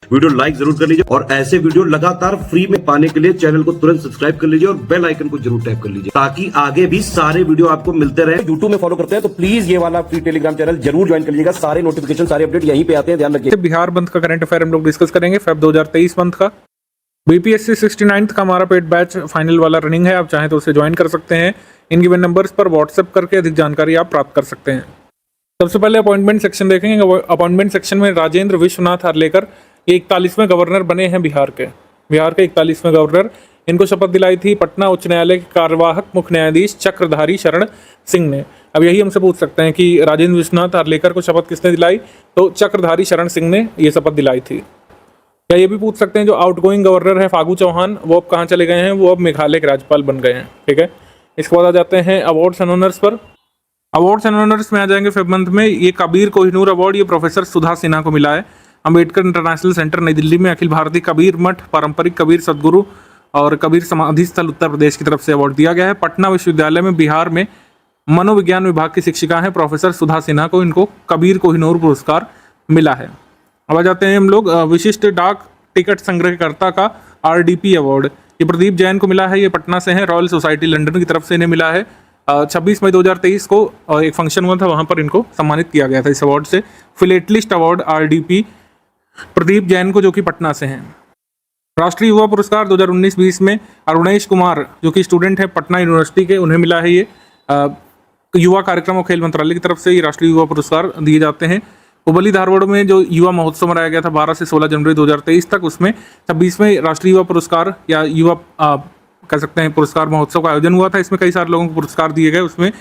Video like जरूर कर लीजिए और ऐसे वीडियो लगातार फ्री में पाने के लिए चैनल को तुरंत सब्सक्राइब कर लीजिए और बेल आइकन को जरूर टैप कर लीजिए ताकि आगे भी सारे वीडियो आपको मिलते रहे। यूट्यूब में फॉलो करते हैं तो प्लीज ये वाला फ्री टेलीग्राम चैनल जरूर ज्वाइन कर लीजिएगा। सारे नोटिफिकेशन सारे अपडेट यहीं पे आते हैं, ध्यान रखिए। बिहार बंद का करंट अफेयर हम लोग डिस्कस करेंगे। फेब 2023 बंद का बीपीएससी 69th का हमारा पेड बैच फाइनल वाला रनिंग है। आप चाहें तो उसे ज्वाइन कर सकते हैं। इन गिवन नंबर्स पर व्हाट्सएप करके अधिक जानकारी आप प्राप्त कर सकते हैं। सबसे पहले अपॉइंटमेंट सेक्शन देखेंगे। अपॉइंटमेंट सेक्शन में राजेंद्र विश्वनाथ हर्लेकर ये 41वें गवर्नर बने हैं बिहार के 41वें गवर्नर। इनको शपथ दिलाई थी पटना उच्च न्यायालय के कार्यवाहक मुख्य न्यायाधीश चक्रधारी शरण सिंह ने। अब यही हमसे पूछ सकते हैं कि राजेंद्र विश्वनाथ हर्लेकर को शपथ किसने दिलाई, तो चक्रधारी शरण सिंह ने ये शपथ दिलाई थी। या ये भी पूछ सकते हैं जो आउटगोइंग गवर्नर है फागू चौहान, वो अब कहाँ चले गए हैं, वो अब मेघालय के राज्यपाल बन गए हैं। ठीक है, इसके बाद आ जाते हैं अवार्ड्स एंड ऑनर्स पर। अवार्ड्स एंड ऑनर्स में आ जाएंगे फेब मंथ में। ये कबीर कोहिनूर अवार्ड ये प्रोफेसर सुधा सिन्हा को मिला है। अम्बेडकर इंटरनेशनल सेंटर नई दिल्ली में अखिल भारतीय कबीर मठ पारंपरिक कबीर सदगुरु और कबीर समाधि स्थल उत्तर प्रदेश की तरफ से अवार्ड दिया गया है। पटना विश्वविद्यालय में बिहार में मनोविज्ञान विभाग की शिक्षिका हैं प्रोफेसर सुधा सिन्हा को इनको कबीर कोहिनूर पुरस्कार मिला है। अब आ जाते हैं हम लोग विशिष्ट डाक टिकट संग्रहकर्ता का RDP अवार्ड। ये प्रदीप जैन को मिला है। ये पटना से हैं, रॉयल सोसाइटी लंदन की तरफ से इन्हें मिला है। 26 मई 2023 को एक फंक्शन हुआ था, वहां पर इनको सम्मानित किया गया था इस अवार्ड से। फिलेटलिस्ट अवार्ड RDP प्रदीप जैन को, जो कि पटना से हैं। राष्ट्रीय युवा पुरस्कार 2019-20 में अरुणेश कुमार जो कि स्टूडेंट है पटना यूनिवर्सिटी के, उन्हें मिला है। ये युवा कार्यक्रम और खेल मंत्रालय की तरफ से ये राष्ट्रीय युवा पुरस्कार दिए जाते हैं। हुबली धारवाड़ में जो युवा महोत्सव मनाया गया था 12 से 16 जनवरी 2023 तक, उसमें 26वें राष्ट्रीय युवा पुरस्कार या युवा कह सकते हैं पुरस्कार महोत्सव का आयोजन हुआ था। इसमें कई सारे लोगों को पुरस्कार दिए गए। उसमें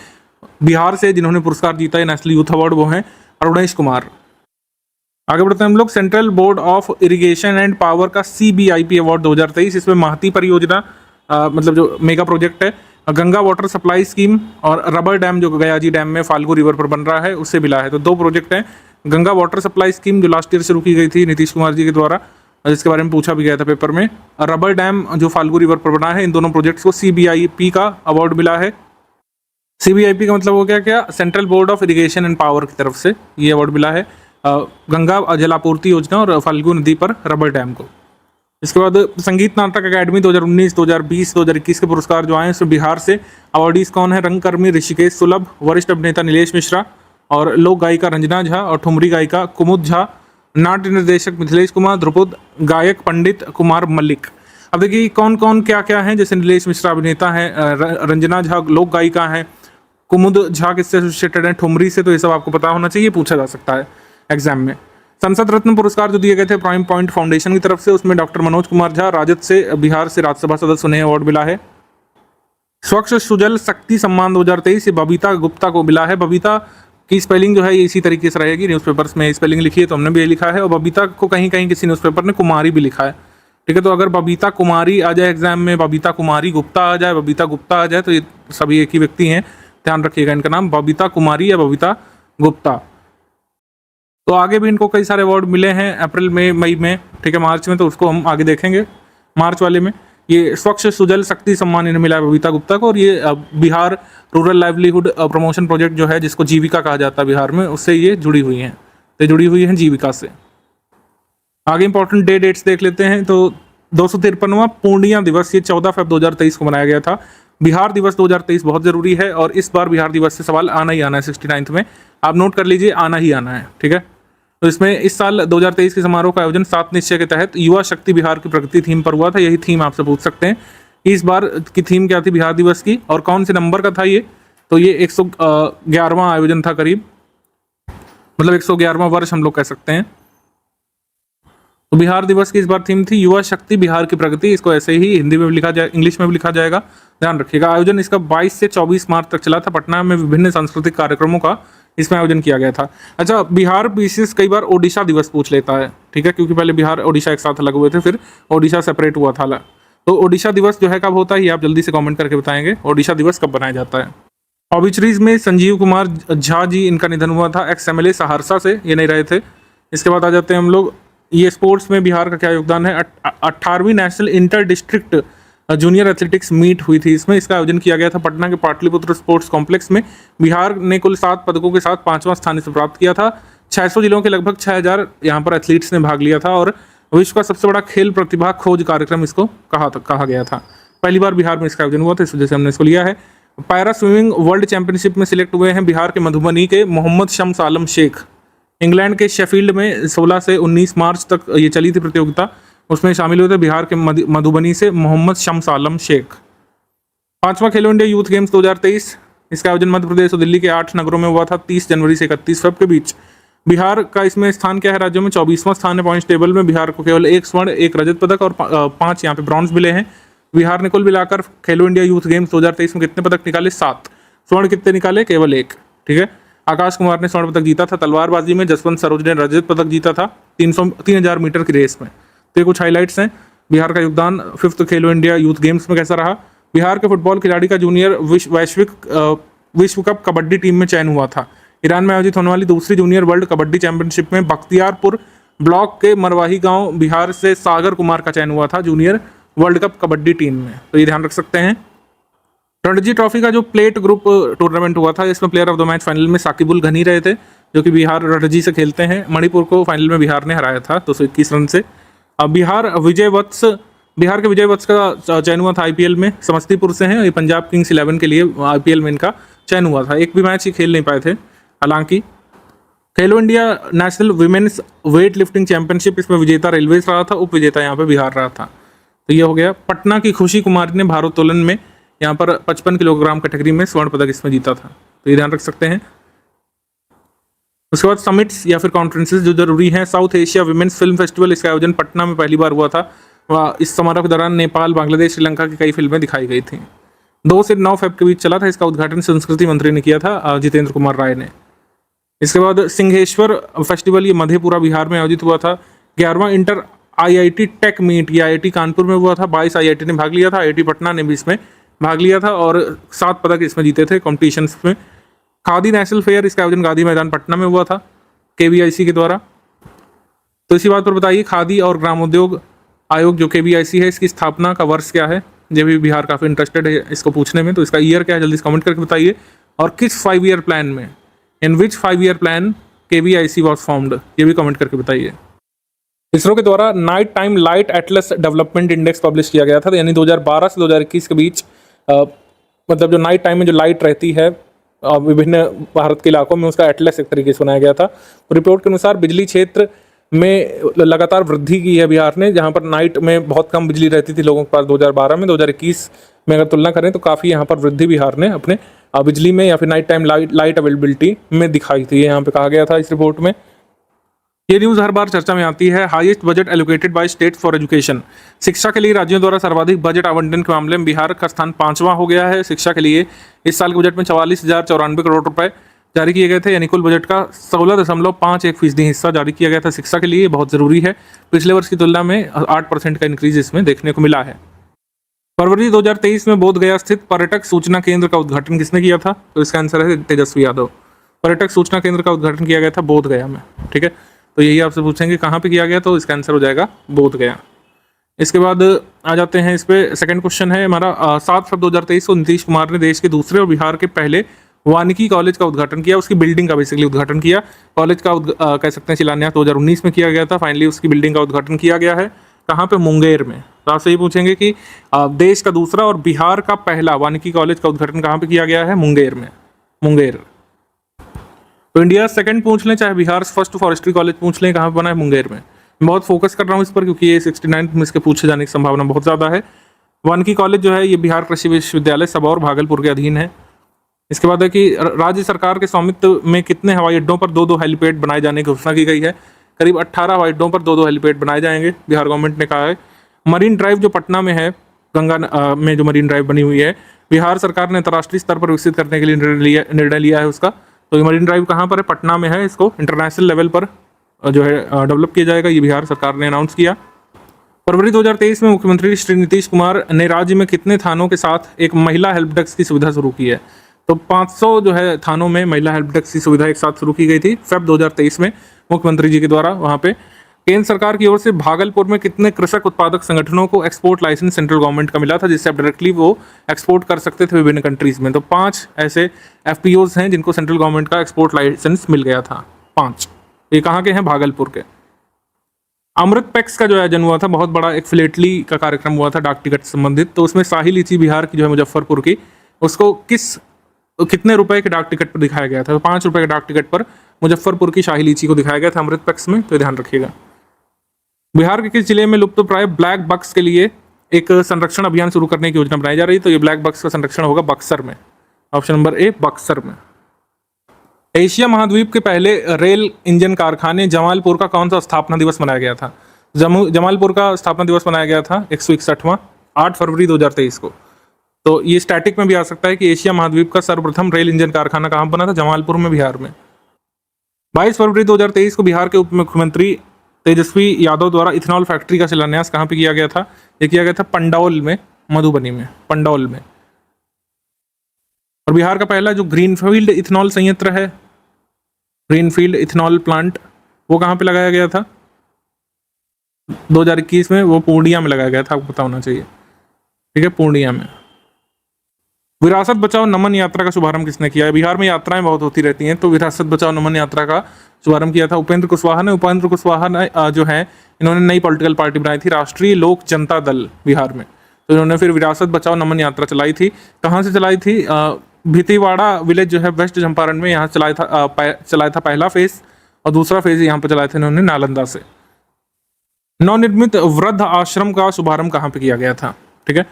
बिहार से जिन्होंने पुरस्कार जीता है नेशनल यूथ अवार्ड, वो हैं अरुणेश कुमार। आगे बढ़ते हैं हम लोग। Central board of irrigation and power का CBIP अवार्ड 2023, इसमें महती परियोजना मतलब जो मेगा प्रोजेक्ट है, गंगा वाटर सप्लाई स्कीम और रबर डैम जो गयाजी डैम में फाल्गु रिवर पर बन रहा है, उससे मिला है। तो दो प्रोजेक्ट हैं। गंगा वाटर सप्लाई स्कीम जो लास्ट ईयर शुरू की गई थी नीतीश कुमार जी के द्वारा, जिसके बारे में पूछा भी गया था पेपर में। रबर डैम जो फाल्गु रिवर पर बना है, इन दोनों प्रोजेक्ट्स को CBIP का अवार्ड मिला है। CBIP का मतलब हो गया क्या, central board of irrigation and power की तरफ से ये अवार्ड मिला है गंगा जलापूर्ति योजना और फाल्गु नदी पर रबर डैम को। इसके बाद संगीत नाटक अकादमी 2019, 2020, 2021 के पुरस्कार जो आए उसमें बिहार से अवार्डीज कौन है, रंगकर्मी ऋषिकेश सुलभ, वरिष्ठ अभिनेता नीलेश मिश्रा और लोक गायिका रंजना झा और ठुमरी गायिका कुमुद झा, नाट्य निर्देशक मिथिलेश कुमार, ध्रुपद गायक पंडित कुमार मल्लिक। अब देखिए कौन कौन क्या क्या है, जैसे नीलेश मिश्रा अभिनेता है, रंजना झा लोक गायिका है, कुमुद झा किससे एसोसिएटेड है, ठुमरी से, तो ये सब आपको पता होना चाहिए, पूछा जा सकता है एग्जाम में। संसद रत्न पुरस्कार जो दिए गए थे प्राइम पॉइंट फाउंडेशन की तरफ से, उसमें डॉक्टर मनोज कुमार झा राजद से बिहार से राज्यसभा सदस्य उन्हें अवार्ड मिला है। स्वच्छ सुजल शक्ति सम्मान 2023 ये बबीता गुप्ता को मिला है। बबीता की स्पेलिंग जो है ये इसी तरीके से रहेगी, न्यूज़पेपर्स में स्पेलिंग लिखी है तो हमने भी ये लिखा है, और बबीता को कहीं कहीं किसी न्यूज़पेपर ने कुमारी भी लिखा है। ठीक है, तो अगर बबीता कुमारी आ जाए एग्जाम में, बबीता कुमारी गुप्ता आ जाए, बबीता गुप्ता आ जाए, तो ये सभी एक ही व्यक्ति हैं, ध्यान रखिएगा इनका नाम बबीता कुमारी या बबीता गुप्ता। तो आगे भी इनको कई सारे अवार्ड मिले हैं अप्रैल में, मई में, ठीक है, मार्च में, तो उसको हम आगे देखेंगे। मार्च वाले में ये स्वच्छ सुजल शक्ति सम्मान इन्हें मिला है बबीता गुप्ता को, और ये Bihar rural livelihood promotion project जो है जिसको जीविका कहा जाता है बिहार में, उससे ये जुड़ी हुई हैं, तो जुड़ी हुई हैं जीविका से। आगे इंपॉर्टेंट डेट्स देख लेते हैं। तो 253वां पूर्णिया दिवस ये 14 फरवरी 2023 को मनाया गया था। बिहार दिवस 2023 बहुत जरूरी है और इस बार बिहार दिवस से सवाल आना ही आना है। 69th में आप नोट कर लीजिए, आना ही आना है। ठीक है, तो इसमें इस साल 2023 के समारोह का आयोजन 7 निश्चय के तहत युवा शक्ति बिहार की प्रगति थीम पर हुआ था। यही थीम आपसे पूछ सकते हैं इस बार की थीम क्या थी बिहार दिवस की, और कौन से नंबर का था ये, तो ये 111वां आयोजन था करीब, मतलब 111वां वर्ष हम लोग कह सकते हैं। तो बिहार दिवस की इस बार थीम थी युवा शक्ति बिहार की प्रगति। इसको ऐसे ही हिंदी में भी लिखा जाए, इंग्लिश में भी लिखा जाएगा, ध्यान रखिएगा। आयोजन इसका 22 से 24 मार्च तक चला था। पटना में विभिन्न सांस्कृतिक कार्यक्रमों का इसमें आयोजन किया गया था। अच्छा, बिहार विशेष कई बार ओडिशा दिवस पूछ लेता है, ठीक है, क्योंकि पहले बिहार ओडिशा एक साथ अलग हुए थे, फिर ओडिशा सेपरेट हुआ था। तो ओडिशा दिवस जो है कब होता है ये आप जल्दी से कमेंट करके बताएंगे, ओडिशा दिवस कब बनाया जाता है। ऑबिचरीज में संजीव कुमार झा जी, इनका निधन हुआ था, एक्स MLA सहरसा से, ये नहीं रहे थे। इसके बाद आ जाते हैं हम लोग, ये स्पोर्ट्स में बिहार का क्या योगदान है। 18वीं national inter district junior athletics meet हुई थी, इसमें इसका आयोजन किया गया था पटना के पाटलिपुत्र स्पोर्ट्स कॉम्प्लेक्स में। बिहार ने कुल 7 पदकों के साथ 5वां स्थान से प्राप्त किया था। 600 जिलों के लगभग 6000 यहाँ पर एथलीट्स ने भाग लिया था और विश्व का सबसे बड़ा खेल प्रतिभा खोज कार्यक्रम इसको कहा गया था। पहली बार बिहार में इसका आयोजन हुआ था, इस वजह से हमने इसको लिया है। पैरा स्विमिंग वर्ल्ड चैंपियनशिप में सिलेक्ट हुए हैं बिहार के मधुबनी के मोहम्मद शम्स आलम शेख। इंग्लैंड के शेफील्ड में 16 से 19 मार्च तक ये चली थी प्रतियोगिता, उसमें शामिल हुए थे बिहार के मधुबनी से मोहम्मद शम्स आलम शेख। 5वां खेलो इंडिया यूथ गेम्स 2023, इसका आयोजन मध्य प्रदेश और दिल्ली के 8 नगरों में हुआ था 30 जनवरी से 31 फरवरी के बीच। बिहार का इसमें स्थान क्या है? राज्यों में 24वां स्थान है पॉइंट्स टेबल में। बिहार को केवल 1 स्वर्ण 1 रजत पदक और 5 यहाँ पे ब्रॉन्ज मिले हैं। बिहार ने कुल मिलाकर खेलो इंडिया यूथ गेम्स 2023 में कितने पदक निकाले? 7। स्वर्ण कितने निकाले? केवल 1। ठीक है। आकाश कुमार ने स्वर्ण पदक जीता था तलवारबाजी में, जसवंत सरोज ने रजत पदक जीता था 3000 मीटर की रेस में। तो ये कुछ हाईलाइट्स हैं। बिहार का योगदान 5th खेलो इंडिया यूथ गेम्स में कैसा रहा? बिहार के फुटबॉल खिलाड़ी का जूनियर विश्व कप कबड्डी टीम में चयन हुआ था। ईरान में आयोजित होने वाली दूसरी जूनियर वर्ल्ड कबड्डी चैंपियनशिप में बख्तियारपुर ब्लॉक के मरवाही गांव बिहार से सागर कुमार का चयन हुआ था junior world cup kabaddi team में। तो ये ध्यान रख सकते हैं। रणजी ट्रॉफी का जो प्लेट ग्रुप टूर्नामेंट हुआ था, इसमें player of the match final में साकिबुल घनी रहे थे, जो कि बिहार रणजी से खेलते हैं। मणिपुर को फाइनल में बिहार ने हराया था 221 रन से। अब बिहार के विजय वत्स का चयन हुआ था आईपीएल में, समस्तीपुर से हैं। ये पंजाब किंग्स 11 के लिए आईपीएल में इनका चयन हुआ था। एक भी मैच ही खेल नहीं पाए थे। हालांकि खेलो India national women's weight lifting championship, इसमें विजेता रेलवेज रहा था, उप विजेता यहाँ पे बिहार रहा था। तो ये हो गया। पटना की खुशी कुमारी ने भारोत्तोलन में यहाँ पर 55 किलोग्राम कैटेगरी में स्वर्ण पदक इसमें जीता था। तो ये ध्यान रख सकते हैं। उसके बाद समिट्स या फिर कॉन्फ्रेंसेस जो जरूरी हैं। South Asia women's film festival, इसका आयोजन पटना में पहली बार हुआ था। इस समारोह के दौरान नेपाल, बांग्लादेश, श्रीलंका की कई फिल्में दिखाई गई थी। 2 से 9 फेब के बीच चला था। इसका उद्घाटन संस्कृति मंत्री ने किया था, जितेंद्र कुमार राय ने। इसके बाद सिंहेश्वर फेस्टिवल, ये मधेपुरा बिहार में आयोजित हुआ था। 11वां इंटर आईआईटी टेक मीट, ये आईआईटी कानपुर में हुआ था। 22 आईआईटी ने भाग लिया था, आईआईटी पटना ने भी इसमें भाग लिया था और 7 पदक इसमें जीते थे कॉम्पिटिशन्स में। खादी नेशनल फेयर, इसका आयोजन गांधी मैदान पटना में हुआ था केवीआईसी के द्वारा। तो इसी बात पर बताइए, खादी और ग्रामोद्योग आयोग जो केवीआईसी है, इसकी स्थापना का वर्ष क्या है? ये भी बिहार काफ़ी इंटरेस्टेड है इसको पूछने में, तो इसका ईयर क्या है जल्दी से कमेंट करके बताइए। और किस 5 ईयर प्लान में, इन विच 5 year plan KVIC was formed, ये भी कमेंट करके बताइए। इसरो के द्वारा night time light Atlas development index publish किया गया था, यानी 2012 से 2021 के बीच मतलब जो नाइट टाइम में जो लाइट रहती है विभिन्न भारत के इलाकों में, उसका एटलस एक तरीके से बनाया गया था। रिपोर्ट के अनुसार बिजली क्षेत्र में लगातार वृद्धि की है बिहार ने, जहां पर नाइट में बहुत कम बिजली रहती थी लोगों के पास 2012 में। 2021 में अगर तुलना करें तो काफ़ी यहाँ पर वृद्धि बिहार ने अपने बिजली में या फिर नाइट टाइम लाइट अवेलेबिलिटी में दिखाई थी, यहाँ पे कहा गया था इस रिपोर्ट में। ये न्यूज़ हर बार चर्चा में आती है। Highest budget allocated by state for education, शिक्षा के लिए राज्यों द्वारा सर्वाधिक बजट आवंटन के मामले में बिहार का स्थान 5वां हो गया है। शिक्षा के लिए इस साल के बजट में 44,094 करोड़ रुपए जारी किए गए थे, यानी कुल बजट का 16.51% हिस्सा जारी किया गया था शिक्षा के लिए। बहुत ज़रूरी है। पिछले वर्ष की तुलना में 8% का इंक्रीज इसमें देखने को मिला है। फरवरी 2023 में बोधगया स्थित पर्यटक सूचना केंद्र का उद्घाटन किसने किया था? तो इसका आंसर है तेजस्वी यादव। पर्यटक सूचना केंद्र का उद्घाटन किया गया था बोधगया में। ठीक है, तो यही आपसे पूछेंगे कहाँ पे किया गया, तो इसका आंसर हो जाएगा बोधगया। इसके बाद आ जाते हैं इस पे, सेकंड क्वेश्चन है हमारा। 7 फरवरी 2023 को नीतीश कुमार ने देश के दूसरे और बिहार के पहले वानिकी कॉलेज का उद्घाटन किया, उसकी बिल्डिंग का बेसिकली उद्घाटन किया। कॉलेज का कह सकते हैं शिलान्यास 2019 में किया गया था, फाइनली उसकी बिल्डिंग का उद्घाटन किया गया है। कहाँ पे? मुंगेर में। तो आपसे ये पूछेंगे कि देश का दूसरा और बिहार का पहला वानिकी कॉलेज का उद्घाटन कहाँ पे किया गया है? मुंगेर में। मुंगेर। तो इंडिया सेकंड पूछ लें, चाहे बिहार फर्स्ट फॉरेस्ट्री कॉलेज पूछ लें, कहाँ पे बना है? मुंगेर में। मैं बहुत फोकस कर रहा हूँ इस पर क्योंकि ये 69 में इसके पूछे जाने की संभावना बहुत ज़्यादा है। वानिकी कॉलेज जो है ये बिहार कृषि विश्वविद्यालय सबौर भागलपुर के अधीन है। इसके बाद है कि राज्य सरकार के स्वामित्व में कितने हवाई अड्डों पर 2-2 हेलीपैड बनाए जाने की घोषणा की गई है? करीब 18 हवाई अड्डों पर 2-2 हेलीपैड बनाए जाएंगे, बिहार गवर्नमेंट ने कहा है। मरीन ड्राइव जो पटना में है, गंगा में जो मरीन ड्राइव बनी हुई है, बिहार सरकार ने अंतर्राष्ट्रीय स्तर पर विकसित करने के लिए निर्णय लिया है उसका। तो ये मरीन ड्राइव कहाँ पर है? पटना में है। इसको इंटरनेशनल लेवल पर जो है डेवलप किया जाएगा, ये बिहार सरकार ने अनाउंस किया। फरवरी 2023 में मुख्यमंत्री श्री नीतीश कुमार ने राज्य में कितने थानों के साथ एक महिला हेल्प डेस्क की सुविधा शुरू की है? तो 500 जो है थानों में महिला हेल्प डेस्क की सुविधा एक साथ शुरू की गई थी फेब 2023 में मुख्यमंत्री जी के द्वारा। वहाँ पे केंद्र सरकार की ओर से भागलपुर में कितने कृषक उत्पादक संगठनों को एक्सपोर्ट लाइसेंस सेंट्रल गवर्नमेंट का मिला था, जिससे अब डायरेक्टली वो एक्सपोर्ट कर सकते थे विभिन्न कंट्रीज में? तो 5 ऐसे एफपीओज हैं जिनको सेंट्रल गवर्नमेंट का एक्सपोर्ट लाइसेंस मिल गया था। 5 ये कहाँ के हैं? भागलपुर के। अमृत पैक्स का जो आयोजन हुआ था, बहुत बड़ा एक फिलेटली का कार्यक्रम हुआ था डाक टिकट से संबंधित। तो उसमें शाही लीची बिहार की जो है मुजफ्फरपुर की, उसको कितने रुपए के डाक टिकट पर दिखाया गया था? तो 5 रुपए के डाक टिकट पर मुजफ्फरपुर की शाही लीची को दिखाया गया था अमृत पैक्स में, तो ध्यान रखिएगा। बिहार के किस जिले में लुप्त प्राय ब्लैक बक्स के लिए एक संरक्षण अभियान शुरू करने की योजना बनाई जा रही है? तो ये ब्लैक बक्स का संरक्षण होगा बक्सर में। ऑप्शन नंबर ए बक्सर में। एशिया महाद्वीप के पहले रेल इंजन कारखाने जमालपुर का कौन सा स्थापना दिवस मनाया गया था? जमालपुर का स्थापना दिवस मनाया गया था 161वां 8 फरवरी 2023 को। तो ये स्टैटिक में भी आ सकता है कि एशिया महाद्वीप का सर्वप्रथम रेल इंजन कारखाना कहाँ बना था? जमालपुर में, बिहार में। 22 फरवरी 2023 को बिहार के उप मुख्यमंत्री तेजस्वी यादव द्वारा इथेनॉल फैक्ट्री का शिलान्यास कहाँ पे किया गया था? ये किया गया था पंडौल में, मधुबनी में, पंडौल में। और बिहार का पहला जो ग्रीनफील्ड इथेनॉल संयंत्र है, ग्रीनफील्ड इथेनॉल प्लांट, वो कहाँ पे लगाया गया था? 2021 में, वो पूर्णिया में लगाया गया था, आपको पता होना चाहिए। ठीक है, पूर्णिया में। विरासत बचाओ नमन यात्रा का शुभारंभ किसने किया है? बिहार में यात्राएं बहुत होती रहती हैं, तो विरासत बचाओ नमन यात्रा का शुभारंभ किया था उपेंद्र कुशवाहा ने। उपेंद्र कुशवाहा ने जो है, इन्होंने नई पॉलिटिकल पार्टी बनाई थी, राष्ट्रीय लोक जनता दल, बिहार में। तो इन्होंने फिर विरासत बचाओ नमन यात्रा चलाई थी। कहाँ से चलाई थी? भितीवाड़ा विलेज जो है वेस्ट चंपारण में, यहाँ चलाया था पहला फेज, और दूसरा फेज यहाँ पर चलाया था इन्होंने नालंदा से। नवनिर्मित वृद्ध आश्रम का शुभारंभ कहाँ पे किया गया था? ठीक है,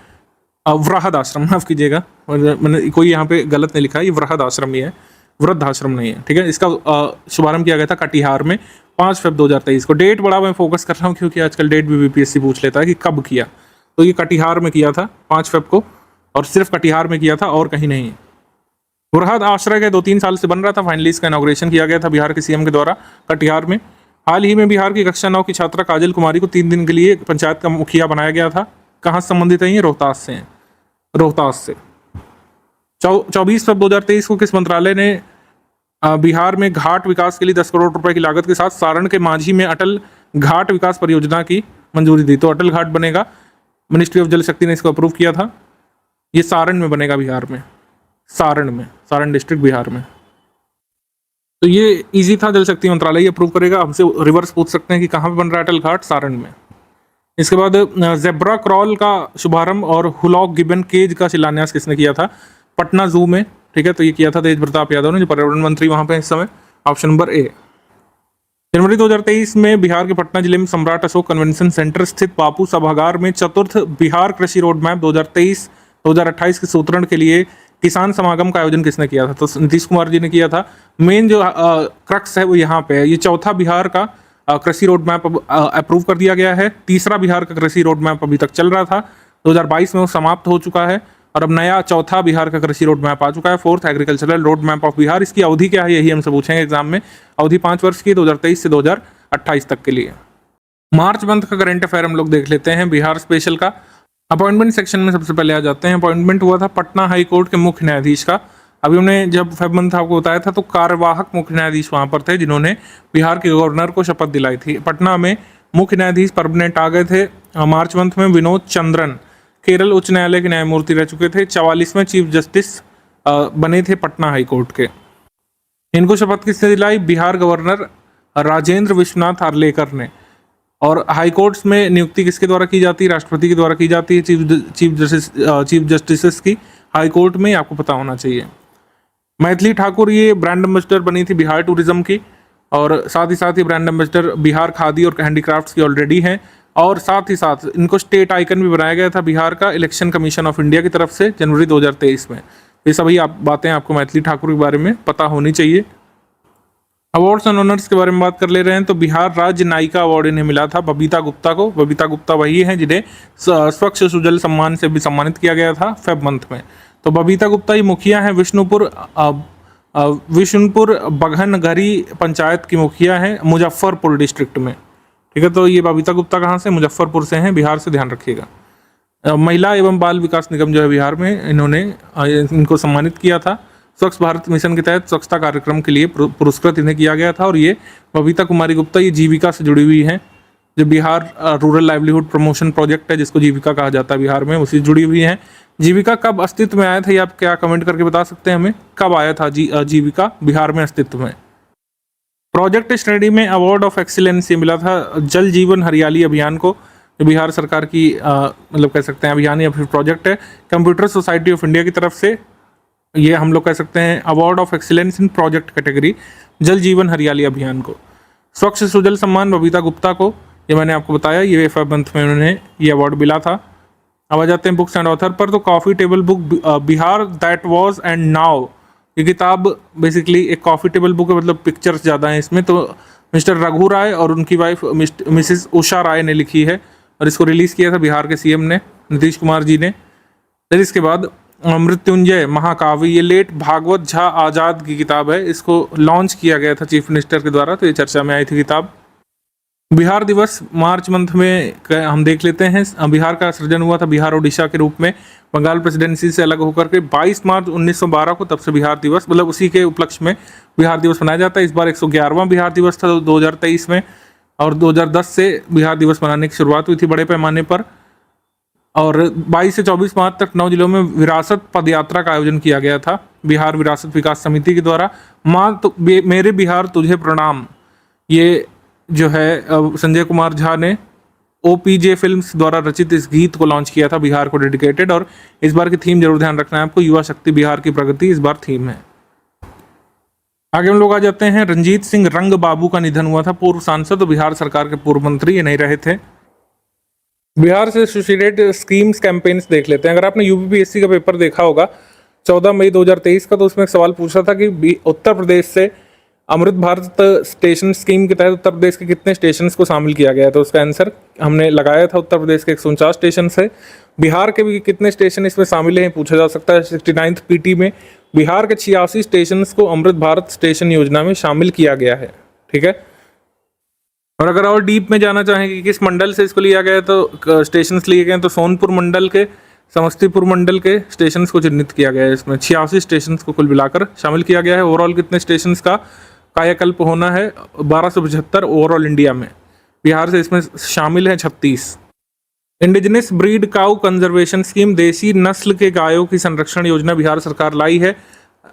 वृहद आश्रम, माफ कीजिएगा, मैंने कोई यहाँ पे गलत नहीं लिखा है, ये वृहद आश्रम ही है, वृद्ध आश्रम नहीं है। ठीक है, इसका शुभारंभ किया गया था कटिहार में 5 फरवरी 2023 को। डेट बड़ा मैं फोकस कर रहा हूँ क्योंकि आजकल डेट भी बीपीएससी पूछ लेता है कि कब किया। तो ये कटिहार में किया था 5 फरवरी को, और सिर्फ कटिहार में किया था और कहीं नहीं। वृहद आश्रय के 2-3 साल से बन रहा था, फाइनली इसका इनॉग्रेशन किया गया था बिहार के सीएम के द्वारा कटिहार में। हाल ही में बिहार की कक्षा 9 की छात्रा काजल कुमारी को 3 दिन के लिए पंचायत का मुखिया बनाया गया था। कहाँ से संबंधित है ये? रोहतास से हैं, रोहतास से। 24 फरवरी 2023 को किस मंत्रालय ने बिहार में घाट विकास के लिए 10 करोड़ रुपए की लागत के साथ सारण के मांझी में अटल घाट विकास परियोजना की मंजूरी दी? तो अटल घाट बनेगा, मिनिस्ट्री ऑफ जल शक्ति ने इसको अप्रूव किया था। ये सारण में बनेगा, बिहार में, सारण में, सारण डिस्ट्रिक्ट, बिहार में। तो ये इजी था, जल शक्ति मंत्रालय ही अप्रूव करेगा। हमसे रिवर्स पूछ सकते हैं कि कहाँ पे बन रहा है अटल घाट? सारण में। इसके बाद जेब्रा क्रॉल का शुभारंभ और हुलॉक गिबन केज का शिलान्यास किसने किया था? पटना जू में। ठीक है, तो ये किया था तेज प्रताप यादव ने, जो पर्यावरण मंत्री वहां पे इस समय। ऑप्शन नंबर ए। जनवरी 2023 में बिहार के पटना जिले में सम्राट अशोक कन्वेंशन सेंटर स्थित बापू सभागार में चतुर्थ बिहार कृषि रोड मैप 2023-2028 के सूत्रण के लिए किसान समागम का आयोजन किसने किया था? तो नीतीश कुमार जी ने किया था। मेन जो क्रक्स है वो यहाँ पे है, ये चौथा बिहार का कृषि रोड मैप अप्रूव कर दिया गया है। तीसरा बिहार का कृषि रोड मैप अभी तक चल रहा था, 2022 में वो समाप्त हो चुका है, और अब नया चौथा बिहार का कृषि रोड मैप आ चुका है, 4th agricultural road map of Bihar. इसकी अवधि क्या है, यही हमसे पूछेंगे एग्जाम में। अवधि 5 वर्ष की, 2023 से 2028 तक के लिए। मार्च मंथ का करंट अफेयर हम लोग देख लेते हैं, बिहार स्पेशल का। अपॉइंटमेंट सेक्शन में सबसे पहले आ जाते हैं। अपॉइंटमेंट हुआ था पटना हाई कोर्ट के मुख्य न्यायाधीश का। अभी हमने जब फेब मंथ आपको बताया था, तो कार्यवाहक मुख्य न्यायाधीश वहां पर थे जिन्होंने बिहार के गवर्नर को शपथ दिलाई थी। पटना में मुख्य न्यायाधीश परमानेंट आ गए थे मार्च मंथ में विनोद चंद्रन, केरल उच्च न्यायालय के न्यायमूर्ति रह चुके थे, 44वें चीफ जस्टिस बने थे पटना हाई कोर्ट के। इनको शपथ किसने दिलाई? बिहार गवर्नर राजेंद्र विश्वनाथ आर्लेकर ने। और हाई कोर्ट्स में नियुक्ति किसके द्वारा की जाती है? राष्ट्रपति के द्वारा की जाती है चीफ जस्टिस की हाई कोर्ट में, आपको पता होना चाहिए। मैथिली ठाकुर ये ब्रांड एम्बेसडर बनी थी बिहार टूरिज्म की, और साथ ही ब्रांड एम्बेसडर बिहार खादी और हैंडीक्राफ्ट्स की ऑलरेडी हैं, और साथ ही साथ इनको स्टेट आइकन भी बनाया गया था बिहार का इलेक्शन कमीशन ऑफ इंडिया की तरफ से जनवरी 2023 में। ये सभी बातें आपको मैथिली ठाकुर के बारे में पता होनी चाहिए। अवार्ड्स एंड ऑनर्स के बारे में बात कर ले रहे हैं, तो बिहार राज्य नायिका अवार्ड इन्हें मिला था बबीता गुप्ता को। बबीता गुप्ता वही हैं जिन्हें स्वच्छ सुजल सम्मान से भी सम्मानित किया गया था फेब मंथ में। तो बबीता गुप्ता ये मुखिया हैं विष्णुपुर बघनगरी पंचायत की मुखिया हैं मुजफ्फरपुर डिस्ट्रिक्ट में। ठीक है, तो ये बबीता गुप्ता कहाँ से? मुजफ्फरपुर से हैं, बिहार से, ध्यान रखिएगा। महिला एवं बाल विकास निगम जो है बिहार में, इन्होंने इनको सम्मानित किया था। स्वच्छ भारत मिशन के तहत स्वच्छता कार्यक्रम के लिए पुरस्कृत इन्हें किया गया था। और ये बबीता कुमारी गुप्ता ये जीविका से जुड़ी हुई हैं, जो Bihar rural livelihood promotion project है जिसको जीविका कहा जाता है बिहार में, उसी जुड़ी हुई हैं। जीविका कब अस्तित्व में आया था, ये आप क्या कमेंट करके बता सकते हैं हमें? कब आया था जीविका बिहार में अस्तित्व में? प्रोजेक्ट स्टडी में अवार्ड ऑफ एक्सीलेंस ये मिला था जल जीवन हरियाली अभियान को, जो बिहार सरकार की मतलब कह सकते हैं अभियान या फिर प्रोजेक्ट है। कंप्यूटर सोसाइटी ऑफ इंडिया की तरफ से ये हम लोग कह सकते हैं award of excellence in project category जल जीवन हरियाली अभियान को। स्वच्छ सुजल सम्मान बबीता गुप्ता को, ये मैंने आपको बताया, ये फेब मंथ में उन्हें ये अवार्ड मिला था। अब आ जाते हैं बुक्स एंड ऑथर पर। तो coffee table book Bihar that was and now, ये किताब बेसिकली एक कॉफ़ी टेबल बुक है, मतलब पिक्चर्स ज़्यादा हैं इसमें। तो मिस्टर रघु राय और उनकी वाइफ मिसिस उषा राय ने लिखी है और इसको रिलीज़ किया था बिहार के सीएम ने, नीतीश कुमार जी ने। फिर इसके बाद मृत्युंजय महाकाव्य, ये लेट भागवत झा आज़ाद की किताब है, इसको लॉन्च किया गया था चीफ मिनिस्टर के द्वारा, तो ये चर्चा में आई थी किताब। बिहार दिवस मार्च मंथ में हम देख लेते हैं। बिहार का सृजन हुआ था बिहार ओडिशा के रूप में बंगाल प्रेसिडेंसी से अलग होकर के 22 मार्च 1912 को, तब से बिहार दिवस मतलब उसी के उपलक्ष्य में बिहार दिवस मनाया जाता है। इस बार 111वां बिहार दिवस था 2023 में, और 2010 से बिहार दिवस मनाने की शुरुआत हुई थी बड़े पैमाने पर। और 22 से 24 मार्च तक 9 जिलों में विरासत पदयात्रा का आयोजन किया गया था बिहार विरासत विकास समिति के द्वारा। माँ तो मेरे बिहार तुझे प्रणाम, ये जो है संजय कुमार झा ने OPJ फिल्म्स द्वारा रचित इस गीत को लॉन्च किया था बिहार को डेडिकेटेड। और इस बार की थीम जरूर ध्यान रखना है आपको, युवा शक्ति बिहार की प्रगति इस बार थीम है। आगे हम लोग आ जाते हैं, रंजीत सिंह रंग बाबू का निधन हुआ था, पूर्व सांसद, बिहार सरकार के पूर्व मंत्री, ये नहीं रहे थे। बिहार से एसोसिएटेड स्कीम्स कैंपेन्स देख लेते हैं। अगर आपने UPPSC का पेपर देखा होगा 14 मई 2023 का, तो उसमें एक सवाल पूछा था कि उत्तर प्रदेश से अमृत भारत स्टेशन स्कीम के तहत उत्तर प्रदेश के कितने स्टेशन को शामिल किया गया, तो उसका आंसर हमने लगाया था उत्तर प्रदेश के 149 स्टेशन है। बिहार के भी कितने स्टेशन इसमें शामिल हैं पूछा जा सकता है। 69th PT में बिहार के 86 स्टेशन को अमृत भारत स्टेशन योजना में शामिल किया गया है, ठीक है। और अगर और डीप में जाना चाहें कि किस मंडल से इसको लिया गया, तो स्टेशन लिए गए तो सोनपुर मंडल के, समस्तीपुर मंडल के स्टेशन को चिन्हित किया गया है। इसमें 86 स्टेशन को कुल मिलाकर शामिल किया गया है। ओवरऑल कितने स्टेशन का कायाकल्प होना है 1275 ओवरऑल इंडिया में, बिहार से इसमें शामिल है 36। Indigenous breed cow conservation scheme, देसी नस्ल के गायों की संरक्षण योजना बिहार सरकार लाई है।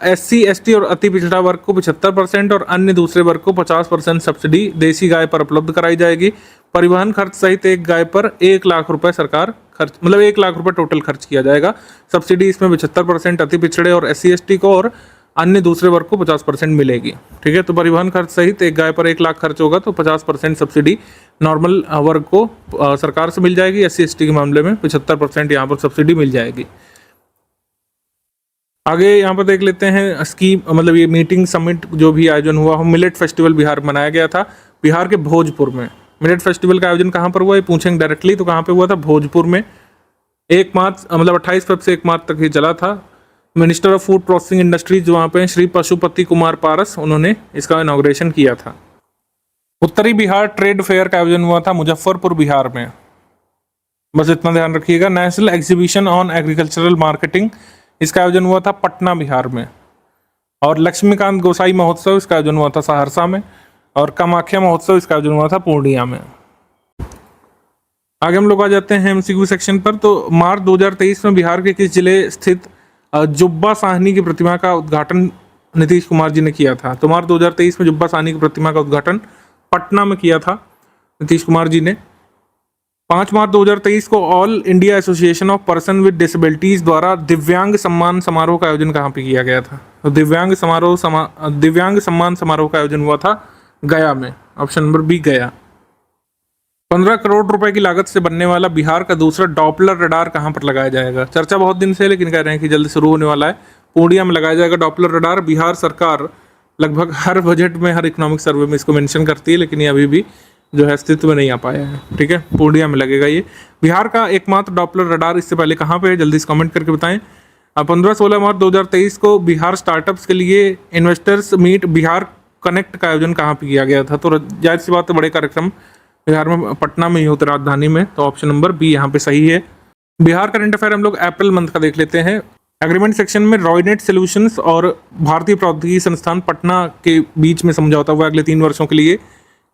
SC ST और अति पिछड़ा वर्ग को 75% और अन्य दूसरे वर्ग को 50% सब्सिडी देसी गाय पर उपलब्ध कराई जाएगी। परिवहन खर्च सहित एक गाय पर 1 लाख रुपए सरकार खर्च, मतलब 1 लाख रुपए टोटल खर्च किया जाएगा। सब्सिडी इसमें 75% अति पिछड़े और SC ST को और अन्य दूसरे वर्ग को 50% मिलेगी, ठीक है। तो परिवहन खर्च सहित एक गाय पर 1 लाख खर्च होगा, तो 50% सब्सिडी नॉर्मल वर्ग को सरकार से मिल जाएगी। SC ST के मामले में 75% यहाँ पर सब्सिडी मिल जाएगी। आगे यहाँ पर देख लेते हैं स्कीम, मतलब ये मीटिंग समिट जो भी आयोजन हुआ हो। मिलेट फेस्टिवल बिहार मनाया गया था, बिहार के भोजपुर में। मिलेट फेस्टिवल का आयोजन कहाँ पर हुआ, ये पूछेंगे डायरेक्टली, तो कहाँ पे हुआ था, भोजपुर में। 1 मार्च मतलब 28 फरवरी से 1 मार्च तक ये चला था। Minister of food processing industries जो वहाँ पे श्री पशुपति कुमार पारस, उन्होंने इसका इनॉग्रेशन किया था। उत्तरी बिहार ट्रेड फेयर का आयोजन हुआ था मुजफ्फरपुर बिहार में, बस इतना ध्यान रखिएगा। National exhibition on agricultural marketing, इसका आयोजन हुआ था पटना बिहार में। और लक्ष्मीकांत गोसाई महोत्सव, इसका आयोजन हुआ था सहरसा में। और कामाख्या महोत्सव, इसका आयोजन हुआ था पूर्णिया में। आगे हम लोग आ जाते हैं MCQ सेक्शन पर। तो मार्च 2023 में बिहार के किस जिले स्थित जुब्बा साहनी की प्रतिमा का उद्घाटन नीतीश कुमार जी ने किया था? तो मार्च 2023 में जुब्बा साहनी की प्रतिमा का उद्घाटन पटना में किया था नीतीश कुमार जी ने। 5 मार्च 2023 को all India association of person with disabilities द्वारा दिव्यांग सम्मान समारोह का आयोजन कहाँ पे किया गया था? तो दिव्यांग सम्मान समारोह का आयोजन हुआ था गया में, ऑप्शन नंबर बी गया। 15 करोड़ रुपए की लागत से बनने वाला बिहार का दूसरा डॉपलर रडार कहाँ पर लगाया जाएगा? चर्चा बहुत दिन से, लेकिन कह रहे हैं कि जल्द शुरू होने वाला है। पूर्णिया में लगाया जाएगा डॉपलर रडार। बिहार सरकार लगभग हर बजट में, हर इकोनॉमिक सर्वे में इसको मेंशन करती है, लेकिन ये अभी भी जो है अस्तित्व में नहीं आ पाया है, ठीक है। पूर्णिया में लगेगा ये। बिहार का एकमात्र डॉपलर रडार इससे पहले कहाँ पे है, जल्दी से कमेंट करके बताएं। 15-16 मार्च 2023 को बिहार स्टार्टअप्स के लिए इन्वेस्टर्स मीट बिहार कनेक्ट का आयोजन कहाँ पे किया गया था? तो जाहिर सी बात है बड़े कार्यक्रम बिहार में पटना में ही होते, राजधानी में। तो ऑप्शन नंबर बी यहाँ पे सही है। बिहार करंट अफेयर हम लोग अप्रैल मंथ का देख लेते हैं। एग्रीमेंट सेक्शन में रॉयनेट सॉल्यूशंस और भारतीय प्रौद्योगिकी संस्थान पटना के बीच में समझौता हुआ अगले 3 वर्षों के लिए।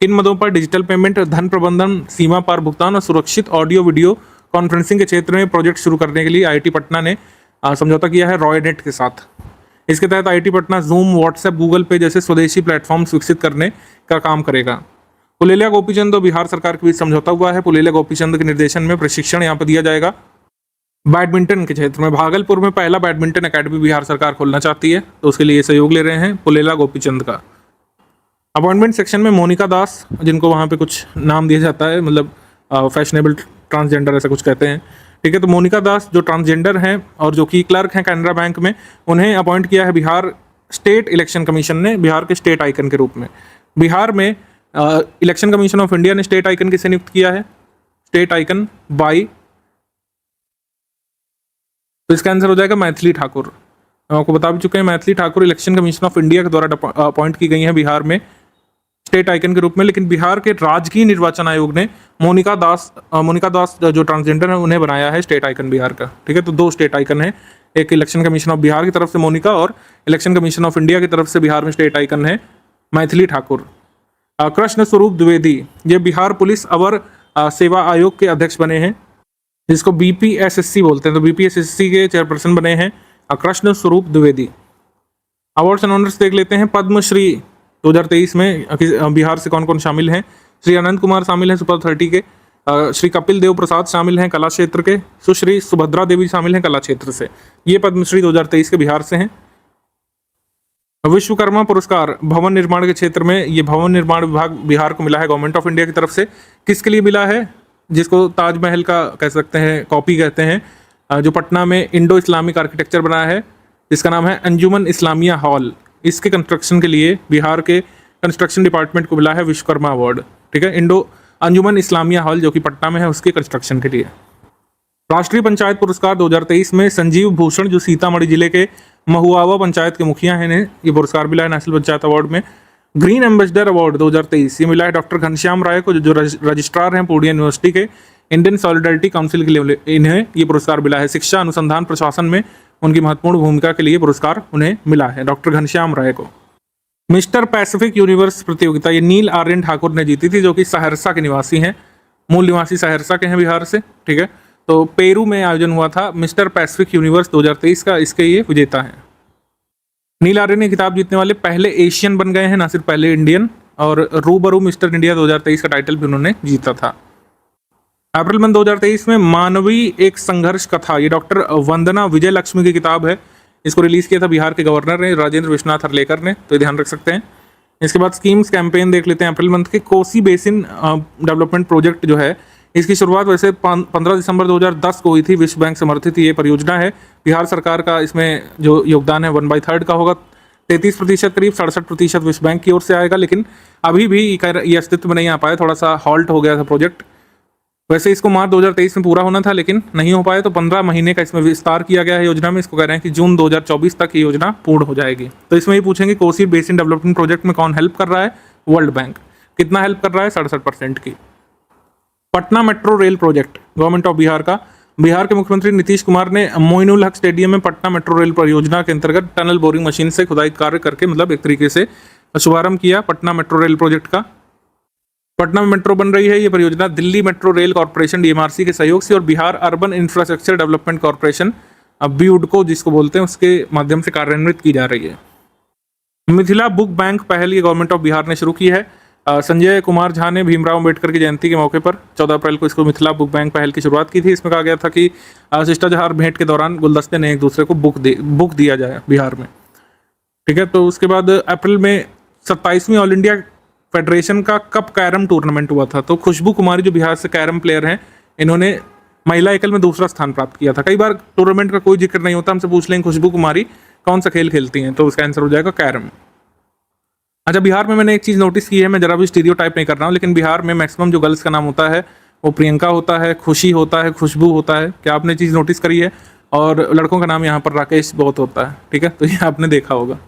इन मदों पर डिजिटल पेमेंट, धन प्रबंधन, सीमा पार भुगतान और सुरक्षित ऑडियो वीडियो कॉन्फ्रेंसिंग के क्षेत्र में प्रोजेक्ट शुरू करने के लिए IIT पटना ने समझौता किया है रॉयनेट के साथ। इसके तहत IIT Patna zoom, WhatsApp, Google पे जैसे स्वदेशी प्लेटफॉर्म्स विकसित करने का काम करेगा। पुलेलिया गोपीचंद और बिहार सरकार के बीच समझौता हुआ है। पुलेलिया गोपीचंद के निर्देशन में प्रशिक्षण यहाँ पर दिया जाएगा। बैडमिंटन के क्षेत्र में भागलपुर में पहला बैडमिंटन एकेडमी बिहार सरकार खोलना चाहती है, तो उसके लिए सहयोग ले रहे हैं पुलेला गोपीचंद का। अपॉइंटमेंट सेक्शन में मोनिका दास, जिनको वहाँ पे कुछ नाम दिया जाता है, मतलब फैशनेबल ट्रांसजेंडर ऐसा कुछ कहते हैं, ठीक है। तो मोनिका दास जो ट्रांसजेंडर हैं और जो कि क्लर्क हैं कैनरा बैंक में, उन्हें अपॉइंट किया है बिहार स्टेट इलेक्शन कमीशन ने बिहार के स्टेट आइकन के रूप में। बिहार में इलेक्शन कमीशन ऑफ इंडिया ने स्टेट आइकन किसे नियुक्त किया है? स्टेट आइकन बाई, तो इसका आंसर हो जाएगा मैथिली ठाकुर। हम आपको बता भी चुके हैं, Maithili Thakur election commission of India के द्वारा अपॉइंट की गई हैं बिहार में स्टेट आइकन के रूप में। लेकिन बिहार के राजकीय निर्वाचन आयोग ने मोनिका दास जो ट्रांसजेंडर है उन्हें बनाया है स्टेट आइकन बिहार का, ठीक है। तो 2 स्टेट आइकन है, एक इलेक्शन कमीशन ऑफ बिहार की तरफ से मोनिका और इलेक्शन कमीशन ऑफ इंडिया की तरफ से बिहार में स्टेट आइकन है मैथिली ठाकुर। कृष्ण स्वरूप द्विवेदी, ये बिहार पुलिस अवर सेवा आयोग के अध्यक्ष बने हैं, जिसको बीपीएसएससी बोलते हैं। तो बीपीएसएससी के चेयरपर्सन बने हैं कृष्ण स्वरूप द्विवेदी। अवार्ड्स एंड ऑनर्स देख लेते हैं। पद्मश्री 2023 में बिहार से कौन कौन शामिल हैं? श्री अनंत कुमार शामिल हैं सुपर 30 के, श्री कपिल देव प्रसाद शामिल हैं कला क्षेत्र के, सुश्री सुभद्रा देवी शामिल हैं कला क्षेत्र से। ये पद्मश्री 2023 के बिहार से हैं। विश्वकर्मा पुरस्कार भवन निर्माण के क्षेत्र में, ये भवन निर्माण विभाग बिहार को मिला है गवर्नमेंट ऑफ इंडिया की तरफ से। किसके लिए मिला है? जिसको ताजमहल का कह सकते हैं, कॉपी कहते हैं, जो पटना में इंडो इस्लामिक आर्किटेक्चर बना है, जिसका नाम है अंजुमन इस्लामिया हॉल। इसके कंस्ट्रक्शन के लिए बिहार के कंस्ट्रक्शन डिपार्टमेंट को मिला है विश्वकर्मा अवार्ड, ठीक है। अंजुमन इस्लामिया हॉल जो कि पटना में है, उसके कंस्ट्रक्शन के लिए। राष्ट्रीय पंचायत पुरस्कार 2023 में संजीव भूषण, जो सीतामढ़ी जिले के महुआवा पंचायत के मुखिया हैं, इन्हें ये पुरस्कार मिला है नेशनल पंचायत अवार्ड में। ग्रीन एम्बेसडर अवार्ड 2023 ये मिला है डॉक्टर घनश्याम राय को, जो रजिस्ट्रार हैं पूर्णिया यूनिवर्सिटी के। इंडियन सॉलिडारिटी काउंसिल के लिए इन्हें ये पुरस्कार मिला है। शिक्षा अनुसंधान प्रशासन में उनकी महत्वपूर्ण भूमिका के लिए पुरस्कार उन्हें मिला है डॉक्टर घनश्याम राय को। मिस्टर पैसिफिक यूनिवर्स प्रतियोगिता ये नील आर्यन ठाकुर ने जीती थी, जो कि सहरसा के निवासी हैं, मूल निवासी सहरसा के हैं बिहार से, ठीक है। तो पेरू में आयोजन हुआ था मिस्टर पैसिफिक यूनिवर्स 2023 का, इसके ये विजेता हैं। नील आर्यन ने खिताब जीतने वाले पहले एशियन बन गए हैं, ना सिर्फ पहले इंडियन, और रूबरू मिस्टर इंडिया 2023 का टाइटल भी उन्होंने जीता था। अप्रैल मंथ 2023 में मानवीय एक संघर्ष कथा, ये डॉक्टर वंदना विजय लक्ष्मी की किताब है, इसको रिलीज किया था बिहार के गवर्नर ने, राजेंद्र विश्वनाथ हर्लेकर ने, तो ध्यान रख सकते हैं। इसके बाद स्कीम्स कैंपेन देख लेते हैं। अप्रैल मंथ के कोसी बेसिन डेवलपमेंट प्रोजेक्ट जो है, इसकी शुरुआत वैसे 15 दिसंबर 2010 को हुई थी। विश्व बैंक समर्थित ये परियोजना है। बिहार सरकार का इसमें जो योगदान है 1/3 का होगा, 33% करीब, 67% विश्व बैंक की ओर से आएगा। लेकिन अभी भी ये अस्तित्व में नहीं आ पाया, थोड़ा सा हॉल्ट हो गया था प्रोजेक्ट। वैसे इसको मार्च 2023 में पूरा होना था, लेकिन नहीं हो पाया, तो 15 महीने का इसमें विस्तार किया गया है योजना में। इसको कह रहे हैं कि जून 2024 तक ये योजना पूर्ण हो जाएगी। तो इसमें ये पूछेंगे कोसी बेसिन डेवलपमेंट प्रोजेक्ट में कौन हेल्प कर रहा है? World bank. कितना हेल्प कर रहा है? 67% की। Patna metro rail project government of Bihar का, बिहार के मुख्यमंत्री नीतीश कुमार ने मोइनुल हक स्टेडियम में पटना मेट्रो रेल परियोजना के अंतर्गत टनल बोरिंग मशीन से खुदाई कार्य करके, मतलब एक तरीके से शुभारंभ किया पटना मेट्रो रेल प्रोजेक्ट का। पटना में मेट्रो बन रही है। ये परियोजना Delhi metro rail corporation DMRC के सहयोग से और Bihar urban infrastructure development corporation BUDCO जिसको बोलते हैं, उसके माध्यम से कार्यान्वित की जा रही है। मिथिला बुक बैंक पहल ये गवर्नमेंट ऑफ बिहार ने शुरू की है। संजय कुमार झा ने भीमराव अम्बेडकर की जयंती के मौके पर 14 अप्रैल को इसको मिथिला बुक बैंक पहल की शुरुआत की थी। इसमें कहा गया था कि शिष्टाचार भेंट के दौरान गुलदस्ते ने एक दूसरे को बुक दिया जाए बिहार में, ठीक है। तो उसके बाद अप्रैल में 27वीं ऑल इंडिया फेडरेशन का कप कैरम टूर्नामेंट हुआ था। तो खुशबू कुमारी जो बिहार से कैरम प्लेयर हैं, इन्होंने महिला एकल में दूसरा स्थान प्राप्त किया था। कई बार टूर्नामेंट का कोई जिक्र नहीं होता, हमसे पूछ लेंगे खुशबू कुमारी कौन सा खेल खेलती हैं, तो उसका आंसर हो जाएगा कैरम। अच्छा, बिहार में मैंने एक चीज़ नोटिस की है, मैं जरा भी स्टीरियोटाइप नहीं कर रहा हूँ, लेकिन बिहार में मैक्सिमम जो गर्ल्स का नाम होता है वो प्रियंका होता है, खुशी होता है, खुशबू होता है। क्या आपने चीज़ नोटिस करी है? और लड़कों का नाम यहाँ पर राकेश बहुत होता है, ठीक है, तो ये आपने देखा होगा।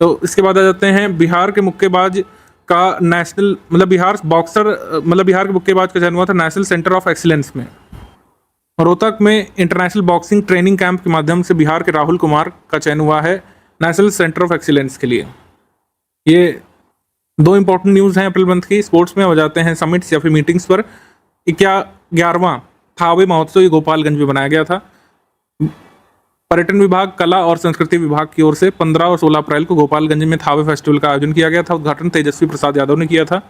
तो इसके बाद आ जाते हैं बिहार के मुक्केबाज का नेशनल, मतलब बिहार बॉक्सर, मतलब बिहार के मुक्केबाज का चयन हुआ था नेशनल सेंटर ऑफ एक्सीलेंस में। रोहतक में इंटरनेशनल बॉक्सिंग ट्रेनिंग कैंप के माध्यम से बिहार के राहुल कुमार का चयन हुआ है नेशनल सेंटर ऑफ एक्सीलेंस के लिए। ये 2 इंपॉर्टेंट न्यूज़ हैं अप्रैल मंथ की। स्पोर्ट्स में हो जाते हैं समिट्स या फिर मीटिंग्स पर। 11वां थावे महोत्सव ये गोपालगंज में बनाया गया था। पर्यटन विभाग, कला और संस्कृति विभाग की ओर से 15 और 16 अप्रैल को गोपालगंज में थावे फेस्टिवल का आयोजन किया गया था। उद्घाटन तेजस्वी प्रसाद यादव ने किया था।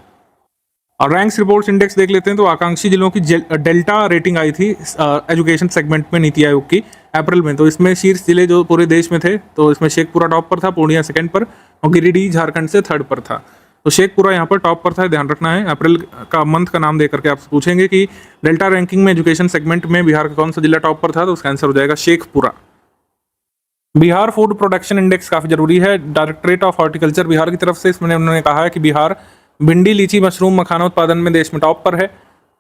और रैंक्स रिपोर्ट्स इंडेक्स देख लेते हैं तो आकांक्षी जिलों की डेल्टा रेटिंग आई थी एजुकेशन सेगमेंट में नीति आयोग की अप्रैल में। तो इसमें शीर्ष जिले जो पूरे देश में थे, तो इसमें शेखपुरा टॉप पर था, पूर्णिया सेकंड पर और गिरिडीह झारखंड से थर्ड पर था। तो शेखपुरा यहाँ पर टॉप पर था, ध्यान रखना है। अप्रैल का मंथ का नाम देकर के आपसे पूछेंगे कि डेल्टा रैंकिंग में एजुकेशन सेगमेंट में बिहार का कौन सा जिला टॉप पर था, तो उसका आंसर हो जाएगा Sheikhpura. Bihar food production index काफी जरूरी है, डायरेक्टरेट ऑफ हॉर्टिकल्चर बिहार की तरफ से। इसमें उन्होंने कहा है कि बिहार भिंडी, लीची, मशरूम, मखाना उत्पादन में देश में टॉप पर है।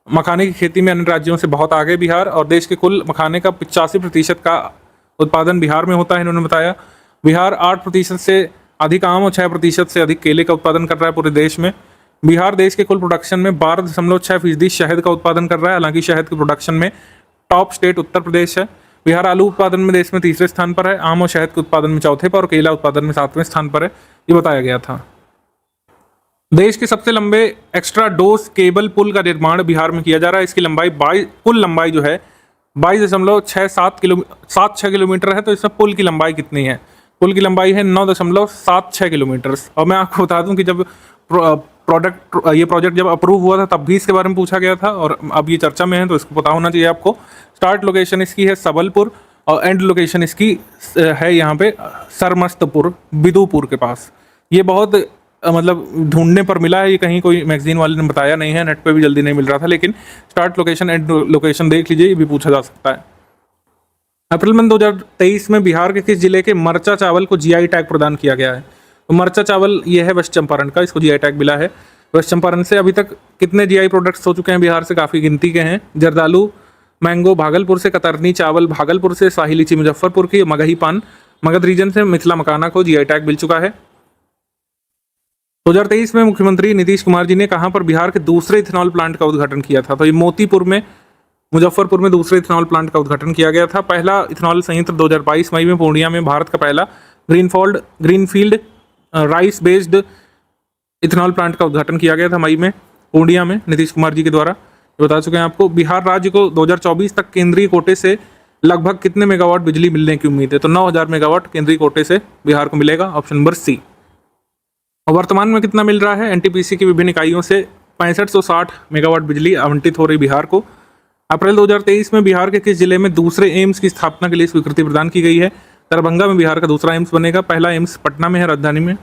मखाने की खेती में अन्य राज्यों से बहुत आगे बिहार, और देश के कुल मखाने का 85% का उत्पादन बिहार में होता है, इन्होंने बताया। बिहार 8% से अधिक आम और 6% से अधिक केले का उत्पादन कर रहा है पूरे देश में। बिहार देश के कुल प्रोडक्शन में 12.6% शहद का उत्पादन कर रहा है। हालांकि शहद के प्रोडक्शन में टॉप स्टेट उत्तर प्रदेश है। बिहार आलू उत्पादन में देश में तीसरे स्थान पर है, आम और शहद के उत्पादन में चौथे पर और केला उत्पादन में 7वें स्थान पर है, ये बताया गया था। देश के सबसे लंबे एक्स्ट्रा डोज केबल पुल का निर्माण बिहार में किया जा रहा है। इसकी लंबाई कुल लंबाई जो है 22.67 किलोमीटर है। तो इसमें पुल की लंबाई कितनी है? पुल की लंबाई है 9.76 किलोमीटर। और मैं आपको बता दूं कि जब ये प्रोजेक्ट जब अप्रूव हुआ था तब भी इसके बारे में पूछा गया था, और अब ये चर्चा में है, तो इसको पता होना चाहिए आपको। स्टार्ट लोकेशन इसकी है सबलपुर और एंड लोकेशन इसकी है यहाँ पे सरमस्तपुर, बिदुपुर के पास। ये बहुत मतलब ढूंढने पर मिला है, ये कहीं कोई मैगजीन वाले ने बताया नहीं है, नेट पे भी जल्दी नहीं मिल रहा था, लेकिन स्टार्ट लोकेशन एंड लोकेशन देख लीजिए, ये भी पूछा जा सकता है। अप्रैल मंथ 2023 में बिहार के किस जिले के मरचा चावल को जीआई टैग प्रदान किया गया है? तो मरचा चावल ये है वेस्ट चंपारण का, इसको जीआई टैग मिला है। वेस्ट चंपारण से अभी तक कितने जीआई प्रोडक्ट्स हो चुके हैं बिहार से? काफ़ी गिनती के हैं। जर्दालू मैंगो भागलपुर से, कतरनी चावल भागलपुर से, शाही लीची मुजफ्फरपुर की, मगही पान मगध रीजन से, मिथिला मखाना को जीआई टैग मिल चुका है। 2023 में मुख्यमंत्री नीतीश कुमार जी ने कहां पर बिहार के दूसरे इथेनॉल प्लांट का उद्घाटन किया था? तो ये मोतीपुर में, मुजफ्फरपुर में दूसरे इथेनॉल प्लांट का उद्घाटन किया गया था। पहला इथेनॉल संयंत्र 2022 मई में पूर्णिया में भारत का पहला greenfield rice based ethanol plant का उद्घाटन किया गया था मई में पूर्णिया में नीतीश कुमार जी के द्वारा। बता चुके हैं आपको। बिहार राज्य को 2024 तक केंद्रीय कोटे से लगभग कितने मेगावाट बिजली मिलने की उम्मीद है? तो 9000 मेगावाट केंद्रीय कोटे से बिहार को मिलेगा, ऑप्शन नंबर सी। और वर्तमान में कितना मिल रहा है? एनटीपीसी की विभिन्न इकाइयों से 6560 मेगावाट बिजली आवंटित हो रही बिहार को। अप्रैल 2023 में बिहार के किस जिले में दूसरे एम्स की स्थापना के लिए स्वीकृति प्रदान की गई है? दरभंगा में बिहार का दूसरा एम्स बनेगा, पहला एम्स पटना में है, राजधानी में।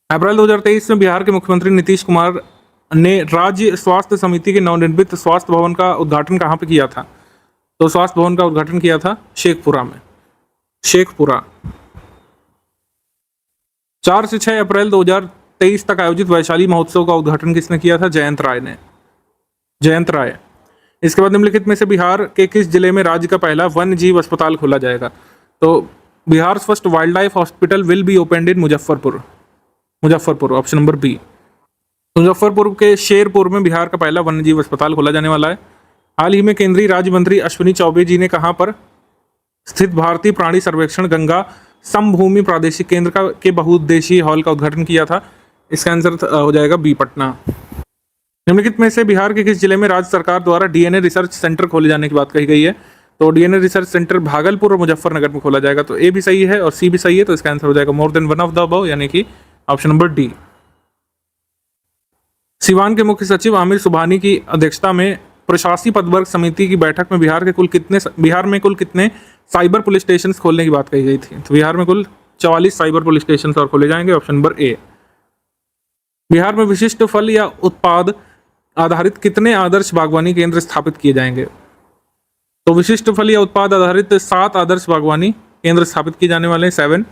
अप्रैल 2023 में बिहार के मुख्यमंत्री नीतीश कुमार ने राज्य स्वास्थ्य समिति के नवनिर्मित स्वास्थ्य भवन का उद्घाटन कहाँ पे किया था? तो स्वास्थ्य भवन का उद्घाटन किया था शेखपुरा में, शेखपुरा। 4 से 6 अप्रैल 2023 तक आयोजित वैशाली महोत्सव का उद्घाटन किसने किया था? जयंत राय ने, जयंत राय। इसके बाद निम्नलिखित में से बिहार के किस जिले में राज्य का पहला वन्य जीव अस्पताल खोला जाएगा? तो Bihar first wildlife hospital will be opened in Muzaffarpur, Muzaffarpur, option number B. Muzaffarpur के शेरपुर में बिहार का पहला वन्य जीव अस्पताल खोला जाने वाला है। हाल ही में केंद्रीय राज्य मंत्री अश्विनी चौबे जी ने कहां पर स्थित भारतीय प्राणी सर्वेक्षण गंगा समभूमि प्रादेशिक केंद्र के बहुउद्देशीय हॉल का उद्घाटन किया था? इसका आंसर हो जाएगा बी, पटना। निम्नलिखित में से बिहार के किस जिले में राज्य सरकार द्वारा डीएनए रिसर्च सेंटर खोले जाने की बात कही गई है? तो डीएनए रिसर्च सेंटर भागलपुर और मुजफ्फरनगर में खोला जाएगा। तो ए भी सही है और सी भी सही है, तो इसका आंसर हो जाएगा more than one of the above, यानी कि ऑप्शन नंबर डी। सिवान के मुख्य सचिव आमिर सुबहानी की अध्यक्षता में प्रशासकीय पदवर्ग समिति की बैठक में बिहार में कुल कितने साइबर पुलिस स्टेशन खोलने की बात कही गई थी? तो बिहार में कुल 44 साइबर पुलिस स्टेशन और खोले जाएंगे, ऑप्शन नंबर ए। बिहार में विशिष्ट फल या उत्पाद आधारित कितने आदर्श बागवानी केंद्र स्थापित किए जाएंगे? तो विशिष्ट फल या उत्पाद आधारित 7 आदर्श बागवानी केंद्र स्थापित किए जाने वाले हैं, 7।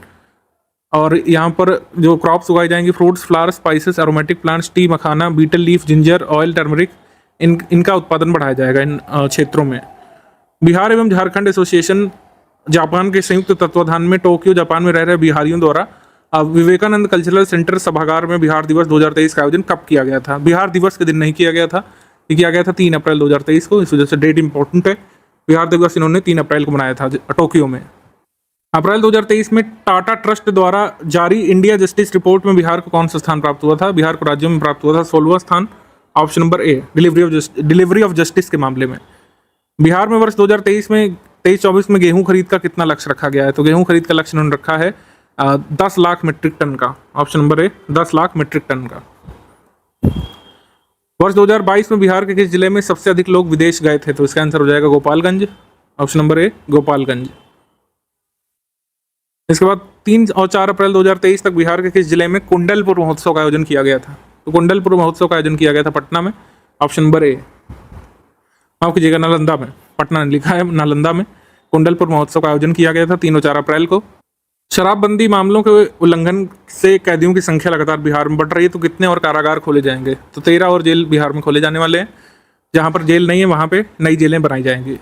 और यहाँ पर जो क्रॉप्स उगाई जाएंगी, fruits, flowers, spices, aromatic plants, tea, makhana, betel leaf, ginger, oil, turmeric, इनका उत्पादन बढ़ाया जाएगा इन क्षेत्रों में। बिहार एवं झारखंड एसोसिएशन जापान के संयुक्त तत्वाधान में टोक्यो जापान में रह रहे बिहारियों द्वारा विवेकानंद कल्चरल सेंटर सभागार में बिहार दिवस 2023 का आयोजन कब किया गया था? बिहार दिवस के दिन नहीं किया गया था, ये किया गया था 3 अप्रैल 2023 को। इस वजह से डेट इंपॉर्टेंट है। बिहार दिवस इन्होंने 3 अप्रैल को मनाया था टोक्यो में। अप्रैल 2023 में टाटा ट्रस्ट द्वारा जारी इंडिया जस्टिस रिपोर्ट में बिहार को कौन सा स्थान प्राप्त हुआ था? बिहार को राज्यों में प्राप्त हुआ था 16वां स्थान, option number A, delivery of justice के मामले में। बिहार में वर्ष 2023 23-24 में गेहूं खरीद का कितना लक्ष्य रखा गया है? तो गेहूं खरीद का लक्ष्य उन्होंने रखा है 10 लाख मीट्रिक टन का। Option number A 10 lakh metric ton का। वर्ष 2022 में बिहार के किस जिले में सबसे अधिक लोग विदेश गए थे? तो इसका आंसर हो जाएगा गोपालगंज। ऑप्शन नंबर ए गोपालगंज। इसके बाद 3 और 4 अप्रैल 2023 तक बिहार के किस जिले में कुंडलपुर महोत्सव का आयोजन किया गया था? तो कुंडलपुर महोत्सव का आयोजन किया गया था पटना में। ऑप्शन नंबर ए, माफ कीजिएगा, नालंदा में। पटना ने लिखा है, नालंदा में कुंडलपुर महोत्सव का आयोजन किया गया था 3 और 4 अप्रैल को। शराबबंदी मामलों के उल्लंघन से कैदियों की संख्या लगातार बिहार में बढ़ रही है, तो कितने और कारागार खोले जाएंगे? तो 13 और जेल बिहार में खोले जाने वाले हैं। जहां पर जेल नहीं है वहां पे नई जेलें बनाई जाएंगी।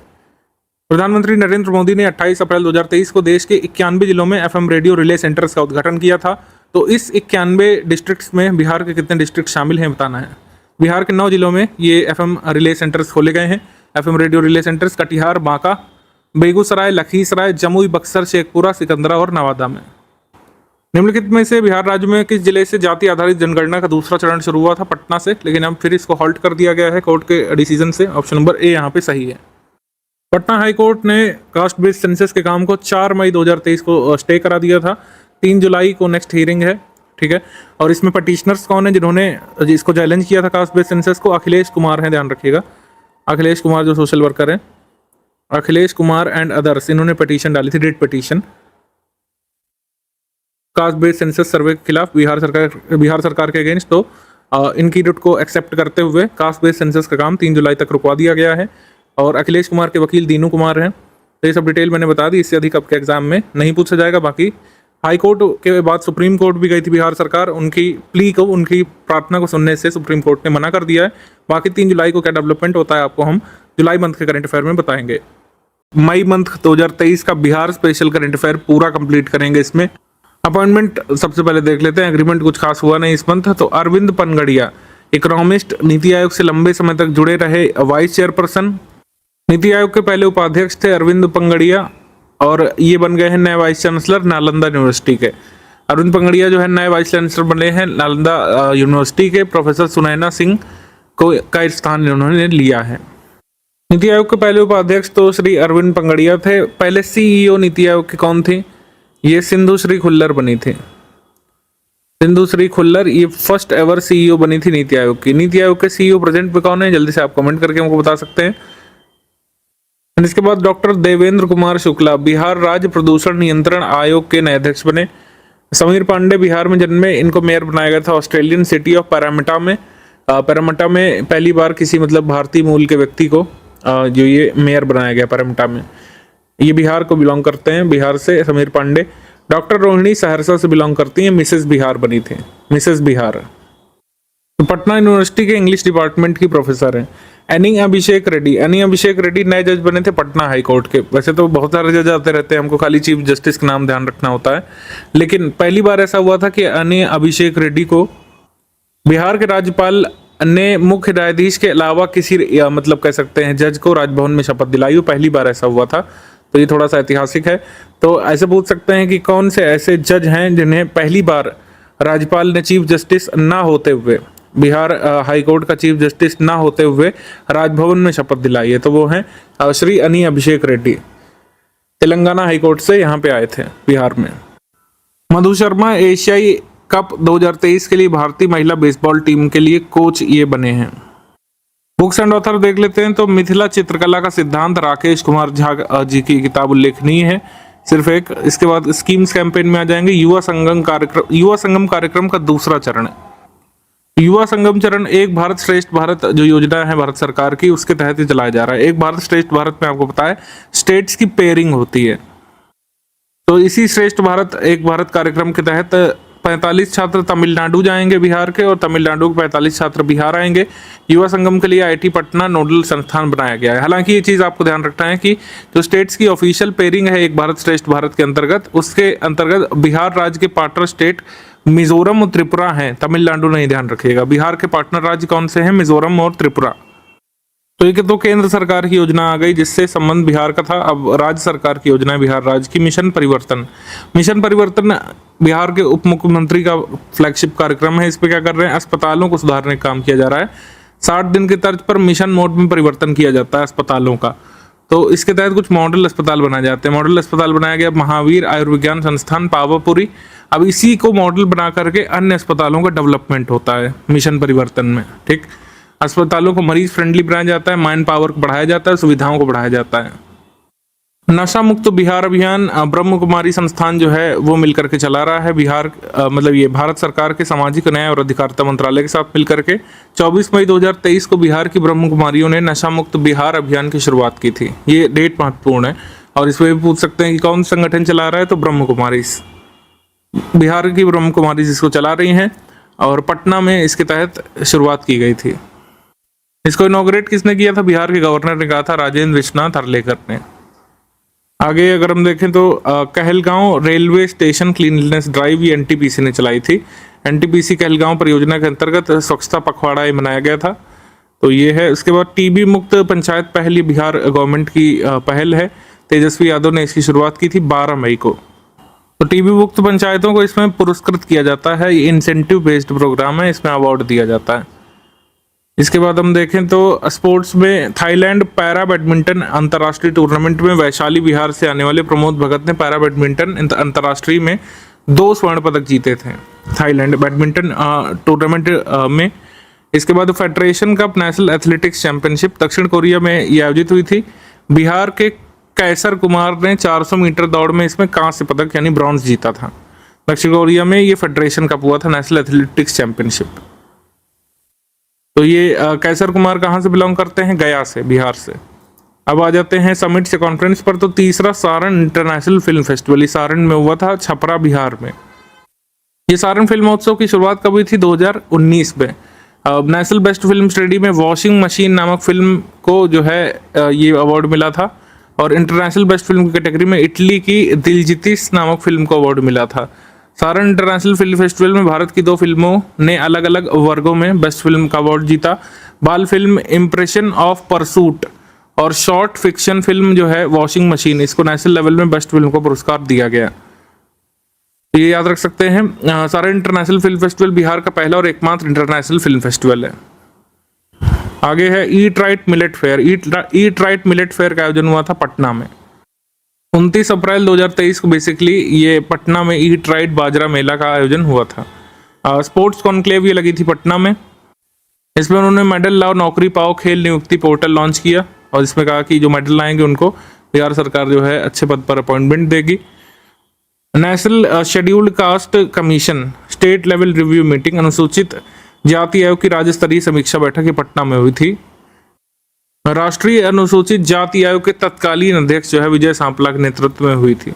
प्रधानमंत्री नरेंद्र मोदी ने 28 अप्रैल 2023 को देश के 91 जिलों में एफएम रेडियो रिले सेंटर्स का उद्घाटन किया था। तो इस 91 डिस्ट्रिक्ट्स में बिहार के कितने डिस्ट्रिक्ट शामिल हैं बताना है। बिहार के 9 जिलों में ये एफएम रिले सेंटर्स खोले गए हैं। FM radio relay centres Katihar, Banka, Begusarai, Lakhisarai, Jamui, Buxar, Sheikhpura, Sikandra और नवादा में। निम्नलिखित में से बिहार राज्य में किस जिले से जाति आधारित जनगणना का दूसरा चरण शुरू हुआ था? पटना से, लेकिन अब फिर इसको हॉल्ट कर दिया गया है कोर्ट के डिसीजन से। ऑप्शन नंबर ए यहाँ पे सही है। पटना हाई कोर्ट ने कास्ट बेस्ड सेंसस के काम को 4 मई 2023 को स्टे करा दिया था। 3 जुलाई को नेक्स्ट हियरिंग है, ठीक है। और इसमें पटिशनर्स कौन है जिन्होंने इसको चैलेंज किया था कास्ट बेस्ड सेंसस को? अखिलेश कुमार हैं, ध्यान रखिएगा। अखिलेश कुमार जो सोशल वर्कर हैं, अखिलेश कुमार एंड अदर्स, इन्होंने पिटीशन डाली थी, writ petition, caste based census survey के खिलाफ बिहार सरकार के अगेंस्ट। तो इनकी रिट को एक्सेप्ट करते हुए कास्ट बेस्ड सेंसस का काम 3 जुलाई तक रुकवा दिया गया है। और अखिलेश कुमार के वकील दीनू कुमार हैं। तो ये सब डिटेल मैंने बता दी, इससे अधिक आपके एग्जाम में नहीं पूछा जाएगा। बाकी हाई कोर्ट के बाद सुप्रीम कोर्ट भी गई थी बिहार सरकार, उनकी प्ली को, उनकी प्रार्थना को सुनने से सुप्रीम कोर्ट ने मना कर दिया है। बाकी 3 जुलाई को क्या डेवलपमेंट होता है आपको हम जुलाई मंथ के करंट अफेयर में बताएंगे। मई मंथ 2023 का बिहार स्पेशल करंट अफेयर पूरा कंप्लीट करेंगे। इसमें अपॉइंटमेंट सबसे पहले देख लेते हैं। एग्रीमेंट कुछ खास हुआ नहीं इस मंथ। तो अरविंद पनगड़िया, इकोनॉमिस्ट, नीति आयोग से लंबे समय तक जुड़े रहे वाइस चेयरपर्सन। नीति आयोग के पहले उपाध्यक्ष थे अरविंद पंगड़िया और ये बन गए हैं नए वाइस चांसलर नालंदा यूनिवर्सिटी के। अरविंद पंगड़िया जो है नए वाइस चांसलर बने हैं नालंदा यूनिवर्सिटी के। प्रोफेसर सुनैना सिंह को का स्थान इन्होंने लिया है। नीति आयोग के पहले उपाध्यक्ष तो श्री अरविंद पंगड़िया थे। पहले सीईओ नीति आयोग के कौन थे? ये सिंधु श्री खुल्लर बनी थी। सिंधु श्री खुल्लर ये फर्स्ट एवर सीईओ बनी थी नीति आयोग की। नीति आयोग के सीईओ प्रेजेंट में कौन है? जल्दी से आप कमेंट करके हमको बता सकते हैं। इसके बाद डॉक्टर देवेंद्र कुमार शुक्ला बिहार राज्य प्रदूषण नियंत्रण आयोग के नए अध्यक्ष बने। समीर पांडे बिहार में जन्मे, इनको मेयर बनाया गया था ऑस्ट्रेलियन सिटी ऑफ पैरामीटा में। पैरामीटा में पहली बार किसी मतलब भारतीय मूल के व्यक्ति को जो ये मेयर बनाया गया पैरामीटा में। ये बिहार को बिलोंग करते हैं, बिहार से समीर पांडे। डॉक्टर रोहिणी सहरसा से बिलोंग करती हैं, मिसेस बिहार बनी थी, मिसेस बिहार। तो पटना यूनिवर्सिटी के इंग्लिश डिपार्टमेंट की प्रोफेसर हैं। एनी अभिषेक रेड्डी नए जज बने थे पटना हाई कोर्ट के। वैसे तो बहुत सारे जज आते रहते हैं, हमको खाली चीफ जस्टिस का नाम ध्यान रखना होता है, लेकिन पहली बार ऐसा हुआ था कि एनी अभिषेक रेड्डी को बिहार के राज्यपाल ने मुख्य न्यायाधीश के अलावा किसी मतलब कह सकते हैं जज को राजभवन में शपथ दिलाई। वो पहली बार ऐसा हुआ था, तो ये थोड़ा सा ऐतिहासिक है। तो ऐसे पूछ सकते हैं कि कौन से ऐसे जज हैं जिन्हें पहली बार राज्यपाल ने चीफ जस्टिस ना होते हुए, बिहार हाई कोर्ट का चीफ जस्टिस ना होते हुए राजभवन में शपथ दिलाई है? तो वो हैं श्री एनी अभिषेक रेड्डी, तेलंगाना हाई कोर्ट से यहाँ पे आए थे बिहार में। मधु शर्मा एशियाई कप 2023 के लिए भारतीय महिला बेसबॉल टीम के लिए कोच ये बने हैं। बुक्स एंड ऑथर देख लेते हैं। तो मिथिला चित्रकला का सिद्धांत राकेश कुमार झा जी की किताब उल्लेखनीय है, सिर्फ एक। इसके बाद स्कीम्स कैंपेन में आ जाएंगे। युवा संगम कार्यक्रम का दूसरा चरण, युवा संगम चरण एक भारत श्रेष्ठ भारत जो योजना है भारत सरकार की, उसके तहत ही चलाया जा रहा है। एक भारत श्रेष्ठ भारत में आपको पता है स्टेट्स की पेयरिंग होती है। तो इसी श्रेष्ठ भारत एक भारत कार्यक्रम के तहत 45 छात्र तमिलनाडु जाएंगे बिहार के, और तमिलनाडु के 45 छात्र बिहार आएंगे। युवा संगम के लिए आईटी पटना नोडल संस्थान बनाया गया है। हालांकि ये चीज़ आपको ध्यान रखना है कि जो स्टेट्स की ऑफिशियल पेयरिंग है एक भारत श्रेष्ठ भारत के अंतर्गत, उसके अंतर्गत बिहार राज्य के पार्टनर स्टेट मिजोरम और त्रिपुरा हैं, तमिलनाडु नहीं। ध्यान रखिएगा बिहार के पार्टनर राज्य कौन से हैं? मिजोरम और त्रिपुरा। तो ये तो केंद्र सरकार की योजना आ गई जिससे संबंध बिहार का था। अब राज्य सरकार की योजना है बिहार राज्य की, मिशन परिवर्तन बिहार के उप मुख्यमंत्री का फ्लैगशिप कार्यक्रम है। इस पे क्या कर रहे हैं? अस्पतालों को सुधारने का काम किया जा रहा है। 60 दिन के तर्ज पर मिशन मोड में परिवर्तन किया जाता है अस्पतालों का। तो इसके तहत कुछ मॉडल अस्पताल बनाए जाते हैं। मॉडल अस्पताल बनाया गया महावीर आयुर्विज्ञान संस्थान पावापुरी। अब इसी को मॉडल बना करके अन्य अस्पतालों का डेवलपमेंट होता है मिशन परिवर्तन में। ठीक, अस्पतालों को मरीज फ्रेंडली बनाया जाता है, मैन पावर को बढ़ाया जाता है, सुविधाओं को बढ़ाया जाता है। नशा मुक्त बिहार अभियान ब्रह्म कुमारी संस्थान जो है वो मिलकर के चला रहा है। बिहार मतलब ये भारत सरकार के सामाजिक न्याय और अधिकारिता मंत्रालय के साथ मिलकर के 24 मई 2023 को बिहार की ब्रह्म कुमारियों ने नशा मुक्त बिहार अभियान की शुरुआत की थी। ये डेट महत्वपूर्ण है और इसमें भी पूछ सकते हैं कि कौन संगठन चला रहा है, तो ब्रह्म कुमारी, बिहार की ब्रह्म कुमारी इसको चला रही हैं और पटना में इसके तहत शुरुआत की गई थी। इसको इनॉग्रेट किसने किया था? बिहार के गवर्नर ने कहा था, राजेंद्र विश्वनाथ हर्लेकर ने। आगे अगर हम देखें तो Kahalgaon railway station cleanliness drive ये एनटीपीसी ने चलाई थी। एनटीपीसी कहलगांव परियोजना के अंतर्गत स्वच्छता पखवाड़ा ये मनाया गया था, तो ये है। उसके बाद टीबी मुक्त पंचायत पहल, ये बिहार गवर्नमेंट की पहल है। तेजस्वी यादव ने इसकी शुरुआत की थी 12 मई को। तो टीबी मुक्त पंचायतों को इसमें पुरस्कृत किया जाता है। ये इंसेंटिव बेस्ड प्रोग्राम है, इसमें अवार्ड दिया जाता है। इसके बाद हम देखें तो स्पोर्ट्स में थाईलैंड पैरा बैडमिंटन अंतर्राष्ट्रीय टूर्नामेंट में वैशाली बिहार से आने वाले प्रमोद भगत ने पैरा बैडमिंटन अंतर्राष्ट्रीय में 2 स्वर्ण पदक जीते थे थाईलैंड बैडमिंटन टूर्नामेंट में। इसके बाद federation cup national athletics championship दक्षिण कोरिया में ये आयोजित हुई थी। बिहार के कैसर कुमार ने 400 मीटर दौड़ में इसमें कांस्य पदक यानी ब्रॉन्ज जीता था। दक्षिण कोरिया में ये फेडरेशन कप हुआ था, नेशनल एथलेटिक्स चैंपियनशिप। तो ये कैसर कुमार कहाँ से बिलोंग करते हैं? गया से, बिहार से। अब आ जाते हैं समिट से कॉन्फ्रेंस पर। तो तीसरा सारण इंटरनेशनल फिल्म फेस्टिवल ये सारण में हुआ था, छपरा बिहार में। ये सारण फिल्मोत्सव की शुरुआत कब हुई थी? 2019 में। नेशनल बेस्ट फिल्म स्टडी में वॉशिंग मशीन नामक फिल्म को जो है ये अवार्ड मिला था और इंटरनेशनल बेस्ट फिल्म की कैटेगरी में इटली की दिलजीतिस नामक फिल्म को अवार्ड मिला था। सारण इंटरनेशनल फिल्म फेस्टिवल में भारत की 2 फिल्मों ने अलग अलग वर्गों में बेस्ट फिल्म का अवार्ड जीता। बाल फिल्म इम्प्रेशन ऑफ परसूट और शॉर्ट फिक्शन फिल्म जो है वॉशिंग मशीन, इसको नेशनल लेवल में बेस्ट फिल्म को पुरस्कार दिया गया। ये याद रख सकते हैं। Saran international film festival Bihar का पहला और एकमात्र इंटरनेशनल फिल्म फेस्टिवल है। आगे है eat right millet fair. Eat right millet fair का आयोजन हुआ था पटना में 29 अप्रैल 2023 को। बेसिकली ये पटना में ईट राइट बाजरा मेला का आयोजन हुआ था। स्पोर्ट्स कॉन्क्लेव ये लगी थी पटना में। इसमें उन्होंने मेडल लाओ नौकरी पाओ खेल नियुक्ति पोर्टल लॉन्च किया और इसमें कहा कि जो मेडल लाएंगे उनको बिहार सरकार जो है अच्छे पद पर अपॉइंटमेंट देगी। National scheduled caste commission state level review meeting, अनुसूचित जाति आयोग की राज्य स्तरीय समीक्षा बैठक ये पटना में हुई थी। राष्ट्रीय अनुसूचित जाति आयोग के तत्कालीन अध्यक्ष जो है विजय सांपला के नेतृत्व में हुई थी।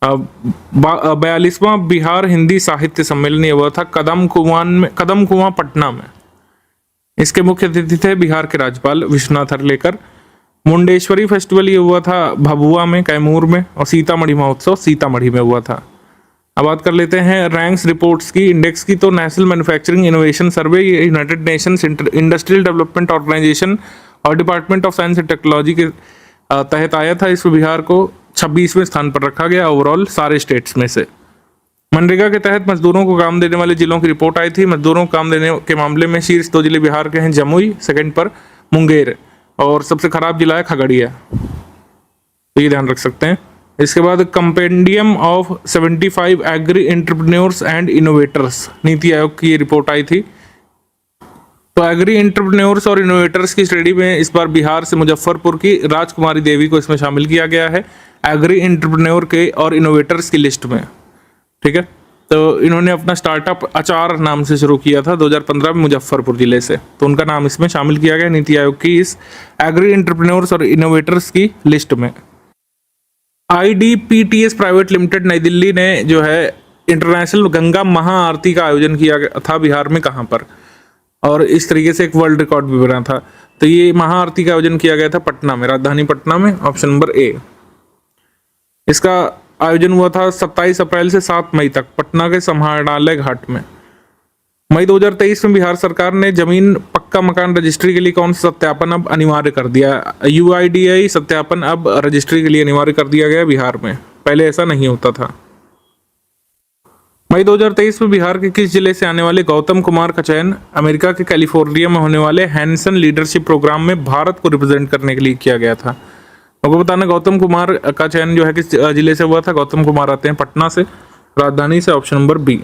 42वां बिहार हिंदी साहित्य सम्मेलन ये हुआ था कदम कुआं पटना में। इसके मुख्य अतिथि थे बिहार के राज्यपाल विश्वनाथ हर्लेकर। मुंडेश्वरी फेस्टिवल ये हुआ था भभुआ में, कैमूर में, और सीतामढ़ी महोत्सव सीतामढ़ी में हुआ था। अब बात कर लेते हैं रैंक्स रिपोर्ट्स की, इंडेक्स की। तो नेशनल मैन्युफैक्चरिंग इनोवेशन सर्वे ये United Nations Industrial Development Organization और Department of Science and Technology के तहत आया था। इसमें बिहार को 26वें स्थान पर रखा गया ओवरऑल सारे स्टेट्स में से। मनरेगा के तहत मजदूरों को काम देने वाले जिलों की रिपोर्ट आई थी। मजदूरों को काम देने के मामले में शीर्ष 2 जिले बिहार के हैं, जमुई, सेकंड पर मुंगेर, और सबसे खराब जिला है खगड़िया। तो ये ध्यान रख सकते हैं। इसके बाद compendium of 75 agri entrepreneurs and innovators, NITI Aayog की ये रिपोर्ट आई थी। तो एग्री एंटरप्रेन्योर्स और इनोवेटर्स की श्रेणी में इस बार बिहार से मुजफ्फरपुर की राजकुमारी देवी को इसमें शामिल किया गया है एग्री एंटरप्रेन्योर के और इनोवेटर्स की लिस्ट में। ठीक है, तो इन्होंने अपना स्टार्टअप अचार नाम से शुरू किया था 2015 में मुजफ्फरपुर जिले से, तो उनका नाम इसमें शामिल किया गया नीति आयोग की इस एग्री एंटरप्रेन्योर्स और इनोवेटर्स की लिस्ट में। IDPTS प्राइवेट लिमिटेड नई दिल्ली ने जो है इंटरनेशनल गंगा महाआरती का आयोजन किया था बिहार में, कहाँ पर, और इस तरीके से एक वर्ल्ड रिकॉर्ड भी बना था। तो ये महाआरती का आयोजन किया गया था पटना में, राजधानी पटना में, ऑप्शन नंबर ए। इसका आयोजन हुआ था 27 अप्रैल से 7 मई तक पटना के समाहरणालय घाट में। मई 2023 में बिहार सरकार ने जमीन पक्का मकान रजिस्ट्री के लिए कौन सा सत्यापन अब अनिवार्य कर दिया? UIDAI सत्यापन अब रजिस्ट्री के लिए अनिवार्य कर दिया गया बिहार में, पहले ऐसा नहीं होता था। मई 2023 में बिहार के किस जिले से आने वाले गौतम कुमार का चयन अमेरिका के कैलिफोर्निया में होने वाले हैंसन लीडरशिप प्रोग्राम में भारत को रिप्रेजेंट करने के लिए किया गया था? आपको बताना गौतम कुमार का चयन जो है किस जिले से हुआ था। गौतम कुमार आते हैं पटना से, राजधानी से, ऑप्शन नंबर बी।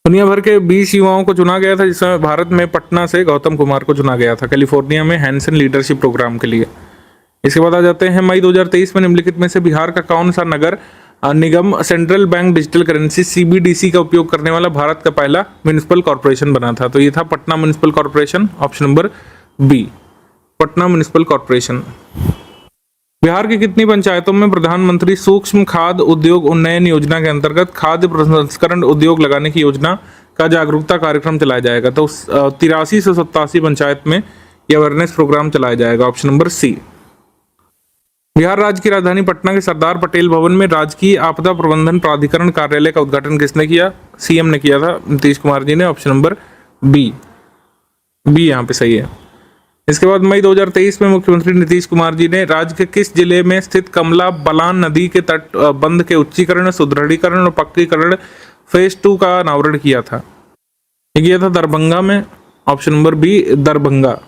दुनिया भर के 20 युवाओं को चुना गया था, जिसमें भारत में पटना से गौतम कुमार को चुना गया था कैलिफोर्निया में हैंसन लीडरशिप प्रोग्राम के लिए। इसके बाद आ जाते हैं मई 2023 में निम्नलिखित में से बिहार का कौन सा नगर निगम central bank digital currency CBDC का उपयोग करने वाला भारत का पहला म्युनिसिपल कॉर्पोरेशन बना था। तो ये था Patna municipal corporation, option number B, Patna municipal corporation. Bihar की कितनी पंचायतों में प्रधानमंत्री सूक्ष्म खाद्य उद्योग उन्नयन योजना के अंतर्गत खाद्य प्रसंस्करण उद्योग लगाने की योजना का जागरूकता कार्यक्रम चलाया जाएगा? तो 83 से 87 पंचायत में यह अवेयरनेस प्रोग्राम चलाया जाएगा, ऑप्शन नंबर सी। बिहार राज्य की राजधानी पटना के सरदार पटेल भवन में राजकीय आपदा प्रबंधन प्राधिकरण कार्यालय का उद्घाटन किसने किया? CM ने किया था, नीतीश कुमार जी ने, ऑप्शन नंबर बी, यहाँ पे सही है। इसके बाद मई 2023 में मुख्यमंत्री नीतीश कुमार जी ने राज्य के किस जिले में स्थित कमला बलान नदी के तट बंध के उच्चीकरण, सुदृढ़ीकरण और पक्कीकरण फेज 2 का अनावरण किया था? ये किया था दरभंगा में, ऑप्शन नंबर बी, दरभंगा।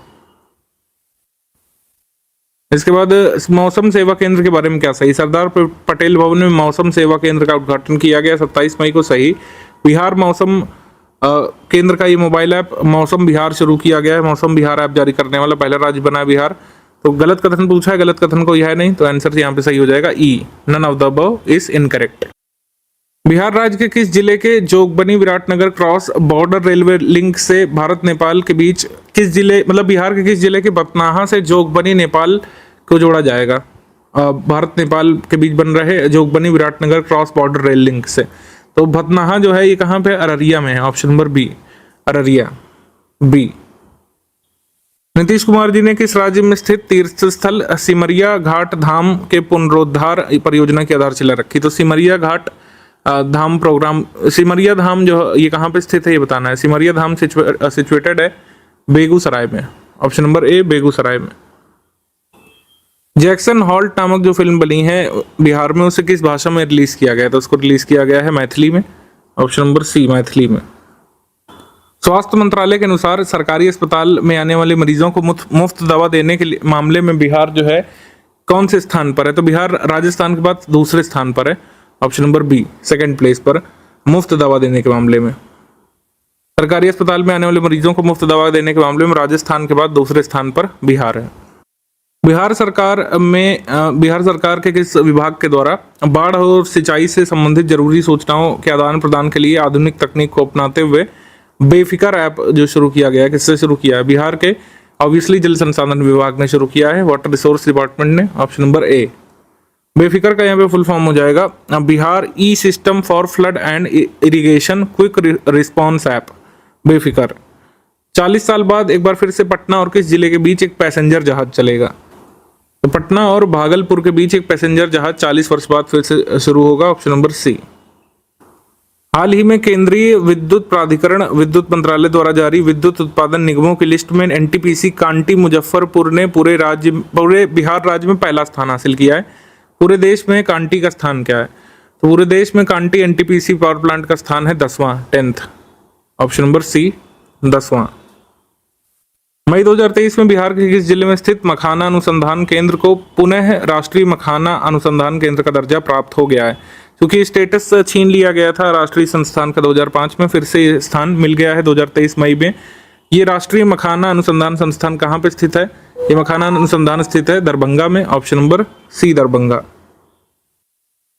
इसके बाद मौसम सेवा केंद्र के बारे में क्या सही? सरदार पटेल भवन में मौसम सेवा केंद्र का उद्घाटन किया गया 27 मई को, सही। बिहार मौसम केंद्र का ये मोबाइल ऐप मौसम बिहार शुरू किया गया है। मौसम बिहार ऐप जारी करने वाला पहला राज्य बना है बिहार। तो गलत कथन पूछा है, गलत कथन कोई है नहीं, तो आंसर यहाँ पे सही हो जाएगा E, none of the above is incorrect. Bihar राज्य के किस जिले के Jogbani Biratnagar cross border railway link से भारत नेपाल के बीच किस जिले, मतलब बिहार के किस जिले के बथनाहा से जोगबनी नेपाल को जोड़ा जाएगा? भारत नेपाल के बीच बन रहे Jogbani Biratnagar cross border rail link से। तो भतनाहा जो है ये कहाँ पे? अररिया में है, option number B, Araria, B. Nitish Kumar ji ने किस राज्य में स्थित तीर्थ स्थल सिमरिया घाट धाम के पुनरुद्धार परियोजना की आधारशिला रखी? तो सिमरिया घाट धाम प्रोग्राम, सिमरिया धाम जो ये कहाँ पे स्थित है ये बताना है। सिमरिया धाम सिचुएटेड है बेगूसराय में, ऑप्शन नंबर ए, बेगूसराय में। जैक्सन हॉल्ट नामक जो फिल्म बनी है बिहार में, उसे किस भाषा में रिलीज किया गया? तो उसको रिलीज किया गया है मैथिली में, ऑप्शन नंबर सी, मैथिली में। स्वास्थ्य मंत्रालय के अनुसार सरकारी अस्पताल में आने वाले मरीजों को मुफ्त दवा देने के मामले में बिहार जो है कौन से स्थान पर है? तो बिहार राजस्थान के बाद दूसरे स्थान पर है, option number B, second place पर मुफ्त दवा देने के मामले में। सरकारी अस्पताल में आने वाले मरीजों को मुफ्त दवा देने के मामले में राजस्थान के बाद दूसरे स्थान पर बिहार है। बिहार सरकार के किस विभाग के द्वारा बाढ़ और सिंचाई से संबंधित जरूरी सूचनाओं के आदान प्रदान के लिए आधुनिक तकनीक को अपनाते हुए बेफिक्र ऐप जो शुरू किया गया है, किससे शुरू किया है? बिहार के ऑब्वियसली जल संसाधन विभाग ने शुरू किया है, वाटर रिसोर्स डिपार्टमेंट ने, ऑप्शन नंबर ए। बेफिक्र का यहाँ पे फुल फॉर्म हो जाएगा Bihar E system for flood and irrigation quick response app, Befiqr. 40 साल बाद एक बार फिर से पटना और किस जिले के बीच एक पैसेंजर जहाज चलेगा? तो पटना और भागलपुर के बीच एक पैसेंजर जहाज 40 वर्ष बाद फिर से शुरू होगा, ऑप्शन नंबर सी। हाल ही में केंद्रीय विद्युत प्राधिकरण विद्युत मंत्रालय द्वारा जारी विद्युत उत्पादन निगमों की लिस्ट में NTPC कांटी मुजफ्फरपुर ने पूरे बिहार राज्य में पहला स्थान हासिल किया है। पूरे देश में कांटी का स्थान क्या है? तो पूरे देश में कांटी NTPC पावर प्लांट का स्थान है 10वां, 10th, ऑप्शन नंबर सी, 10वां। मई 2023 में बिहार के किस जिले में स्थित मखाना अनुसंधान केंद्र को पुनः राष्ट्रीय मखाना अनुसंधान केंद्र का दर्जा प्राप्त हो गया है? क्योंकि स्टेटस छीन लिया गया था राष्ट्रीय संस्थान का 2005 में, फिर से ये स्थान मिल गया है 2023 मई में। ये राष्ट्रीय मखाना अनुसंधान संस्थान कहाँ पे स्थित है? ये मखाना अनुसंधान स्थित है दरभंगा में, ऑप्शन नंबर सी, दरभंगा।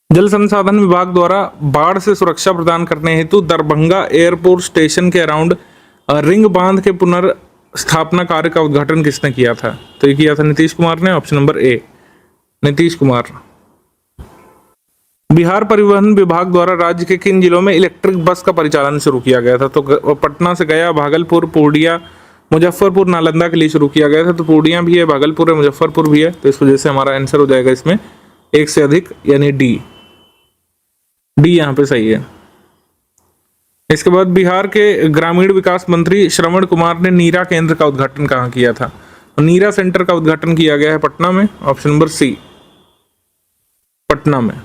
जल संसाधन विभाग द्वारा बाढ़ से सुरक्षा प्रदान करने हेतु दरभंगा एयरपोर्ट स्टेशन के अराउंड रिंग बांध के पुनर्स्थापना कार्य का उद्घाटन किसने किया था? तो ये किया था नीतीश कुमार ने, ऑप्शन नंबर ए, नीतीश कुमार। बिहार परिवहन विभाग द्वारा राज्य के किन जिलों में इलेक्ट्रिक बस का परिचालन शुरू किया गया था? तो पटना से गया, भागलपुर, पूर्णिया, मुजफ्फरपुर, नालंदा के लिए शुरू किया गया था। तो पूर्णिया भी है, भागलपुर है, मुजफ्फरपुर भी है, तो इस वजह से हमारा आंसर हो जाएगा इसमें एक से अधिक, यानी डी, यहाँ पे सही है। इसके बाद बिहार के ग्रामीण विकास मंत्री श्रवण कुमार ने नीरा केंद्र का उद्घाटन कहाँ किया था? नीरा सेंटर का उद्घाटन किया गया है पटना में, ऑप्शन नंबर सी, पटना में।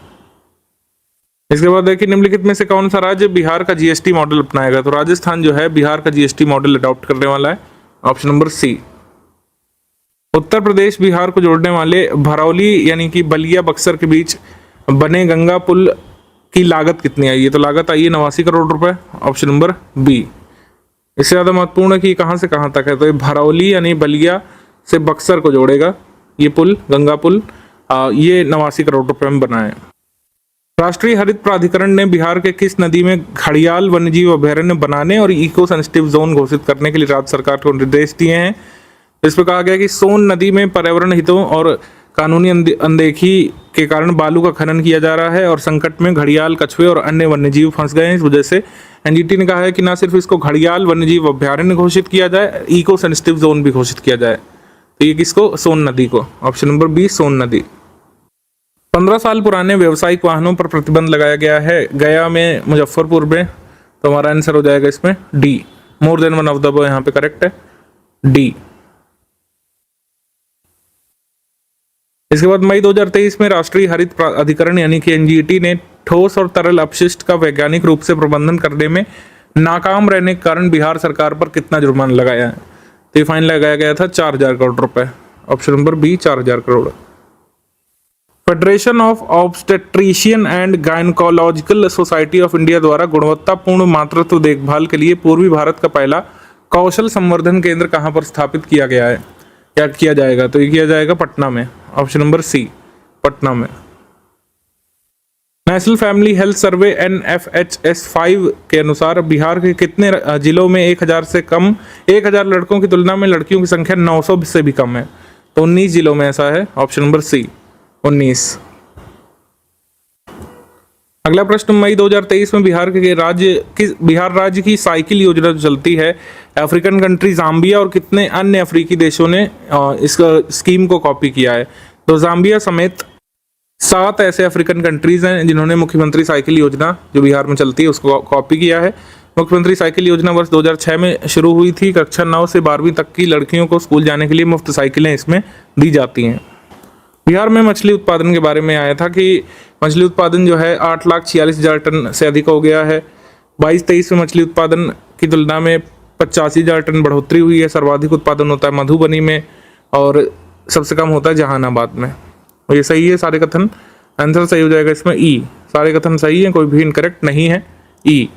इसके बाद देखिए निम्नलिखित में से कौन सा राज्य बिहार का GST मॉडल अपनाएगा? तो राजस्थान जो है बिहार का GST मॉडल अडॉप्ट करने वाला है, ऑप्शन नंबर सी। उत्तर प्रदेश बिहार को जोड़ने वाले भरौली यानी कि बलिया बक्सर के बीच बने गंगा पुल की लागत कितनी आई है? तो लागत आई है 89 करोड़ रुपए, ऑप्शन नंबर बी। इससे ज़्यादा महत्वपूर्ण है कि कहाँ से कहाँ तक है, तो ये भरौली यानी बलिया से बक्सर को जोड़ेगा ये पुल, गंगा पुल, ये 89 करोड़ रुपए में बना है। राष्ट्रीय हरित प्राधिकरण ने बिहार के किस नदी में घड़ियाल वन्यजीव अभयारण्य बनाने और इको सेंसिटिव जोन घोषित करने के लिए राज्य सरकार को निर्देश दिए हैं? इस पर कहा गया कि सोन नदी में पर्यावरण हितों और कानूनी अनदेखी के कारण बालू का खनन किया जा रहा है और संकट में घड़ियाल, कछुए और अन्य वन्यजीव फंस गए हैं। इस वजह से एनजीटी ने कहा है कि न सिर्फ इसको घड़ियाल वन्यजीव अभयारण्य घोषित किया जाए, इको सेंसिटिव जोन भी घोषित किया जाए। तो ये किसको? सोन नदी को, ऑप्शन नंबर बी सोन नदी। 15 साल पुराने व्यावसायिक वाहनों पर प्रतिबंध लगाया गया है गया में, मुजफ्फरपुर में, तो हमारा आंसर हो जाएगा इसमें D. More than one of the यहाँ पे करेक्ट है, डी। इसके बाद मई 2023 में राष्ट्रीय हरित प्राधिकरण यानी कि एनजीटी ने ठोस और तरल अपशिष्ट का वैज्ञानिक रूप से प्रबंधन करने में नाकाम रहने के कारण बिहार सरकार पर कितना जुर्माना लगाया है? तो ये फाइन लगाया गया था 4000 करोड़ रुपए, option number B 4000 crore. Federation of obstetrician and gynaecological society of India द्वारा गुणवत्तापूर्ण मातृत्व देखभाल के लिए पूर्वी भारत का पहला कौशल संवर्धन केंद्र कहां पर स्थापित किया गया है, क्या किया जाएगा? तो ये किया जाएगा पटना में, ऑप्शन नंबर सी पटना में। National family health survey NFHS5 के अनुसार बिहार के कितने जिलों में 1000 लड़कों की तुलना में लड़कियों की संख्या 900 से भी कम है? तो 19 जिलों में ऐसा है, ऑप्शन नंबर सी 19। अगला प्रश्न, मई 2023 में बिहार राज्य की साइकिल योजना जो चलती है, अफ्रीकन कंट्री जाम्बिया और कितने अन्य अफ्रीकी देशों ने इस स्कीम को कॉपी किया है? तो जाम्बिया समेत 7 ऐसे अफ्रीकन कंट्रीज हैं जिन्होंने मुख्यमंत्री साइकिल योजना जो बिहार में चलती है उसको कॉपी किया है। मुख्यमंत्री साइकिल योजना वर्ष 2006 में शुरू हुई थी। कक्षा 9 से 12वीं तक की लड़कियों को स्कूल जाने के लिए मुफ्त साइकिलें इसमें दी जाती हैं। बिहार में मछली उत्पादन के बारे में आया था कि मछली उत्पादन जो है 8,46,000 टन से अधिक हो गया है। 22-23 में मछली उत्पादन की तुलना में 85,000 टन बढ़ोतरी हुई है। सर्वाधिक उत्पादन होता है मधुबनी में और सबसे कम होता है जहानाबाद में। ये सही है सारे कथन, आंसर सही हो जाएगा इसमें ई। सारे कथन सही है, कोई भी इनकरेक्ट नहीं है, ई।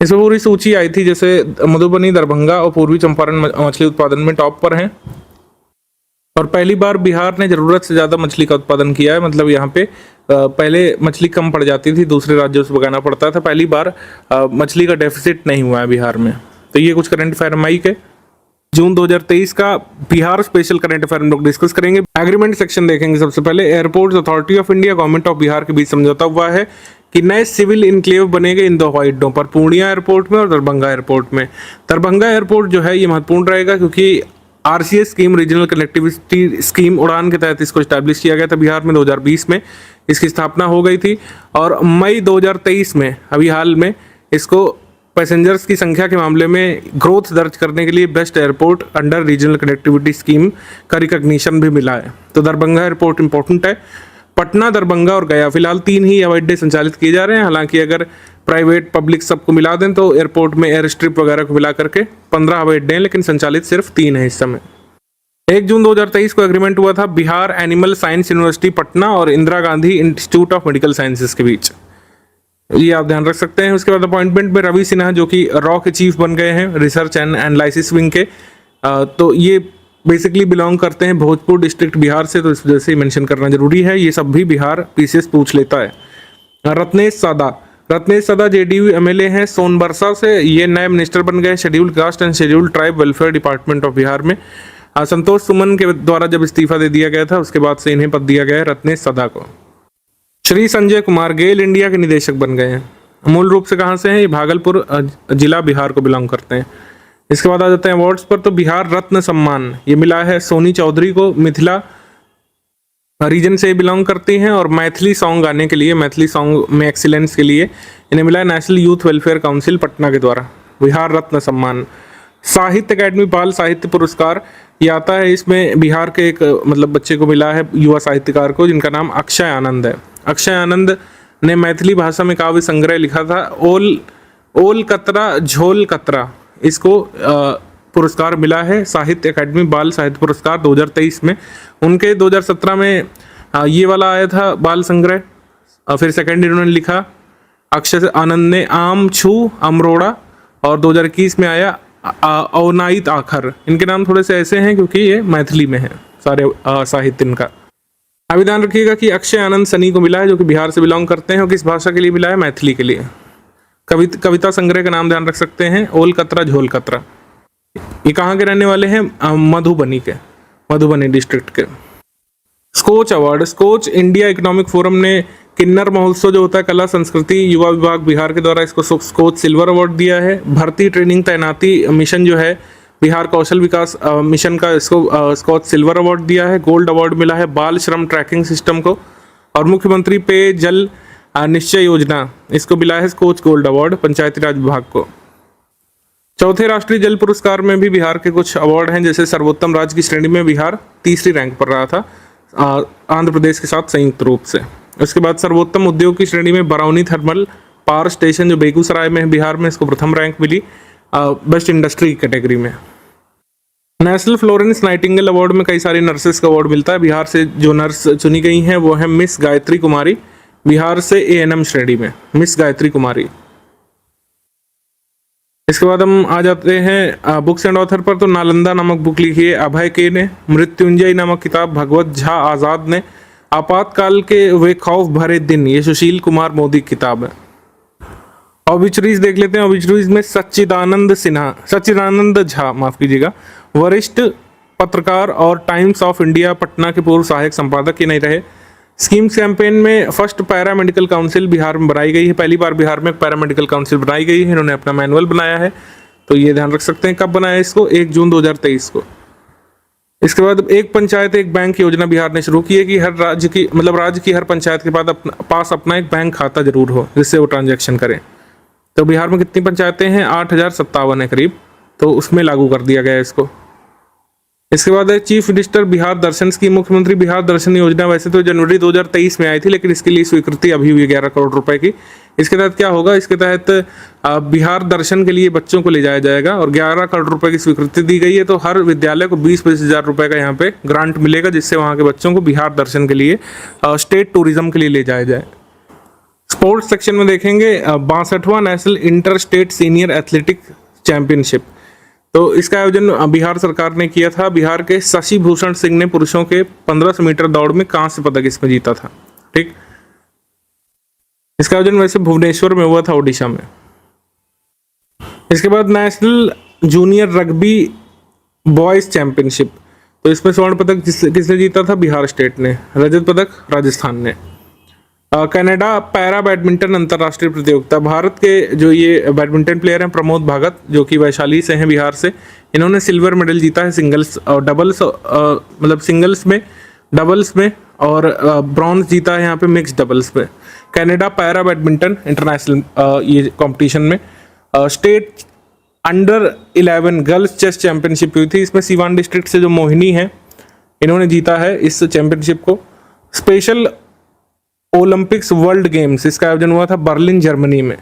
इसमें पूरी सूची आई थी, जैसे मधुबनी, दरभंगा और पूर्वी चंपारण मछली उत्पादन में टॉप पर हैं। और पहली बार बिहार ने जरूरत से ज्यादा मछली का उत्पादन किया है। मतलब यहाँ पे पहले मछली कम पड़ जाती थी, दूसरे राज्यों से मंगाना पड़ता था। पहली बार मछली का डेफिसिट नहीं हुआ है बिहार में। तो ये कुछ करंट अफेयर मई के जून 2023 का बिहार स्पेशल करंट अफेयर हम लोग डिस्कस करेंगे। एग्रीमेंट सेक्शन देखेंगे। सबसे पहले airports authority of India, government of Bihar के बीच समझौता हुआ है कि नए सिविल इनक्लेव बनेंगे इन 2 हवाई अड्डों पर, पूर्णिया एयरपोर्ट में और दरभंगा एयरपोर्ट में। दरभंगा एयरपोर्ट जो है ये महत्वपूर्ण रहेगा क्योंकि RCS scheme, regional connectivity scheme, उड़ान के तहत इसको स्टैब्लिश किया गया था बिहार में। 2020 में इसकी स्थापना हो गई थी और मई 2023 में अभी हाल में इसको पैसेंजर्स की संख्या के मामले में ग्रोथ दर्ज करने के लिए best airport under regional connectivity scheme का रिकॉग्निशन भी मिला है। तो दरभंगा एयरपोर्ट इंपॉर्टेंट है। पटना, दरभंगा और गया फिलहाल 3 ही हवाई अड्डे संचालित किए जा रहे हैं। हालांकि अगर प्राइवेट पब्लिक सबको मिला दें तो एयरपोर्ट में एयर स्ट्रिप वगैरह को मिला करके 15 हवाई अड्डे हैं, लेकिन संचालित सिर्फ 3 है इस समय। 1 जून 2023 को एग्रीमेंट हुआ था Bihar animal science university Patna और Indira Gandhi institute of medical sciences के बीच। ये आप ध्यान रख सकते हैं। उसके बाद अपॉइंटमेंट में रवि सिन्हा जो कि रॉ के चीफ बन गए हैं रिसर्च एंड एनालिसिस विंग के, तो ये बेसिकली बिलोंग करते हैं भोजपुर डिस्ट्रिक्ट बिहार से, तो इस वजह से मेंशन करना जरूरी है। ये सब भी बिहार पीसीएस पूछ लेता है। रत्नेश सादा जेडीयू एमएलए हैं सोनबरसा से, ये नए मिनिस्टर बन गए scheduled caste and scheduled tribe welfare department of Bihar में। संतोष सुमन के द्वारा जब इस्तीफा दे दिया गया था उसके बाद से इन्हें पद दिया गया है रत्नेश सादा को। श्री संजय कुमार गेल इंडिया के निदेशक बन गए हैं। मूल रूप से कहाँ से हैं? ये भागलपुर जिला बिहार को बिलोंग करते हैं। इसके बाद आ जाते हैं अवार्ड्स पर। तो बिहार रत्न सम्मान ये मिला है सोनी चौधरी को, मिथिला रीजन से बिलोंग करती हैं और मैथिली सॉन्ग गाने के लिए, मैथिली सॉन्ग में एक्सीलेंस के लिए इन्हें मिला है national youth welfare council Patna के द्वारा बिहार रत्न सम्मान। साहित्य अकेडमी बाल साहित्य पुरस्कार ये आता है, इसमें बिहार के एक मतलब बच्चे को मिला है, युवा साहित्यकार को, जिनका नाम अक्षय आनंद है। अक्षय आनंद ने मैथिली भाषा में काव्य संग्रह लिखा था ओल कतरा झोल कतरा। इसको पुरस्कार मिला है साहित्य अकादमी बाल साहित्य पुरस्कार 2023 में। उनके 2017 में ये वाला आया था बाल संग्रह, फिर सेकंड इन्होंने लिखा अक्षय आनंद ने आम छू अमरोड़ा, और 2021 में आया अवनाइत आखर। इनके नाम थोड़े से ऐसे हैं क्योंकि ये मैथिली में है सारे साहित्य इनका। अभी ध्यान रखिएगा कि अक्षय आनंद सनी को मिला है जो कि बिहार से बिलोंग करते हैं, और किस भाषा के लिए मिला है? मैथिली के लिए। कविता संग्रह का नाम ध्यान रख सकते हैं ओल कतरा झोल कतरा। ये कहाँ के रहने वाले हैं? मधुबनी के, मधुबनी डिस्ट्रिक्ट के। Skoch award, Skoch India economic forum ने किन्नर महोत्सव जो होता है कला संस्कृति युवा विभाग बिहार के द्वारा इसको स्कोच सिल्वर अवार्ड दिया है। भर्ती ट्रेनिंग तैनाती मिशन जो है बिहार कौशल विकास मिशन का, इसको स्कोच सिल्वर अवार्ड दिया है। गोल्ड अवार्ड मिला है बाल श्रम ट्रैकिंग सिस्टम को। और मुख्यमंत्री पेय जल निश्चय योजना, इसको मिला है स्कोच गोल्ड अवार्ड पंचायती राज विभाग को। चौथे राष्ट्रीय जल पुरस्कार में भी बिहार के कुछ अवार्ड हैं, जैसे सर्वोत्तम राज्य की श्रेणी में बिहार तीसरी रैंक पर रहा था आंध्र प्रदेश के साथ संयुक्त रूप से। उसके बाद सर्वोत्तम उद्योग की श्रेणी में बरौनी थर्मल पावर स्टेशन जो बेगूसराय में है बिहार में, इसको प्रथम रैंक मिली बेस्ट इंडस्ट्री कैटेगरी में। नेशनल फ्लोरेंस नाइटिंगेल अवार्ड में कई सारी नर्सेस का अवार्ड मिलता है। बिहार से जो नर्स चुनी गई हैं वो है मिस गायत्री कुमारी, बिहार से ANM श्रेणी में मिस गायत्री कुमारी। इसके बाद हम आ जाते हैं बुक्स एंड ऑथर पर। तो नालंदा नामक बुक लिखी है अभय के ने। मृत्युंजय नामक किताब भगवत झा आजाद ने। आपातकाल के वे खौफ भरे दिन, ये सुशील कुमार मोदी की किताब है। ऑबिचुरीज देख लेते हैं। ऑबिचुरीज में सच्चिदानंद झा माफ कीजिएगा, वरिष्ठ पत्रकार और टाइम्स ऑफ इंडिया पटना के पूर्व सहायक संपादक, ये नहीं रहे। स्कीम्स कैंपेन में first para medical council Bihar में बनाई गई है। पहली बार बिहार में पैरा मेडिकल काउंसिल बनाई गई है। इन्होंने अपना मैनुअल बनाया है, तो ये ध्यान रख सकते हैं। कब बनाया इसको? 1 जून 2023 को। इसके बाद एक पंचायत एक बैंक योजना बिहार ने शुरू की है कि हर राज्य की राज्य की हर पंचायत के पास अपना एक बैंक खाता जरूर हो जिससे वो ट्रांजैक्शन करें। तो बिहार में कितनी पंचायतें हैं? 8057 है करीब, तो उसमें लागू कर दिया गया है इसको। इसके बाद है चीफ मिनिस्टर बिहार दर्शन स्कीम। मुख्यमंत्री बिहार दर्शन योजना वैसे तो जनवरी 2023 में आई थी, लेकिन इसके लिए स्वीकृति अभी हुई 11 करोड़ रुपए की। इसके तहत क्या होगा? इसके तहत बिहार दर्शन के लिए बच्चों को ले जाया जाएगा और 11 करोड़ रुपए की स्वीकृति दी गई है। तो हर विद्यालय को 20-20 हजार रुपए का यहाँ पे ग्रांट मिलेगा, जिससे वहाँ के बच्चों को बिहार दर्शन के लिए स्टेट टूरिज्म के लिए ले जाया जाए। स्पोर्ट्स सेक्शन में देखेंगे 62वां national inter state senior athletic championship. तो इसका आयोजन बिहार सरकार ने किया था। बिहार के शशि भूषण सिंह ने पुरुषों के 1500 मीटर दौड़ में कांस्य पदक इसमें जीता था। ठीक, इसका आयोजन वैसे भुवनेश्वर में हुआ था, ओडिशा में। इसके बाद national junior rugby boys championship, तो इसमें स्वर्ण पदक किसने जीता था? बिहार स्टेट ने। रजत पदक राजस्थान ने। कनाडा पैरा बैडमिंटन अंतर्राष्ट्रीय प्रतियोगिता, भारत के जो ये बैडमिंटन प्लेयर हैं प्रमोद भगत, जो कि वैशाली से हैं बिहार से, इन्होंने सिल्वर मेडल जीता है सिंगल्स और डबल्स, सिंगल्स में, डबल्स में, और ब्रॉन्ज जीता है यहाँ पे मिक्स डबल्स में। कनाडा पैरा बैडमिंटन इंटरनेशनल ये कंपटीशन में state under 11 girls chess championship हुई थी। इसमें सीवान डिस्ट्रिक्ट से जो मोहिनी है, इन्होंने जीता है इस चैंपियनशिप को। स्पेशल ओलंपिक्स वर्ल्ड गेम्स, इसका आयोजन हुआ था बर्लिन जर्मनी में।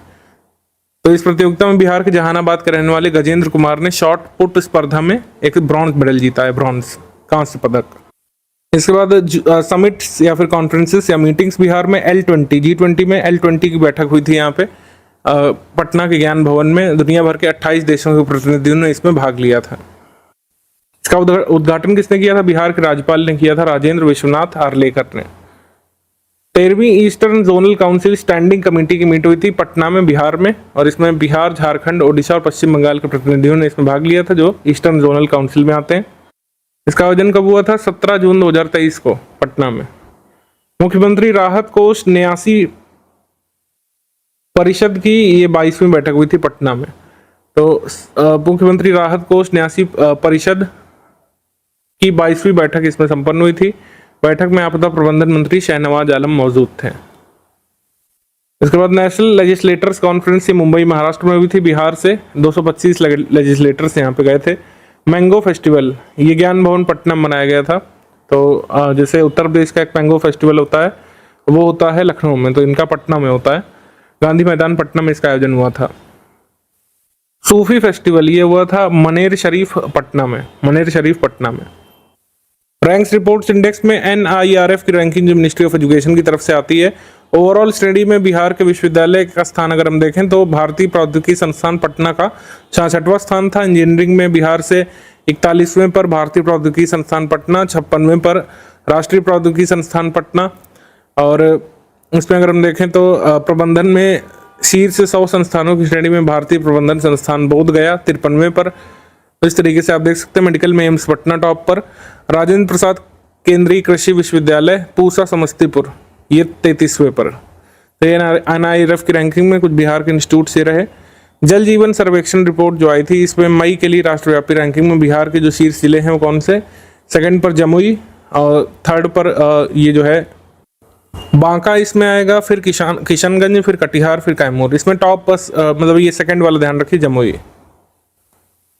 तो इस प्रतियोगिता में बिहार के जहानाबाद के रहने वाले गजेंद्र कुमार ने शॉट पुट स्पर्धा में एक ब्रॉन्ज मेडल जीता है, ब्रॉन्ज कांस्य पदक। इसके बाद समिट्स या फिर कॉन्फ्रेंसेस या मीटिंग्स बिहार में L20 G20 में L20 की बैठक हुई थी यहाँ पे पटना के ज्ञान भवन में। दुनिया भर के 28 देशों के प्रतिनिधियों ने इसमें भाग लिया था। इसका उद्घाटन किसने किया था? बिहार के राज्यपाल ने किया था, राजेंद्र विश्वनाथ आर्लेकर ने। 13वीं eastern zonal council standing committee की मीट हुई थी पटना में बिहार में, और इसमें बिहार, झारखंड, ओडिशा और पश्चिम बंगाल के प्रतिनिधियों ने इसमें भाग लिया था जो ईस्टर्न जोनल काउंसिल में आते हैं। इसका आयोजन कब हुआ था? 17 जून 2023 को पटना में। मुख्यमंत्री राहत कोष न्यासी परिषद की ये 22वीं बैठक हुई थी पटना में। तो मुख्यमंत्री राहत कोष न्यासी परिषद की 22वीं बैठक इसमें संपन्न हुई थी। बैठक में आपदा प्रबंधन मंत्री शहनवाज आलम मौजूद थे। इसके बाद national legislators conference Mumbai Maharashtra में हुई थी। बिहार से 225 लेजिस्लेटर्स यहाँ पे गए थे। मैंगो फेस्टिवल, ये ज्ञान भवन पटना में मनाया गया था। तो जैसे उत्तर प्रदेश का एक मैंगो फेस्टिवल होता है, वो होता है लखनऊ में, तो इनका पटना में होता है। गांधी मैदान पटना में इसका आयोजन हुआ था। सूफी फेस्टिवल ये हुआ था मनेर शरीफ पटना में, मनेर शरीफ पटना में। रैंक्स रिपोर्ट्स इंडेक्स में NIRF की रैंकिंग जो मिनिस्ट्री ऑफ एजुकेशन की तरफ से आती है, ओवरऑल श्रेणी में बिहार के विश्वविद्यालय का स्थान अगर हम देखें तो भारतीय प्रौद्योगिकी संस्थान पटना का 66वां स्थान था। इंजीनियरिंग में बिहार से 41वें पर भारतीय प्रौद्योगिकी संस्थान पटना, 56वें पर राष्ट्रीय प्रौद्योगिकी संस्थान पटना। और इसमें अगर हम देखें तो प्रबंधन में शीर्ष 100 संस्थानों की श्रेणी में भारतीय प्रबंधन संस्थान बोध गया 53वें पर। तो इस तरीके से आप देख सकते हैं मेडिकल में एम्स पटना टॉप पर, राजेंद्र प्रसाद केंद्रीय कृषि विश्वविद्यालय पूसा समस्तीपुर ये 33वें पर। तो ये NIRF की रैंकिंग में कुछ बिहार के इंस्टीट्यूट से रहे। जल जीवन सर्वेक्षण रिपोर्ट जो आई थी इसमें मई के लिए राष्ट्रव्यापी रैंकिंग में बिहार के जो शीर्ष जिले हैं वो कौन से, सेकंड पर जमुई और थर्ड पर ये जो है बांका इसमें आएगा, फिर किशनगंज, फिर कटिहार, फिर कैमूर। इसमें टॉप बस मतलब ये सेकंड वाला ध्यान रखिए जमुई।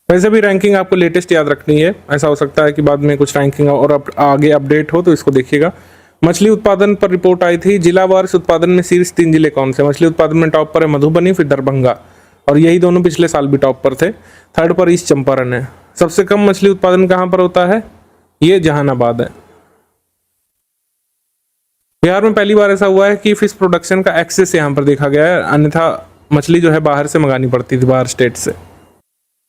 वैसे भी रैंकिंग आपको लेटेस्ट याद रखनी है, ऐसा हो सकता है कि बाद में कुछ रैंकिंग और आगे अपडेट हो तो इसको देखिएगा। मछली उत्पादन पर रिपोर्ट आई थी, जिलावार उत्पादन में शीर्ष 3 जिले कौन से। मछली उत्पादन में टॉप पर है मधुबनी, फिर दरभंगा, और यही दोनों पिछले साल भी टॉप पर थे। थर्ड पर ईस्ट चंपारण है। सबसे कम मछली उत्पादन कहाँ पर होता है, ये जहानाबाद है। बिहार में पहली बार ऐसा हुआ है कि फिश प्रोडक्शन का एक्सेस यहाँ पर देखा गया है, अन्यथा मछली जो है बाहर से मंगानी पड़ती थी, बाहर स्टेट से।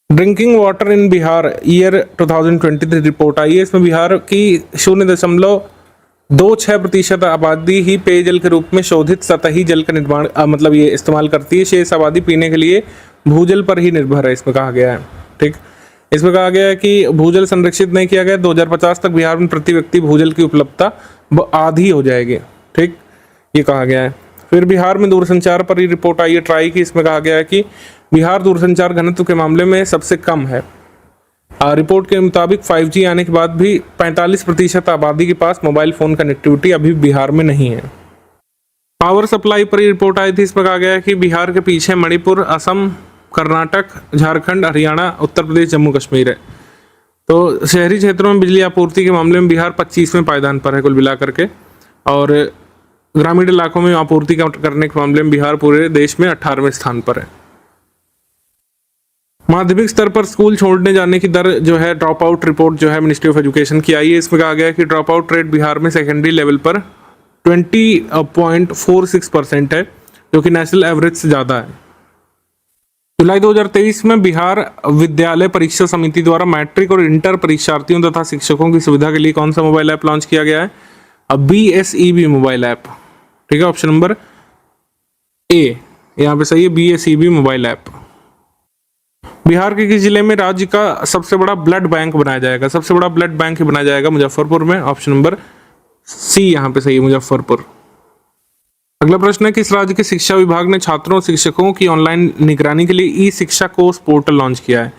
Drinking water in Bihar year 2023 report आई है। इसमें बिहार की 0.26% आबादी ही पेयजल के रूप में शोधित सतही जल का निर्माण मतलब ये इस्तेमाल करती है। शेष आबादी पीने के लिए भूजल पर ही निर्भर है, इसमें कहा गया है। ठीक, इसमें कहा गया है कि भूजल संरक्षित नहीं किया गया, 2050 तक बिहार में प्रति व्यक्ति भूजल की उपलब्धता आधी हो जाएगी। ठीक, ये कहा गया है। फिर बिहार में दूरसंचार पर ही रिपोर्ट आई है ट्राई की। इसमें कहा गया है कि बिहार दूरसंचार घनत्व के मामले में सबसे कम है। रिपोर्ट के मुताबिक 5G आने के बाद भी 45% आबादी के पास मोबाइल फोन कनेक्टिविटी अभी बिहार में नहीं है। पावर सप्लाई पर ही रिपोर्ट आई थी। इसमें कहा गया है कि बिहार के पीछे मणिपुर, असम, कर्नाटक, झारखंड, हरियाणा, उत्तर प्रदेश, जम्मू कश्मीर है। तो शहरी क्षेत्रों में बिजली आपूर्ति के मामले में बिहार 25वें पायदान पर है कुल मिलाकर के, और ग्रामीण इलाकों में आपूर्ति करने के मामले में बिहार पूरे देश में 18वें स्थान पर है। माध्यमिक स्तर पर स्कूल छोड़ने जाने की दर जो है, ड्रॉप आउट रिपोर्ट जो है मिनिस्ट्री ऑफ एजुकेशन की आई है। इसमें कहा गया है कि ड्रॉप आउट रेट बिहार में सेकेंडरी लेवल पर 20.46% है, जो कि नेशनल एवरेज से ज़्यादा है। जुलाई 2023 में बिहार विद्यालय परीक्षा समिति द्वारा मैट्रिक और इंटर परीक्षार्थियों तथा शिक्षकों की सुविधा के लिए कौन सा मोबाइल ऐप लॉन्च किया गया है, BSEB मोबाइल ऐप। ठीक है, ऑप्शन नंबर ए यहाँ पे सही है, BSEB मोबाइल ऐप। बिहार के किस जिले में राज्य का सबसे बड़ा ब्लड बैंक बनाया जाएगा, सबसे बड़ा ब्लड बैंक बनाया जाएगा मुजफ्फरपुर में, ऑप्शन नंबर सी यहाँ पे सही है, मुजफ्फरपुर। अगला प्रश्न है, किस राज्य के शिक्षा विभाग ने छात्रों और शिक्षकों की ऑनलाइन निगरानी के लिए ई शिक्षा कोष पोर्टल लॉन्च किया है।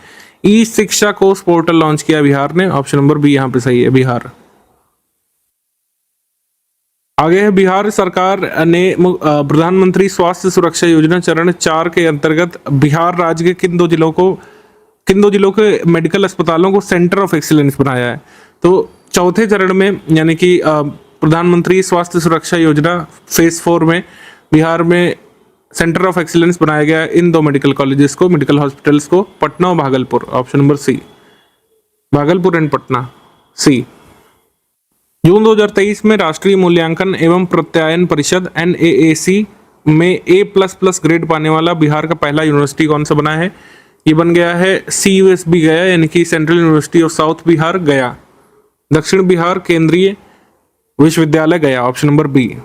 ई शिक्षा कोष पोर्टल लॉन्च किया बिहार ने, ऑप्शन नंबर बी यहाँ पे सही है, बिहार। आगे है, बिहार सरकार ने प्रधानमंत्री स्वास्थ्य सुरक्षा योजना चरण 4 के अंतर्गत बिहार राज्य के किन दो जिलों के मेडिकल अस्पतालों को सेंटर ऑफ एक्सीलेंस बनाया है। तो चौथे चरण में यानी कि प्रधानमंत्री स्वास्थ्य सुरक्षा योजना फेज 4 में बिहार में सेंटर ऑफ एक्सीलेंस बनाया गया इन दो मेडिकल कॉलेजेस को, मेडिकल हॉस्पिटल्स को, पटना और Bhagalpur, option number C, Bhagalpur and Patna, C. जून 2023 में राष्ट्रीय मूल्यांकन एवं प्रत्यायन परिषद NAAC में A++ ग्रेड पाने वाला बिहार का पहला यूनिवर्सिटी कौन सा बना है, ये बन गया है CUSB गया, यानी कि central university of south Bihar गया, दक्षिण बिहार केंद्रीय विश्वविद्यालय गया, ऑप्शन नंबर बी।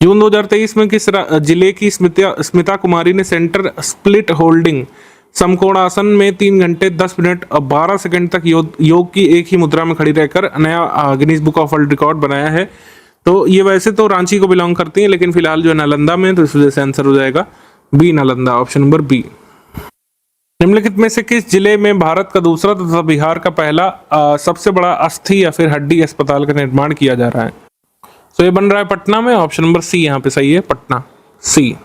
जून 2023 में किस जिले की स्मिता कुमारी ने सेंटर स्प्लिट होल्डिंग समकोणासन में 3 घंटे 10 मिनट और 12 सेकंड तक योग की एक ही मुद्रा में खड़ी रहकर नया Guinness book of world record बनाया है। तो ये वैसे तो रांची को बिलोंग करती हैं, लेकिन फिलहाल जो है नालंदा में, तो इस वजह से आंसर हो जाएगा B, Nalanda, option number B. निम्नलिखित में से किस जिले में भारत का दूसरा तथा बिहार का पहला सबसे बड़ा अस्थि या फिर हड्डी अस्पताल का निर्माण किया जा रहा है? तो ये बन रहा है पटना में, ऑप्शन नंबर सी यहाँ पे सही है, पटना, सी।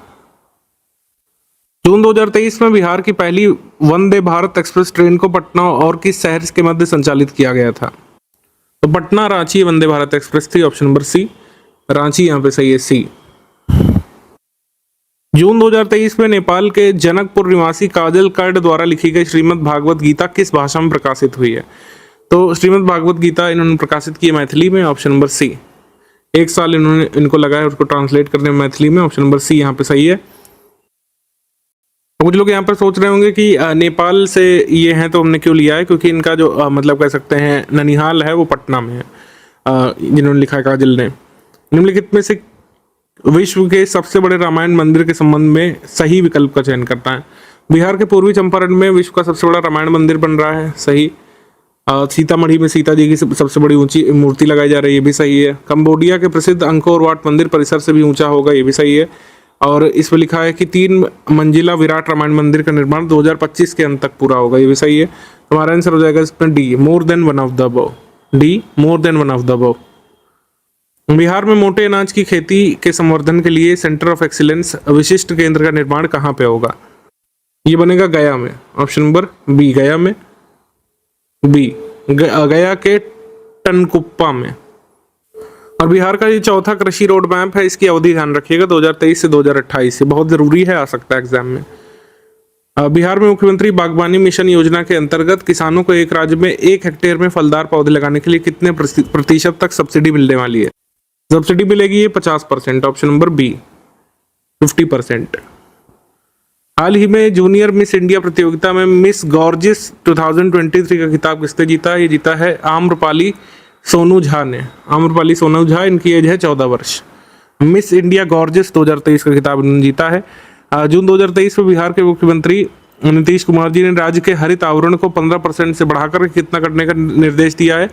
जून 2023 में बिहार की पहली वंदे भारत एक्सप्रेस ट्रेन को पटना और किस शहर के मध्य संचालित किया गया था? तो पटना रांची वंदे भारत एक्सप्रेस थी, ऑप्शन नंबर सी, रांची यहाँ पे सही है, सी। जून 2023 में नेपाल के जनकपुर निवासी काजल कर्ड द्वारा लिखी गई श्रीमद् भागवत गीता किस भाषा में प्रकाशित हुई है? तो श्रीमद् भागवत गीता इन्होंने प्रकाशित की है मैथिली में, ऑप्शन नंबर सी। 1 साल इनको लगा है उसको ट्रांसलेट करने में मैथिली में, ऑप्शन नंबर सी यहाँ पे सही है। कुछ लोग यहाँ पर सोच रहे होंगे कि नेपाल से ये हैं तो हमने क्यों लिया है, क्योंकि इनका जो मतलब कह सकते हैं ननिहाल है वो पटना में है। जिन्होंने लिखा है काजल ने, निम्नलिखित में से विश्व के सबसे बड़े रामायण मंदिर के संबंध में सही विकल्प का चयन करता है। बिहार के पूर्वी चंपारण में विश्व का सबसे बड़ा रामायण मंदिर बन रहा है, सही। सीतामढ़ी में सीता जी की सबसे बड़ी ऊंची मूर्ति लगाई जा रही है, ये भी सही है। कंबोडिया के प्रसिद्ध अंकोर वाट मंदिर परिसर से भी ऊंचा होगा, ये भी सही है। और इसमें लिखा है कि 3 मंजिला विराट रामायण मंदिर का निर्माण 2025 के अंत तक पूरा होगा, ये भी सही है। हमारा आंसर हो जाएगा इसमें D, more than one of the above. D, more than one of the above. Bihar में मोटे अनाज की खेती के संवर्धन के लिए सेंटर ऑफ एक्सीलेंस विशिष्ट केंद्र का निर्माण कहाँ पे होगा? ये बनेगा गया में, ऑप्शन नंबर बी, गया में, बी, गया के टनकुप्पा में। और बिहार का ये चौथा कृषि रोड मैप है, इसकी अवधि ध्यान रखिएगा 2023 से 2028 से, बहुत जरूरी है, आ सकता है एग्जाम में। बिहार में मुख्यमंत्री बागवानी मिशन योजना के अंतर्गत किसानों को एक राज्य में 1 हेक्टेयर में फलदार पौधे लगाने के लिए कितने प्रतिशत तक सब्सिडी मिलने वाली है? सब्सिडी मिलेगी ये 50%, ऑप्शन नंबर बी, 50%। हाल ही में जूनियर मिस इंडिया प्रतियोगिता में मिस गॉर्जियस 2023 का खिताब किसने जीता? ये जीता है आम्रपाली सोनू झा ने। आम्रपाली सोनू झा, इनकी एज है 14 वर्ष। मिस इंडिया गॉर्जियस 2023 का खिताब इन्होंने जीता है। जून 2023 में बिहार के मुख्यमंत्री नीतीश कुमार जी ने राज्य के हरित आवरण को 15% से बढ़ाकर कितना करने का निर्देश दिया है?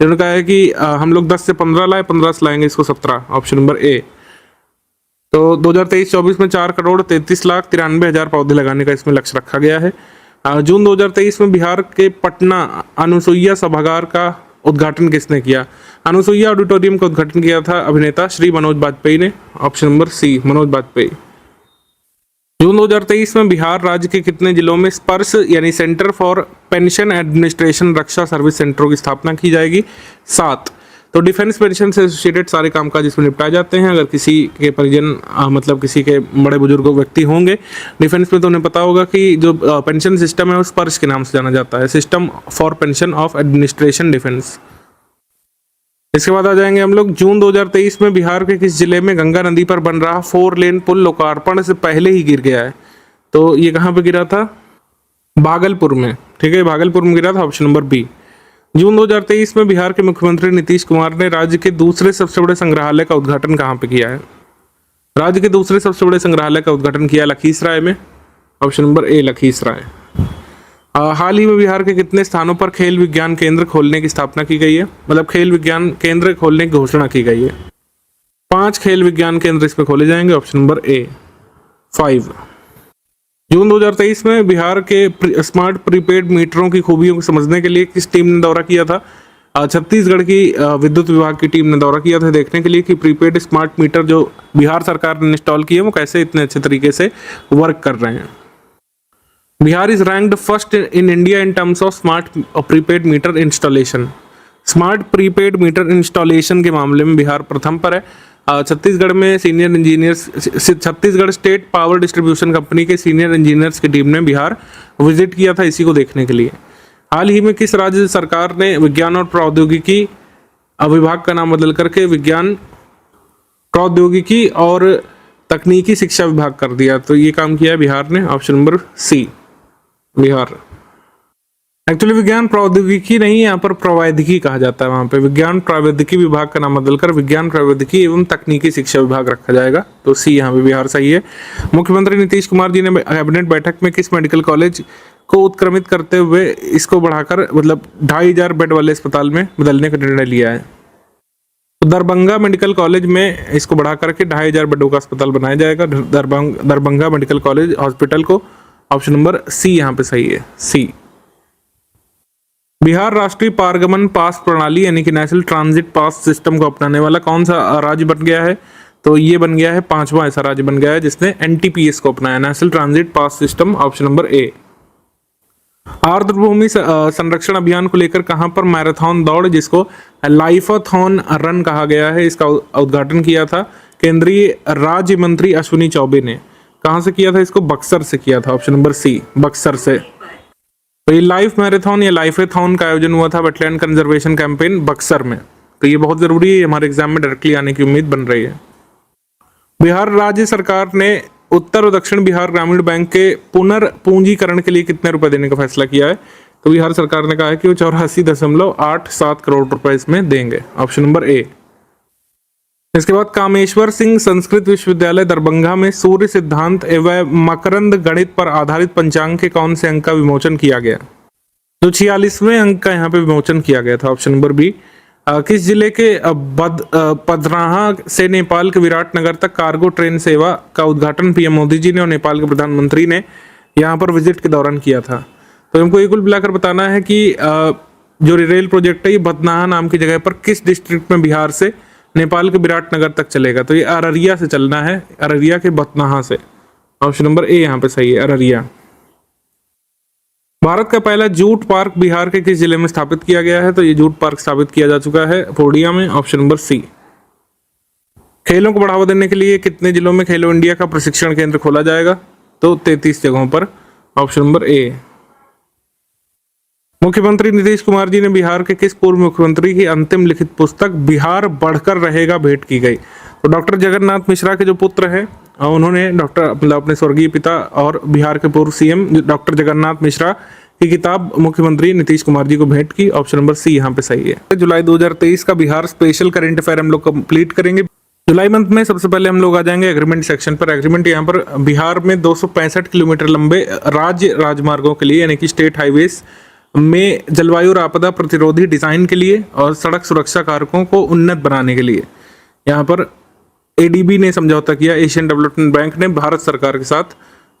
इन्होंने कहा है कि हम लोग 10 से 15 लाए, 15 से लाएंगे इसको 17, ऑप्शन नंबर ए। तो 2023-24 में 4,33,93,000 पौधे लगाने का इसमें लक्ष्य रखा गया है। जून 2023 में बिहार के पटना अनुसुईया सभागार का उद्घाटन किसने किया? अनुसुईया ऑडिटोरियम का उद्घाटन किया था अभिनेता श्री मनोज बाजपेयी ने, option number C, Manoj Bajpayee. जून 2023 में बिहार राज्य के कितने जिलों में स्पर्श यानी centre for pension administration Raksha service सेंटरों की स्थापना की जाएगी? 7। तो डिफेंस पेंशन से एसोसिएटेड सारे कामकाज इसमें निपटाए जाते हैं। अगर किसी के परिजन मतलब किसी के बड़े बुजुर्ग व्यक्ति होंगे डिफेंस में तो उन्हें पता होगा कि जो पेंशन सिस्टम है वो स्पर्श के नाम से जाना जाता है, system for pension of administration defence. इसके बाद आ जाएंगे हम लोग जून 2023 में बिहार के किस जिले में गंगा नदी पर बन रहा 4 लेन पुल लोकार्पण से पहले ही गिर गया है? तो ये कहाँ पे गिरा था? भागलपुर में, ठीक है, भागलपुर में गिरा था, ऑप्शन नंबर बी। जून 2023 में बिहार के मुख्यमंत्री नीतीश कुमार ने राज्य के दूसरे सबसे बड़े संग्रहालय का उद्घाटन कहाँ पे किया है? राज्य के दूसरे सबसे बड़े संग्रहालय का उद्घाटन किया लखीसराय में, ऑप्शन नंबर ए, लखीसराय। हाल ही में बिहार के कितने स्थानों पर खेल विज्ञान केंद्र खोलने की स्थापना की गई है? मतलब खेल विज्ञान केंद्र खोलने की घोषणा की गई है। 5 खेल विज्ञान केंद्र इसमें खोले जाएंगे, ऑप्शन नंबर ए, 5। जून 2023 में बिहार के स्मार्ट प्रीपेड मीटरों की खूबियों को समझने के लिए किस टीम ने दौरा किया था? छत्तीसगढ़ की विद्युत विभाग की टीम ने दौरा किया था देखने के लिए कि प्रीपेड स्मार्ट मीटर जो बिहार सरकार ने इंस्टॉल किए वो कैसे इतने अच्छे तरीके से वर्क कर रहे हैं। Bihar is ranked first in India in terms of smart prepaid meter installation. Smart prepaid meter installation के मामले में बिहार प्रथम पर है। छत्तीसगढ़ में senior engineers, Chhattisgarh state power distribution company के सीनियर इंजीनियर्स की टीम ने बिहार विजिट किया था इसी को देखने के लिए। हाल ही में किस राज्य सरकार ने विज्ञान और प्रौद्योगिकी विभाग का नाम बदल करके विज्ञान प्रौद्योगिकी और तकनीकी शिक्षा विभाग कर दिया? तो ये काम किया है बिहार ने, option number C, Bihar. Actually विज्ञान प्रौद्योगिकी नहीं, यहाँ पर प्रौद्योगिकी कहा जाता है, वहाँ पे विज्ञान प्रौद्योगिकी विभाग का नाम बदलकर विज्ञान प्रौद्योगिकी एवं तकनीकी शिक्षा विभाग रखा जाएगा। तो सी यहाँ पे बिहार सही है। मुख्यमंत्री नीतीश कुमार जी ने कैबिनेट बैठक में किस मेडिकल कॉलेज को उत्क्रमित करते हुए इसको बढ़ाकर मतलब 2500 बेड वाले अस्पताल में बदलने का निर्णय लिया है? तो दरभंगा मेडिकल कॉलेज में इसको बढ़ा करके 2500 बेडों का अस्पताल बनाया जाएगा, दरभंगा मेडिकल कॉलेज हॉस्पिटल को, ऑप्शन नंबर सी यहाँ पे सही है, सी। बिहार राष्ट्रीय पारगमन पास प्रणाली यानी कि नेशनल ट्रांजिट पास सिस्टम को अपनाने वाला कौन सा राज्य बन गया है? तो ये बन गया है 5वां ऐसा राज्य बन गया है जिसने एनटीपीएस को अपनाया, national transit pass system, option number A. आर्द्रभूमि संरक्षण अभियान को लेकर कहां पर मैराथन दौड़ जिसको लाइफाथॉन रन कहा गया है, इसका उद्घाटन किया था केंद्रीय राज्य मंत्री अश्विनी चौबे ने। कहाँ से किया था इसको? बक्सर से किया था, ऑप्शन नंबर सी, बक्सर से। तो ये लाइफ मैराथन या लाइफेथॉन का आयोजन हुआ था वेटलैंड कंजर्वेशन कैंपेन बक्सर में। तो ये बहुत जरूरी है, हमारे एग्जाम में डायरेक्टली आने की उम्मीद बन रही है। बिहार राज्य सरकार ने उत्तर और दक्षिण बिहार ग्रामीण बैंक के पुनर्पूंजीकरण के लिए कितने रुपए देने का फैसला किया है? तो बिहार सरकार ने कहा है कि वो 84.87 करोड़ रुपए इसमें देंगे, ऑप्शन नंबर ए। इसके बाद कामेश्वर सिंह संस्कृत विश्वविद्यालय दरभंगा में सूर्य सिद्धांत एवं मकरंद गणित पर आधारित पंचांग के कौन से अंक का विमोचन किया गया? तो 46वें अंक का यहाँ पे विमोचन किया गया था, ऑप्शन नंबर बी। किस जिले के पदराहा से नेपाल के विराटनगर तक कार्गो ट्रेन सेवा का उद्घाटन पीएम मोदी जी ने और नेपाल के प्रधानमंत्री ने यहाँ पर विजिट के दौरान किया था? तो हमको ये कुल मिलाकर बताना है कि जो रेल प्रोजेक्ट है ये बदनाहा नाम की जगह पर किस डिस्ट्रिक्ट में बिहार से नेपाल के विराटनगर तक चलेगा? तो ये अररिया से चलना है, अररिया के बदनाहा से, ऑप्शन नंबर ए यहाँ पे सही है, अररिया। भारत का पहला जूट पार्क बिहार के किस जिले में स्थापित किया गया है? तो ये जूट पार्क स्थापित किया जा चुका है पूर्णिया में, ऑप्शन नंबर सी। खेलों को बढ़ावा देने के लिए कितने जिलों में खेलो इंडिया का प्रशिक्षण केंद्र खोला जाएगा? तो 33 जगहों पर, ऑप्शन नंबर ए। मुख्यमंत्री नीतीश कुमार जी ने बिहार के किस पूर्व मुख्यमंत्री की अंतिम लिखित पुस्तक बिहार बढ़कर रहेगा भेंट की गई? तो डॉक्टर जगन्नाथ मिश्रा के जो पुत्र हैं उन्होंने अपने स्वर्गीय पिता और बिहार के पूर्व सीएम डॉक्टर जगन्नाथ मिश्रा की किताब मुख्यमंत्री नीतीश कुमार जी को भेंट की, ऑप्शन नंबर सी यहाँ पे सही है। जुलाई 2023 का बिहार स्पेशल करंट अफेयर हम लोग कंप्लीट करेंगे। जुलाई मंथ में सबसे पहले हम लोग आ जाएंगे एग्रीमेंट सेक्शन पर। एग्रीमेंट यहाँ पर बिहार में 265 किलोमीटर लंबे राज्य राजमार्गों के लिए यानी कि स्टेट हाईवेज में जलवायु और आपदा प्रतिरोधी डिजाइन के लिए और सड़क सुरक्षा कारकों को उन्नत बनाने के लिए यहाँ पर एडीबी ने समझौता किया, एशियन डेवलपमेंट बैंक ने भारत सरकार के साथ,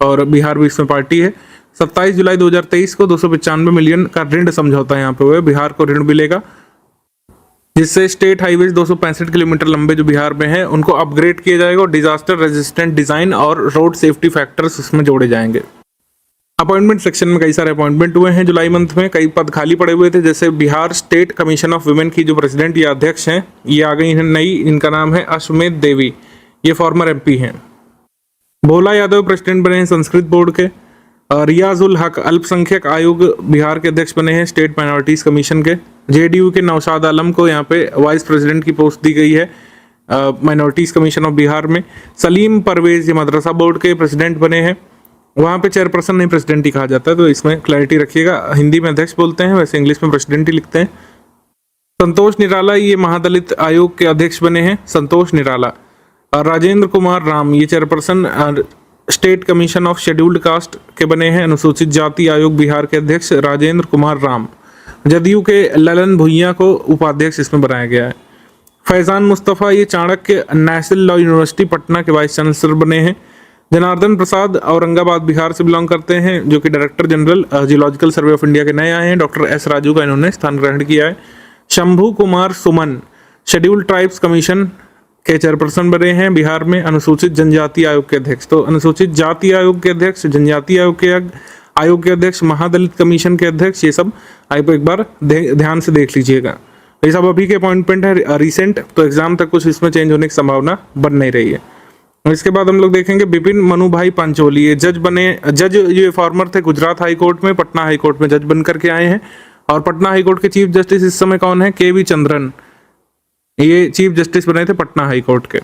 और बिहार भी इसमें पार्टी है। 27 जुलाई 2023 को 295 मिलियन का ऋण समझौता यहाँ पे हुआ है, बिहार को ऋण मिलेगा जिससे स्टेट हाईवेज 265 किलोमीटर लंबे जो बिहार में है उनको अपग्रेड किया जाएगा और डिजास्टर रेजिस्टेंट डिजाइन और रोड सेफ्टी फैक्टर्स उसमें जोड़े जाएंगे। अपॉइंटमेंट सेक्शन में कई सारे अपॉइंटमेंट हुए हैं जुलाई मंथ में, कई पद खाली पड़े हुए थे, जैसे Bihar state commission of women की जो प्रेसिडेंट या अध्यक्ष हैं ये आ गई हैं नई, इनका नाम है अश्वमेध देवी, ये फॉर्मर एमपी हैं। भोला यादव प्रेसिडेंट बने हैं संस्कृत बोर्ड के। रियाजुल हक अल्पसंख्यक आयोग बिहार के अध्यक्ष बने हैं स्टेट माइनॉरिटीज कमीशन के। जेडीयू के नौशाद आलम को यहाँ पे वाइस प्रेसिडेंट की पोस्ट दी गई है माइनॉरिटीज कमीशन ऑफ बिहार में। सलीम परवेज ये मदरसा बोर्ड के प्रेसिडेंट बने हैं, वहाँ पे चेयरपर्सन नहीं प्रेसिडेंट ही कहा जाता है, तो इसमें क्लैरिटी रखिएगा। हिंदी में अध्यक्ष बोलते हैं, वैसे इंग्लिश में प्रेसिडेंट ही लिखते हैं। संतोष निराला ये महादलित आयोग के अध्यक्ष बने हैं, संतोष निराला। और राजेंद्र कुमार राम ये chairperson state commission of scheduled caste के बने हैं, अनुसूचित जाति आयोग बिहार के अध्यक्ष राजेंद्र कुमार राम। जदयू के ललन भुइया को उपाध्यक्ष इसमें बनाया गया है। फैजान मुस्तफ़ा ये Chanakya national law university Patna के वाइस चांसलर बने हैं। जनार्दन प्रसाद औरंगाबाद बिहार से बिलोंग करते हैं, जो कि director general geological survey of India के नए आए हैं। डॉक्टर एस राजू का इन्होंने स्थान ग्रहण किया है। Shambhu Kumar Suman scheduled tribes commission के चेयरपर्सन बने हैं बिहार में, अनुसूचित जनजाति आयोग के अध्यक्ष। तो अनुसूचित जाति आयोग के अध्यक्ष, जनजाति आयोग के अध्यक्ष, महादलित कमीशन के अध्यक्ष, ये सब आप एक बार ध्यान से देख लीजिएगा। ये सब अभी के अपॉइंटमेंट है रिसेंट, तो एग्जाम तक कुछ इसमें चेंज होने की संभावना बन नहीं रही है। इसके बाद हम लोग देखेंगे बिपिन मनुभाई पंचोली ये जज बने। जज ये फॉर्मर थे गुजरात हाई कोर्ट में, पटना हाई कोर्ट में जज बन करके आए हैं। और पटना हाई कोर्ट के चीफ जस्टिस इस समय कौन है? केवी चंद्रन, ये चीफ जस्टिस बने थे पटना हाई कोर्ट के।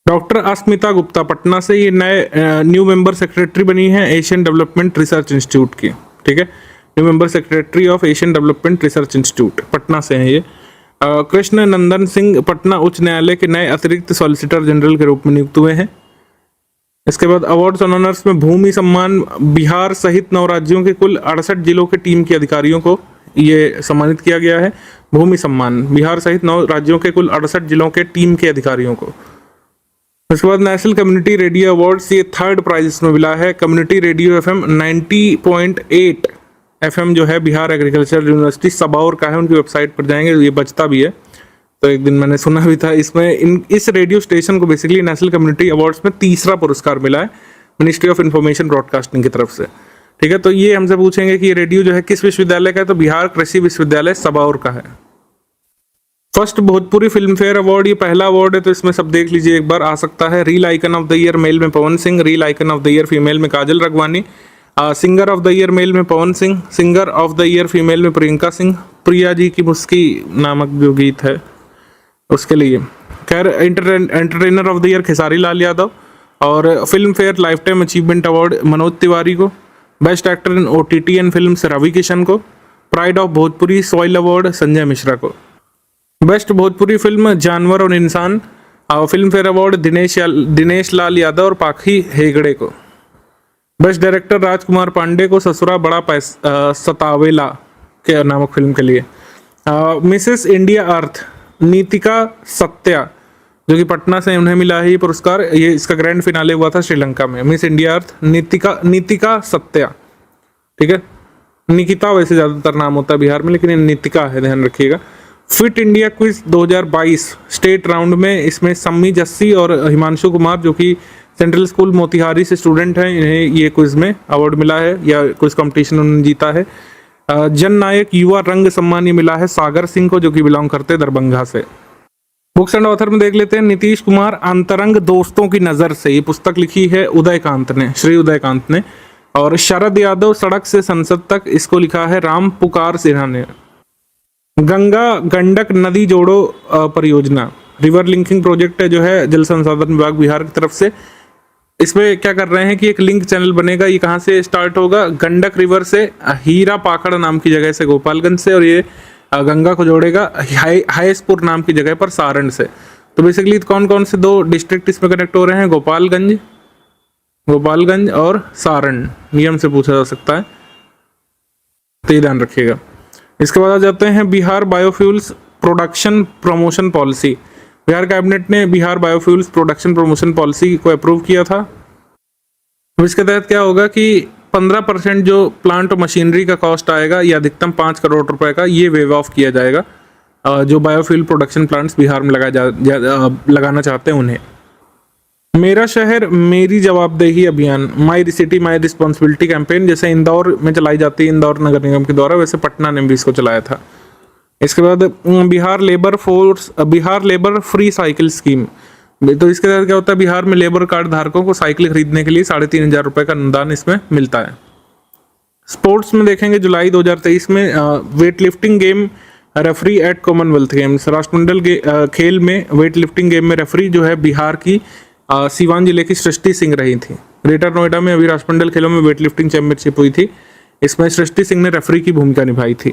डॉक्टर अस्मिता गुप्ता पटना से ये नए न्यू मेंबर सेक्रेटरी बनी है एशियन डेवलपमेंट रिसर्च इंस्टीट्यूट की, ठीक है, new member secretary of Asian development research institute Patna से है ये। कृष्ण नंदन सिंह पटना उच्च न्यायालय के नए अतिरिक्त सॉलिसिटर जनरल के रूप में नियुक्त हुए हैं। इसके बाद अवार्ड्स और ऑनर्स में भूमि सम्मान बिहार सहित 9 राज्यों के कुल 68 जिलों के टीम के अधिकारियों को ये सम्मानित किया गया है। भूमि सम्मान बिहार सहित 9 राज्यों के कुल 68 जिलों के टीम के अधिकारियों को। इसके बाद नेशनल कम्युनिटी रेडियो अवार्ड्स ये 3rd प्राइज इसमें मिला है। कम्युनिटी रेडियो FM 90.8 FM जो है बिहार एग्रीकल्चर यूनिवर्सिटी सबौर का है, उनकी वेबसाइट पर जाएंगे, ये बचता भी है, तो एक दिन मैंने सुना भी था। इसमें इस रेडियो स्टेशन को बेसिकली नेशनल कम्युनिटी अवार्ड्स में 3रा पुरस्कार मिला है मिनिस्ट्री ऑफ इंफॉर्मेशन ब्रॉडकास्टिंग की तरफ से, ठीक है। तो ये हमसे पूछेंगे कि ये रेडियो जो है किस विश्वविद्यालय का है, तो बिहार कृषि विश्वविद्यालय सबौर का है। First Bhojpuri film fair award, ये पहला अवार्ड है तो इसमें सब देख लीजिए एक बार, आ सकता है। Reel icon of the year male में Pawan Singh, reel icon of the year female में Kajal Raghwani, singer of the year male में Pawan Singh, singer of the year female में प्रियंका सिंह, प्रिया जी की मुस्की नामक जो गीत है उसके लिए। खैर entertainer of the year Khesari Lal Yadav, और Filmfare lifetime achievement award Manoj Tiwari को, best actor in OTT and film Ravi Kishan को, pride of Bhojpuri soil award Sanjay Mishra को, best Bhojpuri film Janwar aur Insaan Filmfare award Dinesh Lal Yadav और पाखी हेगड़े को, बेस्ट डायरेक्टर राजकुमार पांडे को ससुरा बड़ा सतावेला के नामक फिल्म के लिए, मिसेस इंडिया अर्थ नीतिका सत्या जो कि पटना से उन्हें मिला है ये पुरस्कार, ये इसका ग्रैंड फिनाले हुआ था श्रीलंका में। मिस इंडिया अर्थ नीतिका सत्या, ठीक है, निकिता वैसे ज्यादातर नाम होता है बिहार में, लेकिन ये नीतिका है, ध्यान रखिएगा। Fit India quiz 2022 state round में इसमें सम्मी जस्सी और हिमांशु कुमार जो कि सेंट्रल स्कूल मोतिहारी से स्टूडेंट हैं, इन्हें ये क्विज में अवार्ड मिला है या क्विज कंपटीशन उन्होंने जीता है। जन नायक युवा रंग सम्मान ये मिला है सागर सिंह को जो कि बिलोंग करते दरभंगा से। बुक्स एंड ऑथर में देख लेते हैं, नीतीश कुमार अंतरंग दोस्तों की नजर से, ये पुस्तक लिखी है उदयकांत ने, श्री उदयकांत ने, और शरद यादव सड़क से संसद तक, इसको लिखा है राम पुकार सिन्हा ने। गंगा गंडक नदी जोड़ो परियोजना रिवर लिंकिंग प्रोजेक्ट है जो है जल संसाधन विभाग बिहार की तरफ से। इसमें क्या कर रहे हैं कि एक लिंक चैनल बनेगा, ये कहाँ से स्टार्ट होगा, गंडक रिवर से, हीरा पाकड़ नाम की जगह से गोपालगंज से, और ये गंगा को जोड़ेगा हाईसपुर नाम की जगह पर सारण से। तो बेसिकली कौन कौन से दो डिस्ट्रिक्ट इसमें कनेक्ट हो रहे हैं, गोपालगंज और सारण, नियम से पूछा जा सकता है, तो ये ध्यान रखिएगा। इसके बाद आ जाते हैं Bihar biofuels production promotion policy. Bihar cabinet ने Bihar biofuels production promotion policy को अप्रूव किया था। तो इसके तहत क्या होगा कि 15% जो प्लांट और मशीनरी का कॉस्ट आएगा, ये अधिकतम 5 करोड़ रुपए का, ये वेव ऑफ किया जाएगा जो बायोफ्यूल प्रोडक्शन प्लांट्स बिहार में लगाना चाहते हैं उन्हें। मेरा शहर मेरी जवाबदेही अभियान, my city my responsibility campaign, जैसे इंदौर में चलाई जाती है इंदौर नगर निगम के द्वारा, वैसे पटना ने भी इसको चलाया था। इसके बाद Bihar labour free cycle scheme, तो इसके तहत क्या होता है, बिहार में लेबर कार्ड धारकों को साइकिल खरीदने के लिए 3,500 रुपए का अनुदान इसमें मिलता है। स्पोर्ट्स में देखेंगे जुलाई 2023 में weight lifting game referee eight Commonwealth games, राष्ट्रमंडल खेल में वेट लिफ्टिंग गेम में रेफरी जो है बिहार की सीवान जिले की सृष्टि सिंह रही थी। ग्रेटर नोएडा में अभी राष्ट्रमंडल खेलों में वेट लिफ्टिंग चैंपियनशिप हुई थी, इसमें सृष्टि सिंह ने रेफरी की भूमिका निभाई थी।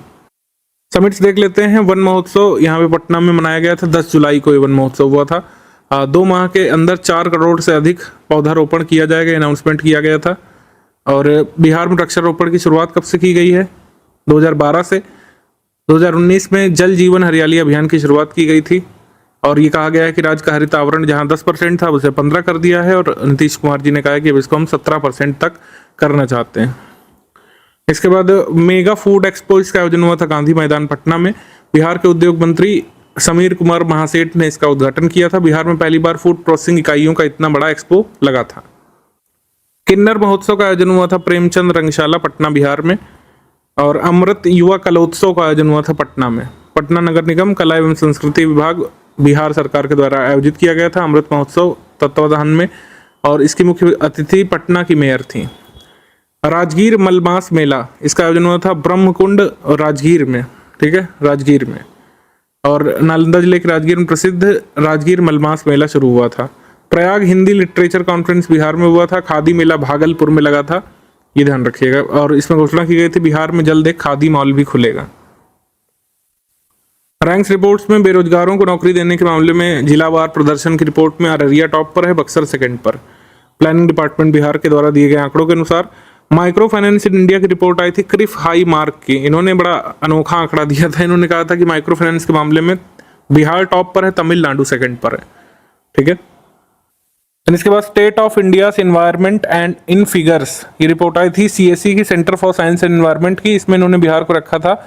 समिट्स देख लेते हैं। वन महोत्सव यहाँ पे पटना में मनाया गया था, 10 जुलाई को ये वन महोत्सव हुआ था। 2 माह के अंदर 4 करोड़ से अधिक पौधारोपण किया जाएगा, अनाउंसमेंट किया गया था। और बिहार में वृक्षारोपण की शुरुआत कब से की गई है, 2012 से। 2019 में जल जीवन हरियाली अभियान की शुरुआत की गई थी, और ये कहा गया है कि राज्य का हरित आवरण जहां 10% था उसे 15 कर दिया है, और नीतीश कुमार जी ने कहा है कि अब इसको हम 17% तक करना चाहते हैं। इसके बाद मेगा फूड एक्सपो, इसका आयोजन हुआ था गांधी मैदान पटना में। बिहार के उद्योग मंत्री समीर कुमार महासेठ ने इसका उद्घाटन किया था। बिहार में पहली बार फूड प्रोसेसिंग इकाइयों का इतना बड़ा एक्सपो लगा था। किन्नर महोत्सव का आयोजन हुआ था प्रेमचंद रंगशाला पटना बिहार में। और अमृत युवा कलोत्सव का आयोजन हुआ था पटना में। पटना नगर निगम कला एवं संस्कृति विभाग बिहार सरकार के द्वारा आयोजित किया गया था अमृत महोत्सव तत्वाधान में, और इसकी मुख्य अतिथि पटना की मेयर थी। राजगीर मलमास मेला, इसका आयोजन हुआ था ब्रह्मकुंड और राजगीर में, ठीक है, राजगीर में। और नालंदा जिले के राजगीर में प्रसिद्ध राजगीर मलमास मेला शुरू हुआ था। प्रयाग हिंदी लिटरेचर कॉन्फ्रेंस बिहार में हुआ था। खादी मेला भागलपुर में लगा था, ये ध्यान रखिएगा। और इसमें घोषणा की गई थी बिहार में जल्द एक खादी मॉल भी खुलेगा। रैंक्स रिपोर्ट्स में बेरोजगारों को नौकरी देने के मामले में जिलावार प्रदर्शन की रिपोर्ट में अररिया टॉप पर है, बक्सर सेकंड पर। प्लानिंग डिपार्टमेंट बिहार के द्वारा दिए गए आंकड़ों के अनुसार माइक्रो फाइनेंस इन इंडिया की रिपोर्ट आई थी क्रिफ हाई मार्क की। इन्होंने बड़ा अनोखा आंकड़ा दिया था। इन्होंने कहा था कि माइक्रो फाइनेंस के मामले में बिहार टॉप पर है, तमिलनाडु सेकंड पर है, ठीक है। इसके बाद state of India environment and in figures, ये रिपोर्ट आई थी सीएससी की, centre for science and environment की। इसमें इन्होंने बिहार को रखा था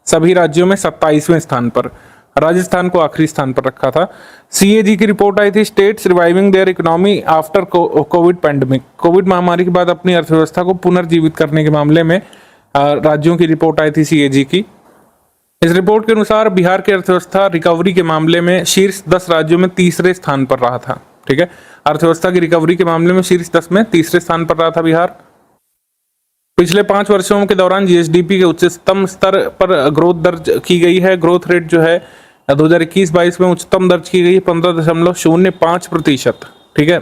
सभी राज्यों में 27वें स्थान पर, राजस्थान को आखिरी स्थान पर रखा था। सीएजी की रिपोर्ट आई थी states reviving there economy after Covid pandemic, Covid महामारी के बाद अपनी अर्थव्यवस्था को पुनर्जीवित करने के मामले में राज्यों की रिपोर्ट आई थी सीएजी की। इस रिपोर्ट के अनुसार बिहार की अर्थव्यवस्था रिकवरी के मामले में शीर्ष 10 राज्यों में तीसरे स्थान पर रहा था। ठीक है, अर्थव्यवस्था की रिकवरी के मामले में शीर्ष 10 में तीसरे स्थान पर रहा था बिहार। पिछले 5 वर्षों के दौरान जीएसडीपी के उच्चतम स्तर पर ग्रोथ दर्ज की गई है। ग्रोथ रेट जो है 2021-22 में उच्चतम दर्ज की गई 15.05%। ठीक है,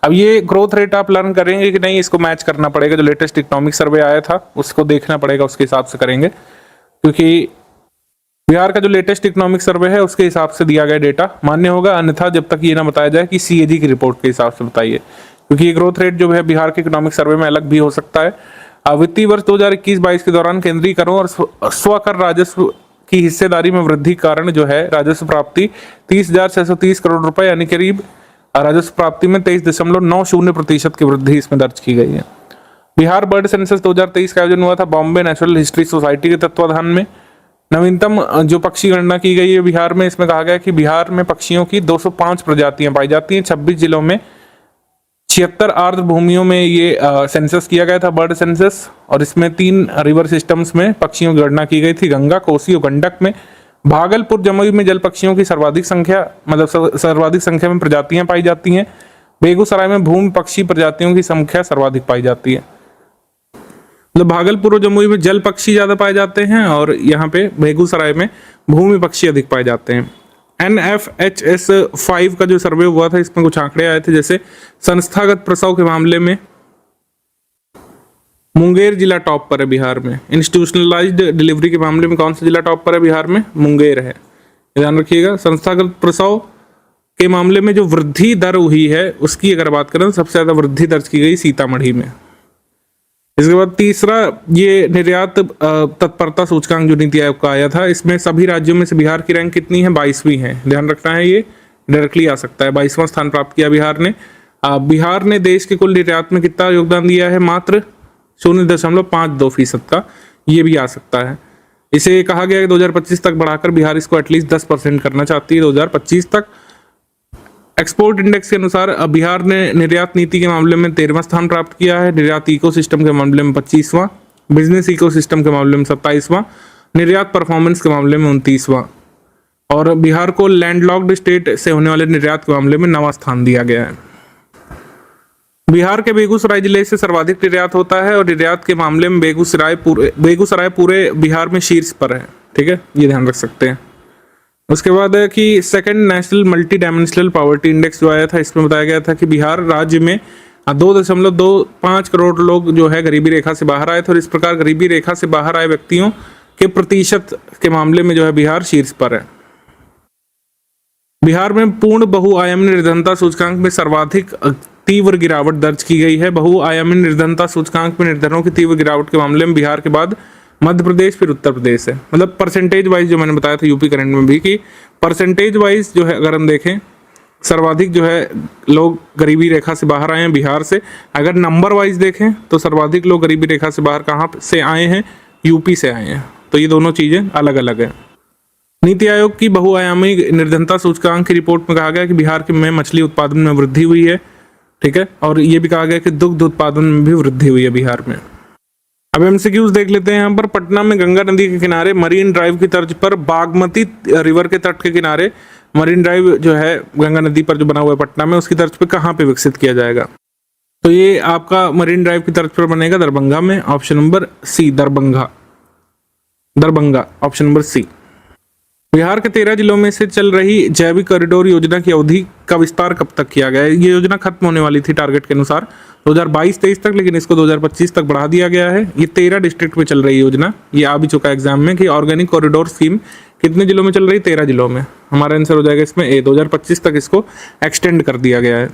अब ये ग्रोथ रेट आप लर्न करेंगे कि नहीं, इसको मैच करना पड़ेगा। जो लेटेस्ट इकोनॉमिक सर्वे आया था उसको देखना पड़ेगा, उसके हिसाब से करेंगे, क्योंकि बिहार का जो लेटेस्ट इकोनॉमिक सर्वे है उसके हिसाब से दिया गया डेटा मान्य होगा, अन्यथा जब तक ये ना बताया जाए कि सीएजी की रिपोर्ट के हिसाब से बताइए, क्योंकि ये ग्रोथ रेट जो है बिहार के इकोनॉमिक सर्वे में अलग भी हो सकता है। वित्तीय वर्ष 2021-22 के दौरान केंद्रीय करों और स्वकर राजस्व की हिस्सेदारी में वृद्धि के कारण जो है राजस्व प्राप्ति 30,630 करोड़ रुपए यानी करीब राजस्व प्राप्ति में 23.90% की वृद्धि इसमें दर्ज की गई है। बिहार बर्ड सेंसस 2023 का आयोजन हुआ था बॉम्बे नेचुरल हिस्ट्री सोसाइटी के तत्वाधान में। नवीनतम जो पक्षी गणना की गई है बिहार में, इसमें कहा गया कि बिहार में पक्षियों की 205 प्रजातियां पाई जाती हैं। 26 जिलों में 76 आर्द्र भूमियों में ये सेंसस किया गया था, बर्ड सेंसस, और इसमें 3 रिवर सिस्टम्स में पक्षियों की गणना की गई थी, गंगा, कोसी और गंडक में। भागलपुर जमुई में जल पक्षियों की सर्वाधिक संख्या में प्रजातियां पाई जाती हैं। बेगूसराय में भूमि पक्षी प्रजातियों की संख्या सर्वाधिक पाई जाती है। मतलब भागलपुर और जमुई में जल पक्षी ज्यादा पाए जाते हैं और यहाँ पे बेगूसराय में भूमि पक्षी अधिक पाए जाते हैं। NFHS 5 का जो सर्वे हुआ था इसमें कुछ आंकड़े आए थे, जैसे संस्थागत प्रसव के मामले में मुंगेर जिला टॉप पर है बिहार में। इंस्टीट्यूशनलाइज्ड डिलीवरी के मामले में कौन सा जिला टॉप पर है बिहार में? मुंगेर है, ध्यान रखिएगा। संस्थागत प्रसव के मामले में जो वृद्धि दर हुई है उसकी अगर बात करें, सबसे ज्यादा वृद्धि दर्ज की गई सीतामढ़ी में। इसके बाद तीसरा ये निर्यात तत्परता सूचकांक जो नीति आयोग का आया था, इसमें सभी राज्यों में से बिहार की रैंक कितनी है? 22वीं है, ध्यान रखना है, ये डायरेक्टली आ सकता है। 22वां स्थान प्राप्त किया बिहार ने। बिहार ने देश के कुल निर्यात में कितना योगदान दिया है? मात्र 0.52% का, ये भी आ सकता है। इसे कहा गया कि 2025 तक बढ़ाकर बिहार इसको एटलीस्ट 10% करना चाहती है 2025 तक। एक्सपोर्ट इंडेक्स के अनुसार बिहार ने निर्यात नीति के मामले में 13वां स्थान प्राप्त किया है, निर्यात इकोसिस्टम के मामले में 25वां, बिजनेस इकोसिस्टम के मामले में 27वां, निर्यात परफॉर्मेंस के मामले में 29वां, और बिहार को लैंडलॉक्ड स्टेट से होने वाले निर्यात के मामले में 9वां स्थान दिया गया है। बिहार के बेगूसराय जिले से सर्वाधिक निर्यात होता है और निर्यात के मामले में बेगूसराय पूरे बिहार में शीर्ष पर है। ठीक है, ये ध्यान रख सकते हैं। उसके बाद है कि second national multi dimensional poverty index जो आया था, इसमें बताया गया था कि बिहार राज्य में 2.25 करोड़ लोग जो है गरीबी रेखा से बाहर आए थे, और इस प्रकार गरीबी रेखा से बाहर आए व्यक्तियों के प्रतिशत के मामले में जो है बिहार शीर्ष पर है। बिहार में पूर्ण बहुआयामी निर्धनता सूचकांक में सर्वाधिक तीव्र गिरावट दर्ज की गई है। बहुआयामी निर्धनता सूचकांक में निर्धनों की तीव्र गिरावट के मामले में बिहार के बाद मध्य प्रदेश फिर उत्तर प्रदेश है। मतलब परसेंटेज वाइज जो मैंने बताया था यूपी करंट में भी, कि परसेंटेज वाइज जो है अगर हम देखें, सर्वाधिक जो है लोग गरीबी रेखा से बाहर आए हैं बिहार से। अगर नंबर वाइज देखें तो सर्वाधिक लोग गरीबी रेखा से बाहर कहाँ से आए हैं? यूपी से आए हैं। तो ये दोनों चीजें अलग अलग है। नीति आयोग की बहुआयामी निर्धनता सूचकांक की रिपोर्ट में कहा गया कि बिहार में मछली उत्पादन में वृद्धि हुई है। ठीक है, और ये भी कहा गया कि दुग्ध उत्पादन में भी वृद्धि हुई है बिहार में। अब एमसीक्यूज देख लेते हैं यहाँ पर। पटना में गंगा नदी के किनारे मरीन ड्राइव की तर्ज पर बागमती रिवर के तट के किनारे मरीन ड्राइव जो है गंगा नदी पर जो बना हुआ है पटना में, उसकी तर्ज पर कहाँ पे विकसित किया जाएगा? तो ये आपका मरीन ड्राइव की तर्ज पर बनेगा दरभंगा में, option number C, Darbhanga, option number C. Bihar के 13 जिलों में से चल रही जैविक कॉरिडोर योजना की अवधि का विस्तार कब तक किया गया है? ये योजना खत्म होने वाली थी टारगेट के अनुसार 2022-23 तक, लेकिन इसको 2025 तक बढ़ा दिया गया है। ये 13 डिस्ट्रिक्ट में चल रही योजना, ये आ भी चुका है एग्जाम में कि ऑर्गेनिक कॉरिडोर स्कीम कितने जिलों में चल रही? 13 जिलों में। हमारा आंसर हो जाएगा इसमें ए, 2025 तक इसको एक्सटेंड कर दिया गया है।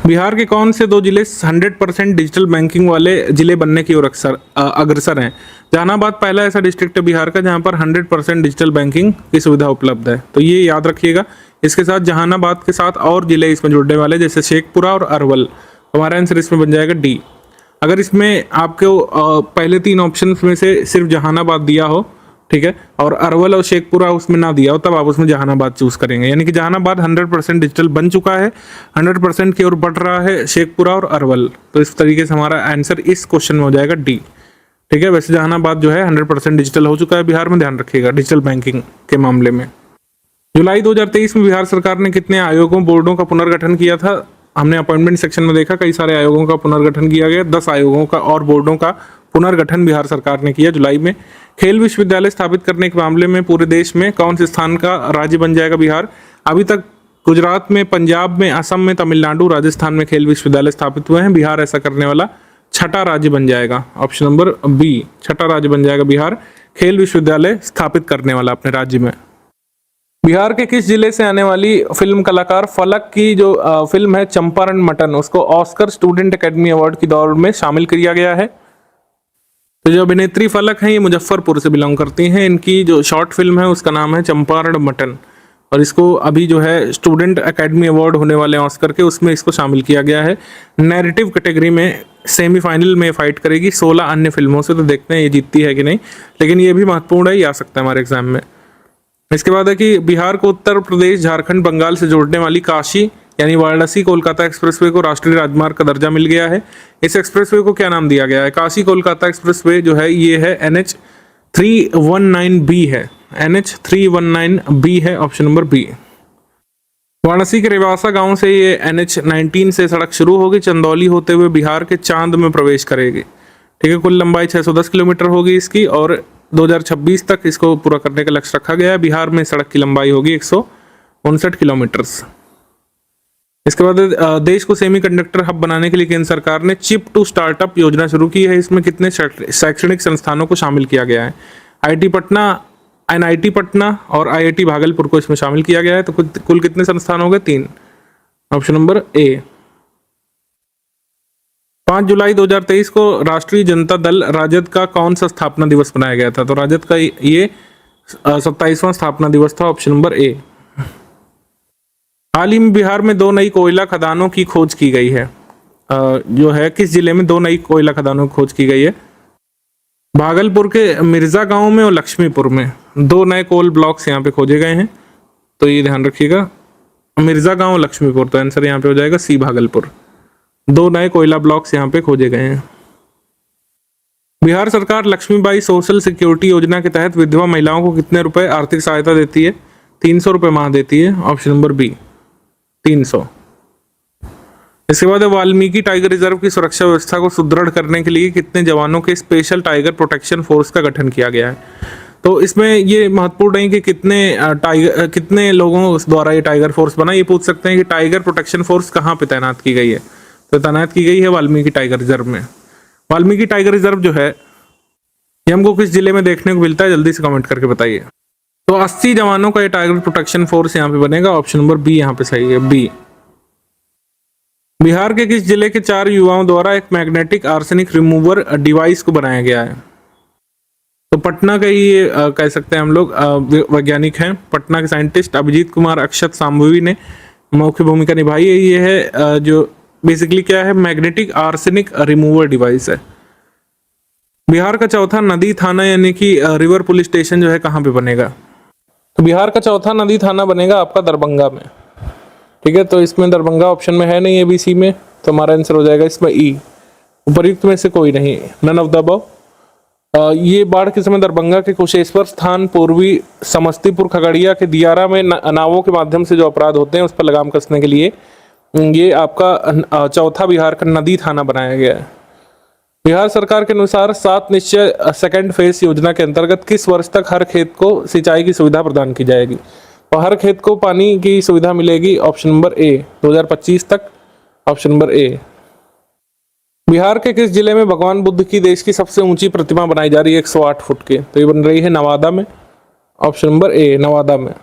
बिहार के कौन से 2 जिले 100% डिजिटल बैंकिंग वाले जिले बनने की ओर अग्रसर हैं? जहानाबाद पहला ऐसा डिस्ट्रिक्ट है बिहार का जहां पर 100% डिजिटल बैंकिंग की सुविधा उपलब्ध है, तो ये याद रखिएगा। इसके साथ जहानाबाद के साथ और जिले इसमें जुड़ने वाले, जैसे शेखपुरा और अरवल। हमारा आंसर इसमें बन जाएगा डी। अगर इसमें आपको पहले 3 ऑप्शन में से सिर्फ जहानाबाद दिया हो, ठीक है, और अरवल और शेखपुरा उसमें ना दिया हो, तब आप उसमें जहानाबाद चूज करेंगे। यानी कि जहानाबाद 100% डिजिटल बन चुका है, 100% की ओर बढ़ रहा है शेखपुरा और अरवल। तो इस तरीके से हमारा आंसर इस क्वेश्चन में हो जाएगा डी। ठीक है। वैसे जहानाबाद जो है 100% डिजिटल हो चुका है बिहार में, ध्यान रखिएगा डिजिटल बैंकिंग के मामले में। जुलाई 2023 में बिहार सरकार ने कितने आयोगों बोर्डों का पुनर्गठन किया था? हमने अपॉइंटमेंट सेक्शन में देखा कई सारे आयोगों का पुनर्गठन किया गया। 10 आयोगों का और बोर्डों का पुनर्गठन बिहार सरकार ने किया जुलाई में। खेल विश्वविद्यालय स्थापित करने के मामले में पूरे देश में कौन से स्थान का राज्य बन जाएगा बिहार? अभी तक गुजरात में, पंजाब में, असम में, तमिलनाडु, राजस्थान में खेल विश्वविद्यालय स्थापित हुए हैं। बिहार ऐसा करने वाला छठा राज्य बन जाएगा। ऑप्शन नंबर बी, छठा राज्य बन जाएगा बिहार खेल विश्वविद्यालय स्थापित करने वाला अपने राज्य में। बिहार के किस जिले से आने वाली फिल्म कलाकार फलक की जो फिल्म है चंपारण मटन, उसको ऑस्कर स्टूडेंट एकेडमी अवार्ड की दौड़ में शामिल किया गया है? तो जो अभिनेत्री फलक हैं ये मुजफ्फरपुर से बिलोंग करती हैं। इनकी जो शॉर्ट फिल्म है उसका नाम है चंपारण मटन, और इसको अभी जो है स्टूडेंट एकेडमी अवार्ड होने वाले हैं ऑस्कर के, उसमें इसको शामिल किया गया है। नैरेटिव कैटेगरी में सेमीफाइनल में फाइट करेगी 16 अन्य फिल्मों से, तो देखते हैं ये जीतती है कि नहीं, लेकिन ये भी महत्वपूर्ण है, ये आ सकता है हमारे एग्जाम में। इसके बाद है कि बिहार को उत्तर प्रदेश, झारखंड, बंगाल से जोड़ने वाली काशी यानी वाराणसी कोलकाता एक्सप्रेसवे को राष्ट्रीय राजमार्ग का दर्जा मिल गया है। इस एक्सप्रेसवे को क्या नाम दिया गया है? काशी कोलकाता एक्सप्रेसवे जो है ये है NH319B है, NH319B है, ऑप्शन नंबर बी। वाराणसी के रेवासा गांव से ये NH19 से सड़क शुरू होगी, चंदौली होते हुए बिहार के चांद में प्रवेश करेगी। ठीक है, कुल लंबाई 610 किलोमीटर होगी इसकी, और 2026 तक इसको पूरा करने का लक्ष्य रखा गया है। बिहार में सड़क की लंबाई होगी 159 किलोमीटर। इसके बाद देश को सेमीकंडक्टर हब बनाने के लिए केंद्र सरकार ने चिप टू स्टार्टअप योजना शुरू की है। इसमें कितने शैक्षणिक संस्थानों को शामिल किया गया है? IIT पटना, NIT पटना और IIT भागलपुर को इसमें शामिल किया गया है। तो कुल कितने संस्थान हो गए? 3, ऑप्शन नंबर ए। 5 जुलाई 2023 को राष्ट्रीय जनता दल राजद का कौन सा स्थापना दिवस मनाया गया था? तो राजद का ये 27वां स्थापना दिवस था, ऑप्शन नंबर ए। हाल ही में बिहार में 2 नई कोयला खदानों की खोज की गई है। जो है किस जिले में 2 नई कोयला खदानों की खोज की गई है? भागलपुर के मिर्जा गांव में और लक्ष्मीपुर में 2 नए कोल ब्लॉक्स यहाँ पे खोजे गए हैं, तो ये ध्यान रखिएगा, मिर्जा गांव लक्ष्मीपुर। तो आंसर यहाँ पे हो जाएगा सी, भागलपुर। 2 नए कोयला ब्लॉक्स यहाँ पे खोजे गए हैं। बिहार सरकार लक्ष्मीबाई सोशल सिक्योरिटी योजना के तहत विधवा महिलाओं को कितने रुपए आर्थिक सहायता देती है? 300 रुपए माह देती है, ऑप्शन नंबर बी, 300। इसके बाद वाल्मीकि टाइगर रिजर्व की सुरक्षा व्यवस्था को सुदृढ़ करने के लिए कितने जवानों के स्पेशल टाइगर प्रोटेक्शन फोर्स का गठन किया गया है? तो इसमें ये महत्वपूर्ण है कि कितने लोगों द्वारा ये टाइगर फोर्स बना। ये पूछ सकते हैं कि टाइगर प्रोटेक्शन फोर्स कहाँ पे तैनात की गई है? तो तैनात की गई है वाल्मीकि टाइगर रिजर्व में। वाल्मीकि टाइगर रिजर्व जो है ये हमको किस जिले में देखने को मिलता है? जल्दी से कमेंट करके बताइए। तो 80 जवानों का ये टाइगर प्रोटेक्शन फोर्स यहाँ पे बनेगा, ऑप्शन नंबर बी यहाँ पे सही है, बी। बिहार के किस जिले के 4 युवाओं द्वारा एक मैग्नेटिक आर्सेनिक रिमूवर डिवाइस को बनाया गया है? तो पटना के ये कह सकते हैं हम लोग वैज्ञानिक हैं, पटना के साइंटिस्ट अभिजीत कुमार अक्षत सांभवी ने मुख्य भूमिका निभाई है। ये है जो बेसिकली क्या है, मैग्नेटिक आर्सेनिक रिमूवर डिवाइस है। बिहार का चौथा नदी थाना यानी कि रिवर पुलिस स्टेशन जो है कहाँ पे बनेगा? तो बिहार का चौथा नदी थाना बनेगा आपका दरभंगा में। ठीक है, तो इसमें दरभंगा ऑप्शन में है नहीं, ABC में, तो हमारा आंसर हो जाएगा इसमें ई, उपयुक्त में से कोई नहीं, नन ऑफ द अबव। ये बाढ़ के समय दरभंगा के कुशेश्वर स्थान, पूर्वी समस्तीपुर, खगड़िया के दियारा में नावों के माध्यम से जो अपराध होते हैं उस पर लगाम कसने के लिए ये आपका चौथा बिहार का नदी थाना बनाया गया है। बिहार सरकार के अनुसार 7 निश्चय सेकंड फेज योजना के अंतर्गत किस वर्ष तक हर खेत को सिंचाई की सुविधा प्रदान की जाएगी? तो हर खेत को पानी की सुविधा मिलेगी, ऑप्शन नंबर ए, 2025 तक, ऑप्शन नंबर ए। बिहार के किस जिले में भगवान बुद्ध की देश की सबसे ऊंची प्रतिमा बनाई जा रही है 108 फुट की? तो ये बन रही है नवादा में, ऑप्शन नंबर ए, नवादा में।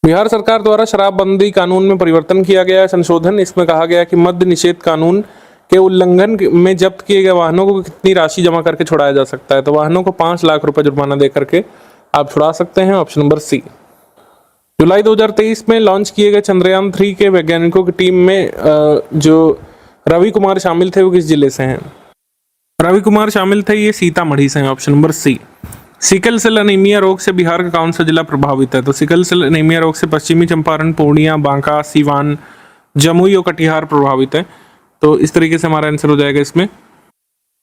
बिहार सरकार द्वारा शराबबंदी कानून में परिवर्तन किया गया है, संशोधन। इसमें कहा गया कि मद्य निषेध कानून के उल्लंघन में जब्त किए गए वाहनों को कितनी राशि जमा करके छुड़ाया जा सकता है? तो वाहनों को 5 लाख रुपए जुर्माना दे करके आप छुड़ा सकते हैं, ऑप्शन नंबर सी। जुलाई 2023 में लॉन्च किए गए चंद्रयान 3 के वैज्ञानिकों की टीम में जो रवि कुमार शामिल थे वो किस जिले से हैं? रवि कुमार शामिल थे, ये सीतामढ़ी से हैं, option number C. Sickle cell anaemia रोग से बिहार का कौन सा जिला प्रभावित है? तो सिकल सेल एनीमिया रोग से पश्चिमी चंपारण, पूर्णिया, बांका, सीवान, जमुई और कटिहार प्रभावित है। तो इस तरीके से हमारा आंसर हो जाएगा इसमें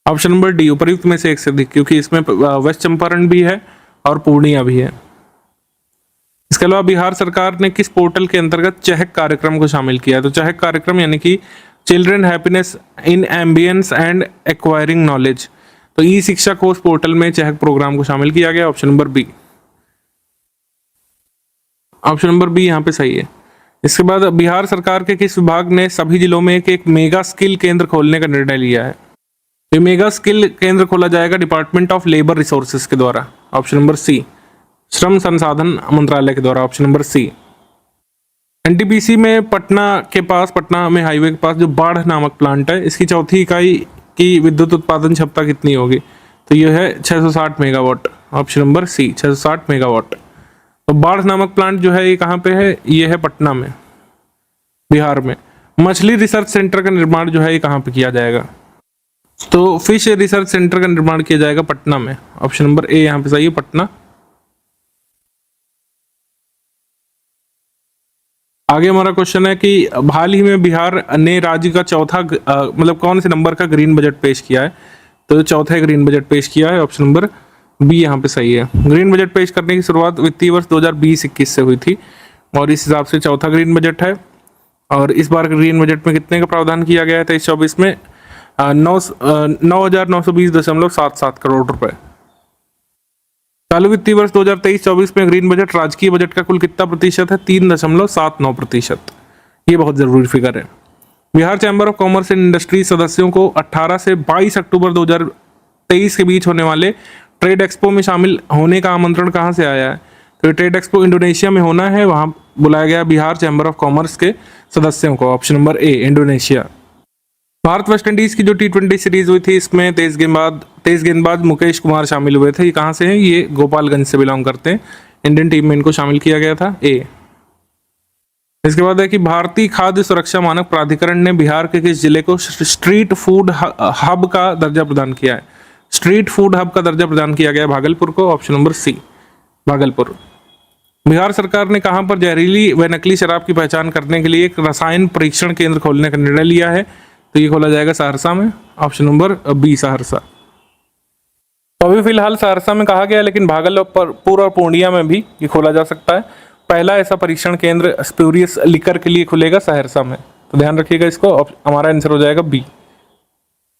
ऑप्शन नंबर डी, उपयुक्त में से एक से अधिक, क्योंकि इसमें वेस्ट चंपारण भी है और पूर्णिया भी है। इसके अलावा बिहार सरकार ने किस पोर्टल के अंतर्गत चहक कार्यक्रम को शामिल किया है? तो चहक कार्यक्रम यानी कि children happiness in ambience and acquiring knowledge, तो ई शिक्षा कोष पोर्टल में चहक प्रोग्राम को शामिल किया गया। Option number B, option number B यहाँ पे सही है। इसके बाद बिहार सरकार के किस विभाग ने सभी जिलों में एक मेगा स्किल केंद्र खोलने का निर्णय लिया है? ये मेगा स्किल केंद्र खोला जाएगा डिपार्टमेंट ऑफ लेबर रिसोर्सेज के द्वारा। ऑप्शन नंबर सी, श्रम संसाधन मंत्रालय के द्वारा। ऑप्शन नंबर सी। एनटीपीसी में पटना में हाईवे के पास जो बाढ़ नामक प्लांट है, इसकी चौथी इकाई की विद्युत उत्पादन क्षमता कितनी होगी? तो यह है 660 megawatt. Option number C, 660 megawatt. तो बाढ़ नामक प्लांट जो है ये कहाँ पे है? ये है पटना में, बिहार में। मछली रिसर्च सेंटर का निर्माण जो है ये कहाँ पे किया जाएगा? तो फिश रिसर्च सेंटर का निर्माण किया जाएगा पटना में। ऑप्शन नंबर ए यहाँ पे सही है, पटना। आगे हमारा क्वेश्चन है कि हाल ही में बिहार ने राज्य का चौथा मतलब कौन से नंबर का ग्रीन बजट पेश किया है? तो चौथा ग्रीन बजट पेश किया है। ऑप्शन नंबर बी यहाँ पे सही है। ग्रीन बजट पेश करने की शुरुआत वित्तीय वर्ष 2020-21 से हुई थी और इस हिसाब से चौथा ग्रीन बजट है। और इस बार ग्रीन बजट में कितने का प्रावधान किया गया है? 23-24 में 9,920.77 करोड़ रुपए। चालू वित्तीय वर्ष 2023-24 में ग्रीन बजट राजकीय बजट का कुल कितना प्रतिशत है? 3.79%। ये बहुत जरूरी फिगर है। Bihar chamber of commerce and industry सदस्यों को 18 से 22 अक्टूबर 2023 के बीच होने वाले ट्रेड एक्सपो में शामिल होने का आमंत्रण कहाँ से आया है? तो ट्रेड एक्सपो इंडोनेशिया में होना है, वहां बुलाया गया बिहार चैम्बर ऑफ कॉमर्स के सदस्यों को। ऑप्शन नंबर ए, इंडोनेशिया। भारत वेस्ट इंडीज की जो T20 सीरीज हुई थी, इसमें तेज गेंदबाज मुकेश कुमार शामिल हुए थे। ये कहाँ से हैं? ये गोपालगंज से बिलोंग करते हैं। इंडियन टीम में इनको शामिल किया गया था, ए। इसके बाद है कि भारतीय खाद्य सुरक्षा मानक प्राधिकरण ने बिहार के किस जिले को स्ट्रीट फूड हब का दर्जा प्रदान किया है? स्ट्रीट फूड हब का दर्जा प्रदान किया गया भागलपुर को। Option number C, Bhagalpur. Bihar सरकार ने कहां पर जहरीली व नकली शराब की पहचान करने के लिए एक रसायन परीक्षण केंद्र खोलने का निर्णय लिया है? तो ये खोला जाएगा सहरसा में। Option number B, Saharsa. तो अभी फिलहाल सहरसा में कहा गया, लेकिन भागलपुर और पूर्णिया में भी ये खोला जा सकता है। पहला ऐसा परीक्षण केंद्र स्प्यूरियस लिकर के लिए खुलेगा सहरसा में, तो ध्यान रखिएगा इसको। हमारा आंसर हो जाएगा बी।